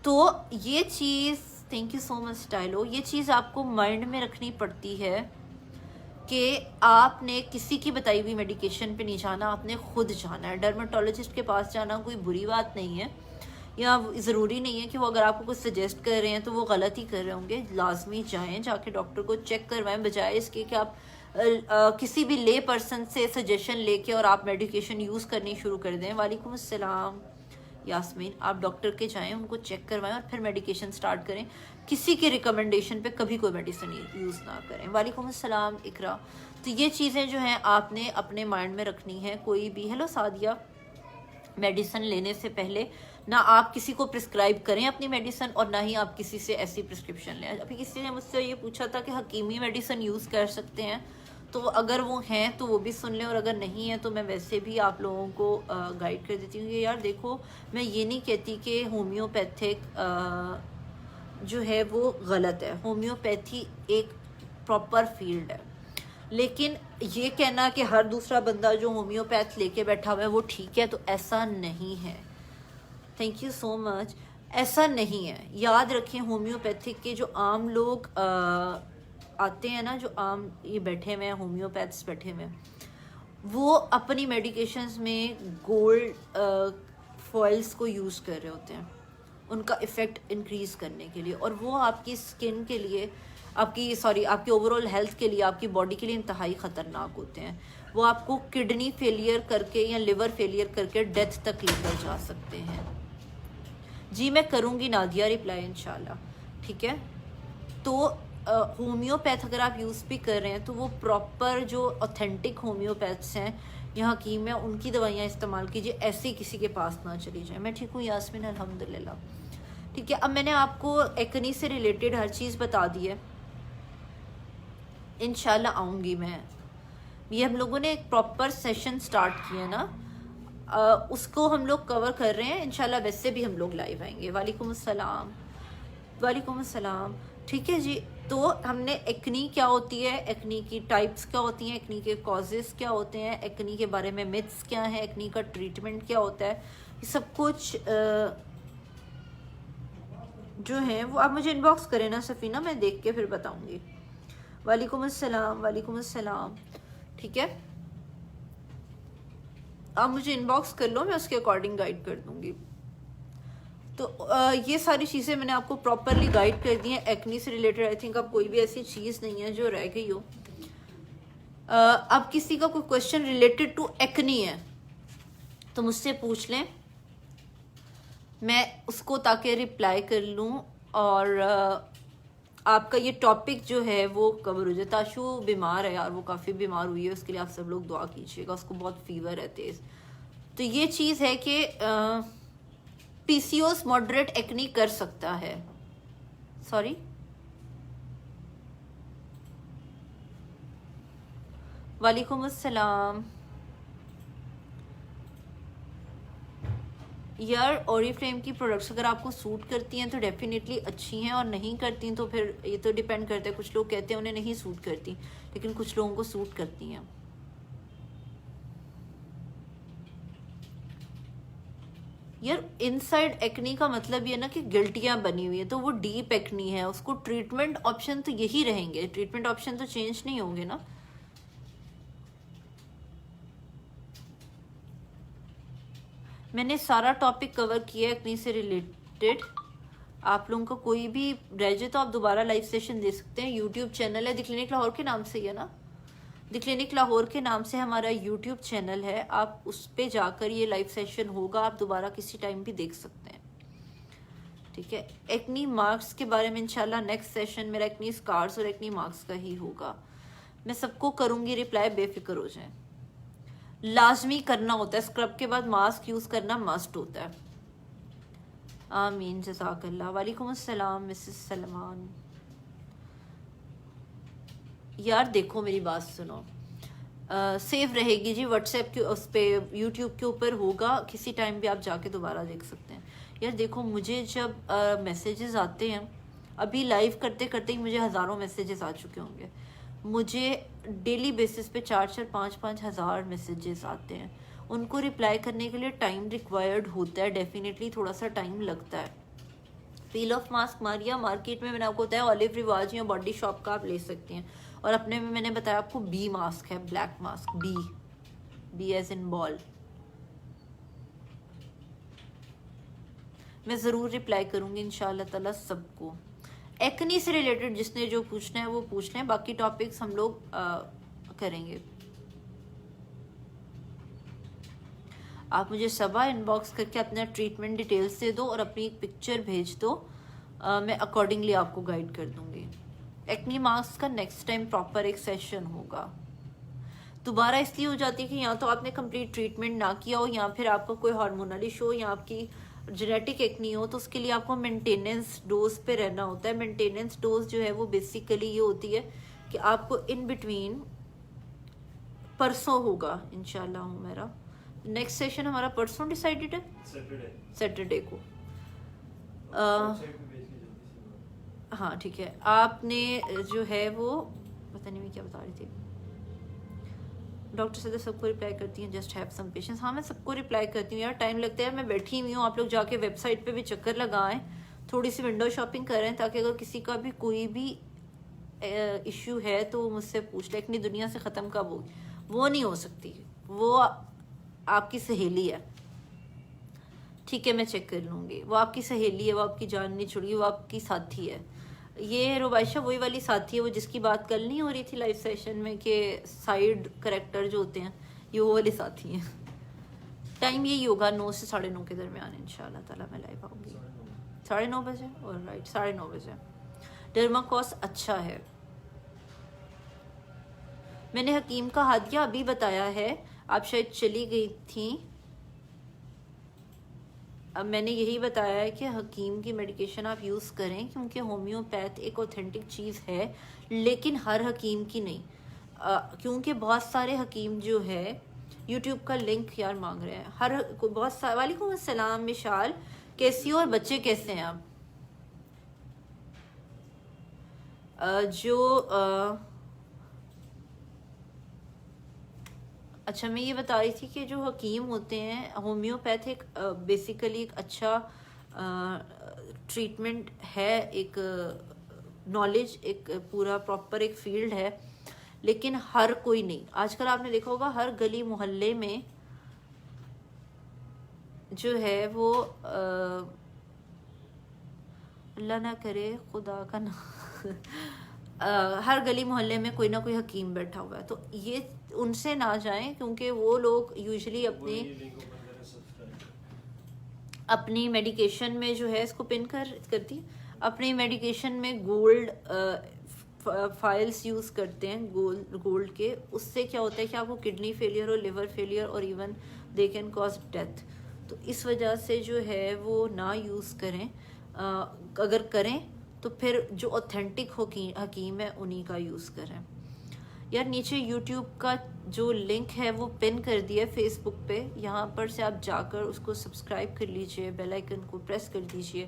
तो ये चीज़, thank you so much Stylo, ये चीज़ आपको माइंड में रखनी पड़ती है कि आपने किसी की बताई हुई मेडिकेशन पे नहीं जाना, आपने खुद जाना है। डर्माटोलॉजिस्ट के पास जाना कोई बुरी बात नहीं है, या ज़रूरी नहीं है कि वो अगर आपको कुछ सजेस्ट कर रहे हैं तो वो गलत ही कर रहे होंगे। लाजमी जाएं, जाके डॉक्टर को चेक करवाएं, बजाय इसके कि आप किसी भी ले पर्सन से सजेशन लेके और आप मेडिकेशन यूज़ करनी शुरू कर दें। वालेकुम अस्सलाम यास्मीन, आप डॉक्टर के जाएं, उनको चेक करवाएं और फिर मेडिकेशन स्टार्ट करें। किसी के रिकमेंडेशन पे कभी कोई मेडिसिन यूज़ ना करें। वालेकुम अस्सलाम इकरा। तो ये चीज़ें जो हैं आपने अपने माइंड में रखनी है। कोई भी, हेलो सादिया, मेडिसिन लेने से पहले ना आप किसी को प्रिस्क्राइब करें अपनी मेडिसिन, और ना ही आप किसी से ऐसी प्रिस्क्रिप्शन लें। अभी किसी ने मुझसे ये पूछा था कि हकीमी मेडिसिन यूज़ कर सकते हैं, तो अगर वो हैं तो वो भी सुन लें, और अगर नहीं है तो मैं वैसे भी आप लोगों को गाइड कर देती हूँ कि यार देखो, मैं ये नहीं कहती कि होम्योपैथिक जो है वो गलत है। होम्योपैथी एक प्रॉपर फील्ड है, लेकिन ये कहना कि हर दूसरा बंदा जो होम्योपैथ लेके बैठा हुआ है वो ठीक है, तो ऐसा नहीं है। Thank you so much. ऐसा नहीं है, याद रखें, होम्योपैथिक के जो आम लोग आते हैं ना, जो आम ये बैठे हुए हैं, होम्योपैथ्स बैठे हुए हैं, वो अपनी मेडिकेशंस में गोल्ड फॉइल्स को यूज़ कर रहे होते हैं उनका इफ़ेक्ट इंक्रीज़ करने के लिए, और वो आपकी स्किन के लिए, आपकी ओवरऑल हेल्थ के लिए, आपकी बॉडी के लिए इंतहाई ख़तरनाक होते हैं। वो आपको किडनी फेलियर करके या लिवर फेलियर करके डेथ तक लेकर जा सकते हैं। जी मैं करूँगी नादिया रिप्लाई इंशाल्लाह, ठीक है। तो होम्योपैथ अगर आप यूज़ भी कर रहे हैं तो वो प्रॉपर जो ऑथेंटिक होम्योपैथ्स हैं यहाँ की, मैं उनकी दवाइयाँ इस्तेमाल कीजिए, ऐसे किसी के पास ना चली जाए। मैं ठीक हूँ यास्मीन, अल्हम्दुलिल्लाह, ठीक है। अब मैंने आपको एक्ने से रिलेटेड हर चीज़ बता दी है, इंशाल्लाह आऊँगी मैं। ये हम लोगों ने एक प्रॉपर सेशन स्टार्ट किया ना, उसको हम लोग कवर कर रहे हैं इंशाल्लाह। वैसे भी हम लोग लाइव आएंगे। वालेकुम अस्सलाम, वालेकुम अस्सलाम, ठीक है जी। तो हमने एक्नी क्या होती है, एक्नी की टाइप्स क्या होती हैं, एक्नी के कॉजेस क्या होते हैं, एक्नी के बारे में मिथ्स क्या है, एक्नी का ट्रीटमेंट क्या होता है, ये सब कुछ जो है वो आप मुझे इनबॉक्स करें ना सफ़ीना, मैं देख के फिर बताऊंगी। वालेकुम अस्सलाम, वालेकुम अस्सलाम, ठीक है। आप मुझे इनबॉक्स कर लो, मैं उसके अकॉर्डिंग गाइड कर दूंगी। तो ये सारी चीज़ें मैंने आपको प्रॉपरली गाइड कर दी हैं एक्नी से रिलेटेड। आई थिंक अब कोई भी ऐसी चीज़ नहीं है जो रह गई हो। अब किसी का कोई क्वेश्चन रिलेटेड टू एक्नी है तो मुझसे पूछ लें, मैं उसको ताकि रिप्लाई कर लूँ, और आपका ये टॉपिक जो है वो कवर हो जाए। ताशु बीमार है यार, वो काफ़ी बीमार हुई है, उसके लिए आप सब लोग दुआ कीजिएगा, उसको बहुत फीवर है तेज़। तो ये चीज़ है कि पीसीओएस मॉडरेट एक्नी कर सकता है। सॉरी, वालेकुम अस्सलाम यार। ओरिफ्लेम की प्रोडक्ट्स अगर आपको सूट करती हैं तो डेफिनेटली अच्छी हैं, और नहीं करती तो फिर ये तो डिपेंड करता है। कुछ लोग कहते हैं उन्हें नहीं सूट करती, लेकिन कुछ लोगों को सूट करती हैं। यार इनसाइड एक्नी का मतलब ये ना कि गिल्टियां बनी हुई है, तो वो डीप एक्नी है, उसको ट्रीटमेंट ऑप्शन तो यही रहेंगे, ट्रीटमेंट ऑप्शन तो चेंज नहीं होंगे ना। मैंने सारा टॉपिक कवर किया है एक्नी से रिलेटेड। आप लोगों को कोई भी रह जाए तो आप दोबारा लाइव सेशन दे सकते हैं। यूट्यूब चैनल है द क्लिनिक लाहौर के नाम से ही है ना, द क्लिनिक लाहौर के नाम से हमारा यूट्यूब चैनल है। आप उस पर जाकर ये लाइव सेशन होगा, आप दोबारा किसी टाइम भी देख सकते हैं, ठीक है। एक्नी मार्क्स के बारे में इंशाल्लाह नेक्स्ट सेशन मेरा एक्नी स्कार्स और एक्नी मार्क्स का ही होगा। मैं सबको करूँगी रिप्लाई, बेफिक्र हो जाए। लाजमी करना होता है, स्क्रब के बाद मास्क यूज़ करना मस्ट होता है। आमीन, जज़ाकल्लाह। वालेकुम अस्सलाम मिसेस सलमान। यार देखो मेरी बात सुनो, सेव रहेगी जी व्हाट्सएप के उस पर, यूट्यूब के ऊपर होगा, किसी टाइम भी आप जाके दोबारा देख सकते हैं। यार देखो, मुझे जब मैसेजेस आते हैं, अभी लाइव करते करते ही मुझे हज़ारों मैसेजेस आ चुके होंगे। मुझे डेली बेसिस पे 4-4, 5-5 हज़ार मैसेजेस आते हैं। उनको रिप्लाई करने के लिए टाइम रिक्वायर्ड होता है, डेफिनेटली थोड़ा सा टाइम लगता है। पील ऑफ मास्क मारिया मार्केट में मैंने आपको बताया ऑलिव रिवाज या बॉडी शॉप का आप ले सकते हैं। और अपने में मैंने बताया आपको बी मास्क है, black mask, B as in ball. मैं ज़रूर रिप्लाई करूँगी इंशाल्लाह ताला सबको। एक्नी से रिलेटेड जिसने जो पूछना है वो पूछ लें, बाकी टॉपिक्स हम लोग करेंगे। आप मुझे सबा इनबॉक्स करके अपना ट्रीटमेंट डिटेल्स दे दो और अपनी एक पिक्चर भेज दो, मैं अकॉर्डिंगली आपको गाइड कर दूंगी। एक्नी मास्क का नेक्स्ट टाइम प्रॉपर एक सेशन होगा। दोबारा इसलिए हो जाती है कि या तो आपने कंप्लीट ट्रीटमेंट ना किया हो, या फिर आपका कोई हार्मोनल इशू हो, या आपकी जेनेटिक एक्नी हो, तो उसके लिए आपको मेंटेनेंस डोज पे रहना होता है। मेंटेनेंस डोज जो है वो बेसिकली ये होती है कि आपको इन बिटवीन, परसों होगा इंशाल्लाह मेरा नेक्स्ट सेशन, हमारा परसों डिसाइडेड है, सैटरडे को। हाँ ठीक है। आपने जो है वो पता नहीं मैं क्या बता रही थी। डॉक्टर सदर सबको रिप्लाई करती हैं, जस्ट हैव सम पेशेंस। हाँ मैं सबको रिप्लाई करती हूँ यार, टाइम लगता है। मैं बैठी हुई हूँ, आप लोग जाके वेबसाइट पे भी चक्कर लगाएं, थोड़ी सी विंडो शॉपिंग करें, ताकि अगर किसी का भी कोई भी इश्यू है तो मुझसे पूछ ले। अपनी दुनिया से ख़त्म कब होगी? वो नहीं हो सकती, वो आपकी सहेली है, ठीक है मैं चेक कर लूँगी। वो आपकी सहेली है, वो आपकी जान नहीं छोड़ेगी, वो आपकी साथी है। ये रुबाइशा वही वाली साथी है वो जिसकी बात कल नहीं हो रही थी लाइव सेशन में कि साइड करेक्टर जो होते हैं, ये वो वाली साथी हैं। टाइम यही होगा 9 से 9:30 के दरमियान इंशाल्लाह ताला मैं लाइव आऊँगी। 9:30 बजे, और राइट 9:30 बजे। डर्माकोस अच्छा है। मैंने हकीम का हादिया अभी बताया है, आप शायद चली गई थी। अब मैंने यही बताया है कि हकीम की मेडिकेशन आप यूज़ करें, क्योंकि होम्योपैथ एक ऑथेंटिक चीज़ है, लेकिन हर हकीम की नहीं। क्योंकि बहुत सारे हकीम जो है यूट्यूब का लिंक यार मांग रहे हैं, हर बहुत सारे। वालेकुम अस्सलाम मिशाल, कैसी हो और बच्चे कैसे हैं आप? अच्छा मैं ये बता रही थी कि जो हकीम होते हैं होम्योपैथिक, बेसिकली एक अच्छा ट्रीटमेंट है, एक नॉलेज, एक पूरा प्रॉपर एक फील्ड है, लेकिन हर कोई नहीं। आजकल आपने देखा होगा हर गली मोहल्ले में जो है वो अल्लाह ना करे खुदा का ना हर गली मोहल्ले में कोई ना कोई हकीम बैठा हुआ है। तो ये उनसे ना जाएं, क्योंकि वो लोग यूजुअली अपनी मेडिकेशन में जो है, इसको पिन करती, अपनी मेडिकेशन में गोल्ड फाइल्स यूज़ करते हैं, गोल्ड के। उससे क्या होता है कि आपको किडनी फेलियर और लिवर फेलियर और even they can cause death. तो इस वजह से जो है वो ना यूज़ करें। अगर करें तो फिर जो ऑथेंटिक हकीम है उन्हीं का यूज़ करें। यार नीचे यूट्यूब का जो लिंक है वो पिन कर दिया है फेसबुक पे, यहाँ पर से आप जाकर उसको सब्सक्राइब कर लीजिए, बेल आइकन को प्रेस कर दीजिए,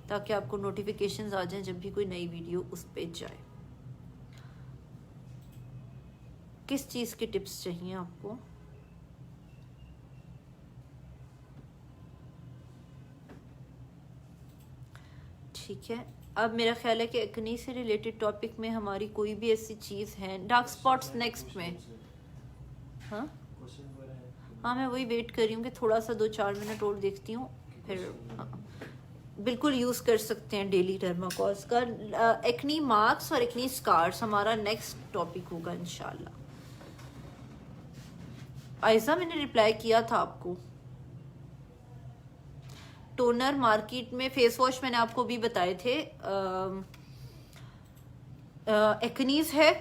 ताकि आपको नोटिफिकेशंस आ जाएं जब भी कोई नई वीडियो उस पे जाए। किस चीज़ की टिप्स चाहिए आपको? ठीक है, अब मेरा ख्याल है कि एक्नी से रिलेटेड टॉपिक में हमारी कोई भी ऐसी चीज़ है। डार्क स्पॉट्स नेक्स्ट में, हाँ हाँ मैं वही वेट कर रही हूँ कि थोड़ा सा 2-4 मिनट और देखती हूँ, फिर हाँ बिल्कुल यूज़ कर सकते हैं डेली डर्माकोस का। एक्नी मार्क्स और एक्नी स्कार्स हमारा नेक्स्ट टॉपिक होगा इंशाल्लाह। ऐसा मैंने रिप्लाई किया था आपको। टोनर मार्केट में, फेस वॉश मैंने आपको भी बताए थे। एक्नीज है,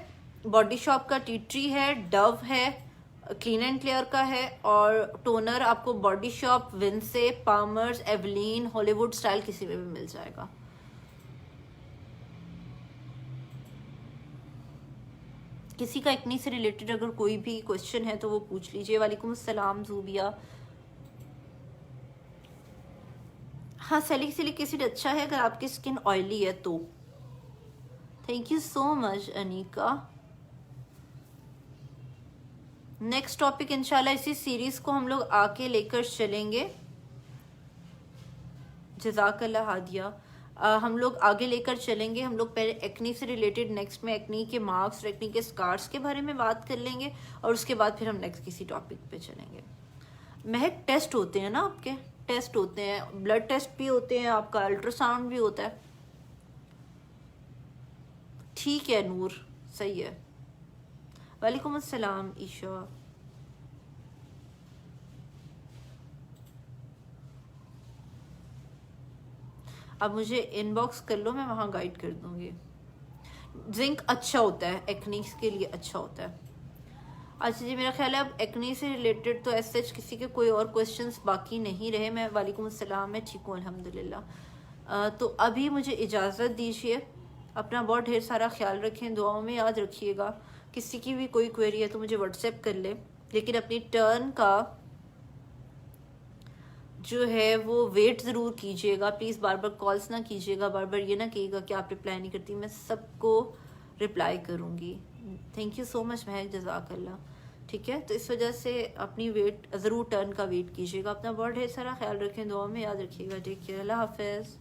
बॉडी शॉप का टी ट्री है, डव है, क्लीन एंड क्लियर का है, और टोनर आपको Body Shop, Vince, Palmer's, Eveline, Hollywood Style किसी में भी मिल जाएगा। किसी का एक्नी से रिलेटेड अगर कोई भी क्वेश्चन है तो वो पूछ लीजिए। वालेकुम अस्सलाम जूबिया। हाँ, सैलिसिलिक एसिड अच्छा है अगर आपकी स्किन ऑयली है तो। Thank you so much Anika. Next topic इंशाल्लाह इसी सीरीज को हम लोग आके लेकर चलेंगे। जज़ाकल्लाह हादिया। हम लोग आगे लेकर चलेंगे। हम लोग पहले एक्नी से रिलेटेड, नेक्स्ट में एक्नी के मार्क्स, एक्नी के स्कार्स के बारे में बात कर लेंगे और उसके बाद फिर हम नेक्स्ट किसी टॉपिक पे चलेंगे। महक, टेस्ट होते हैं ना आपके? टेस्ट होते हैं, ब्लड टेस्ट भी होते हैं, आपका अल्ट्रासाउंड भी होता है। ठीक है नूर, सही है। वालेकुम अस्सलाम ईशा। अब मुझे इनबॉक्स कर लो, मैं वहाँ गाइड कर दूंगी। जिंक अच्छा होता है, एक्नी के लिए अच्छा होता है। अच्छा जी, मेरा ख्याल है अब एक्नी से रिलेटेड तो ऐसे किसी के कोई और क्वेश्चंस बाकी नहीं रहे। मैं वालेकुम अस्सलाम, मैं ठीक हूँ अल्हम्दुलिल्लाह। तो अभी मुझे इजाज़त दीजिए। अपना बहुत ढेर सारा ख्याल रखें, दुआओं में याद रखिएगा। किसी की भी कोई क्वेरी है तो मुझे व्हाट्सएप कर ले, लेकिन अपनी टर्न का जो है वो वेट ज़रूर कीजिएगा। प्लीज़ बार बार कॉल्स ना कीजिएगा, बार बार ये ना कहिएगा कि आप रिप्लाई नहीं करती। मैं सबको रिप्लाई करूँगी। थैंक यू सो मच महक, जज़ाकल्लाह। ठीक है, तो इस वजह से अपनी वेट ज़रूर टर्न का वेट कीजिएगा। अपना बहुत ढेर सारा ख्याल रखें, दुआ में याद रखिएगा। टेक केयर, अल्लाह हाफ़िज़।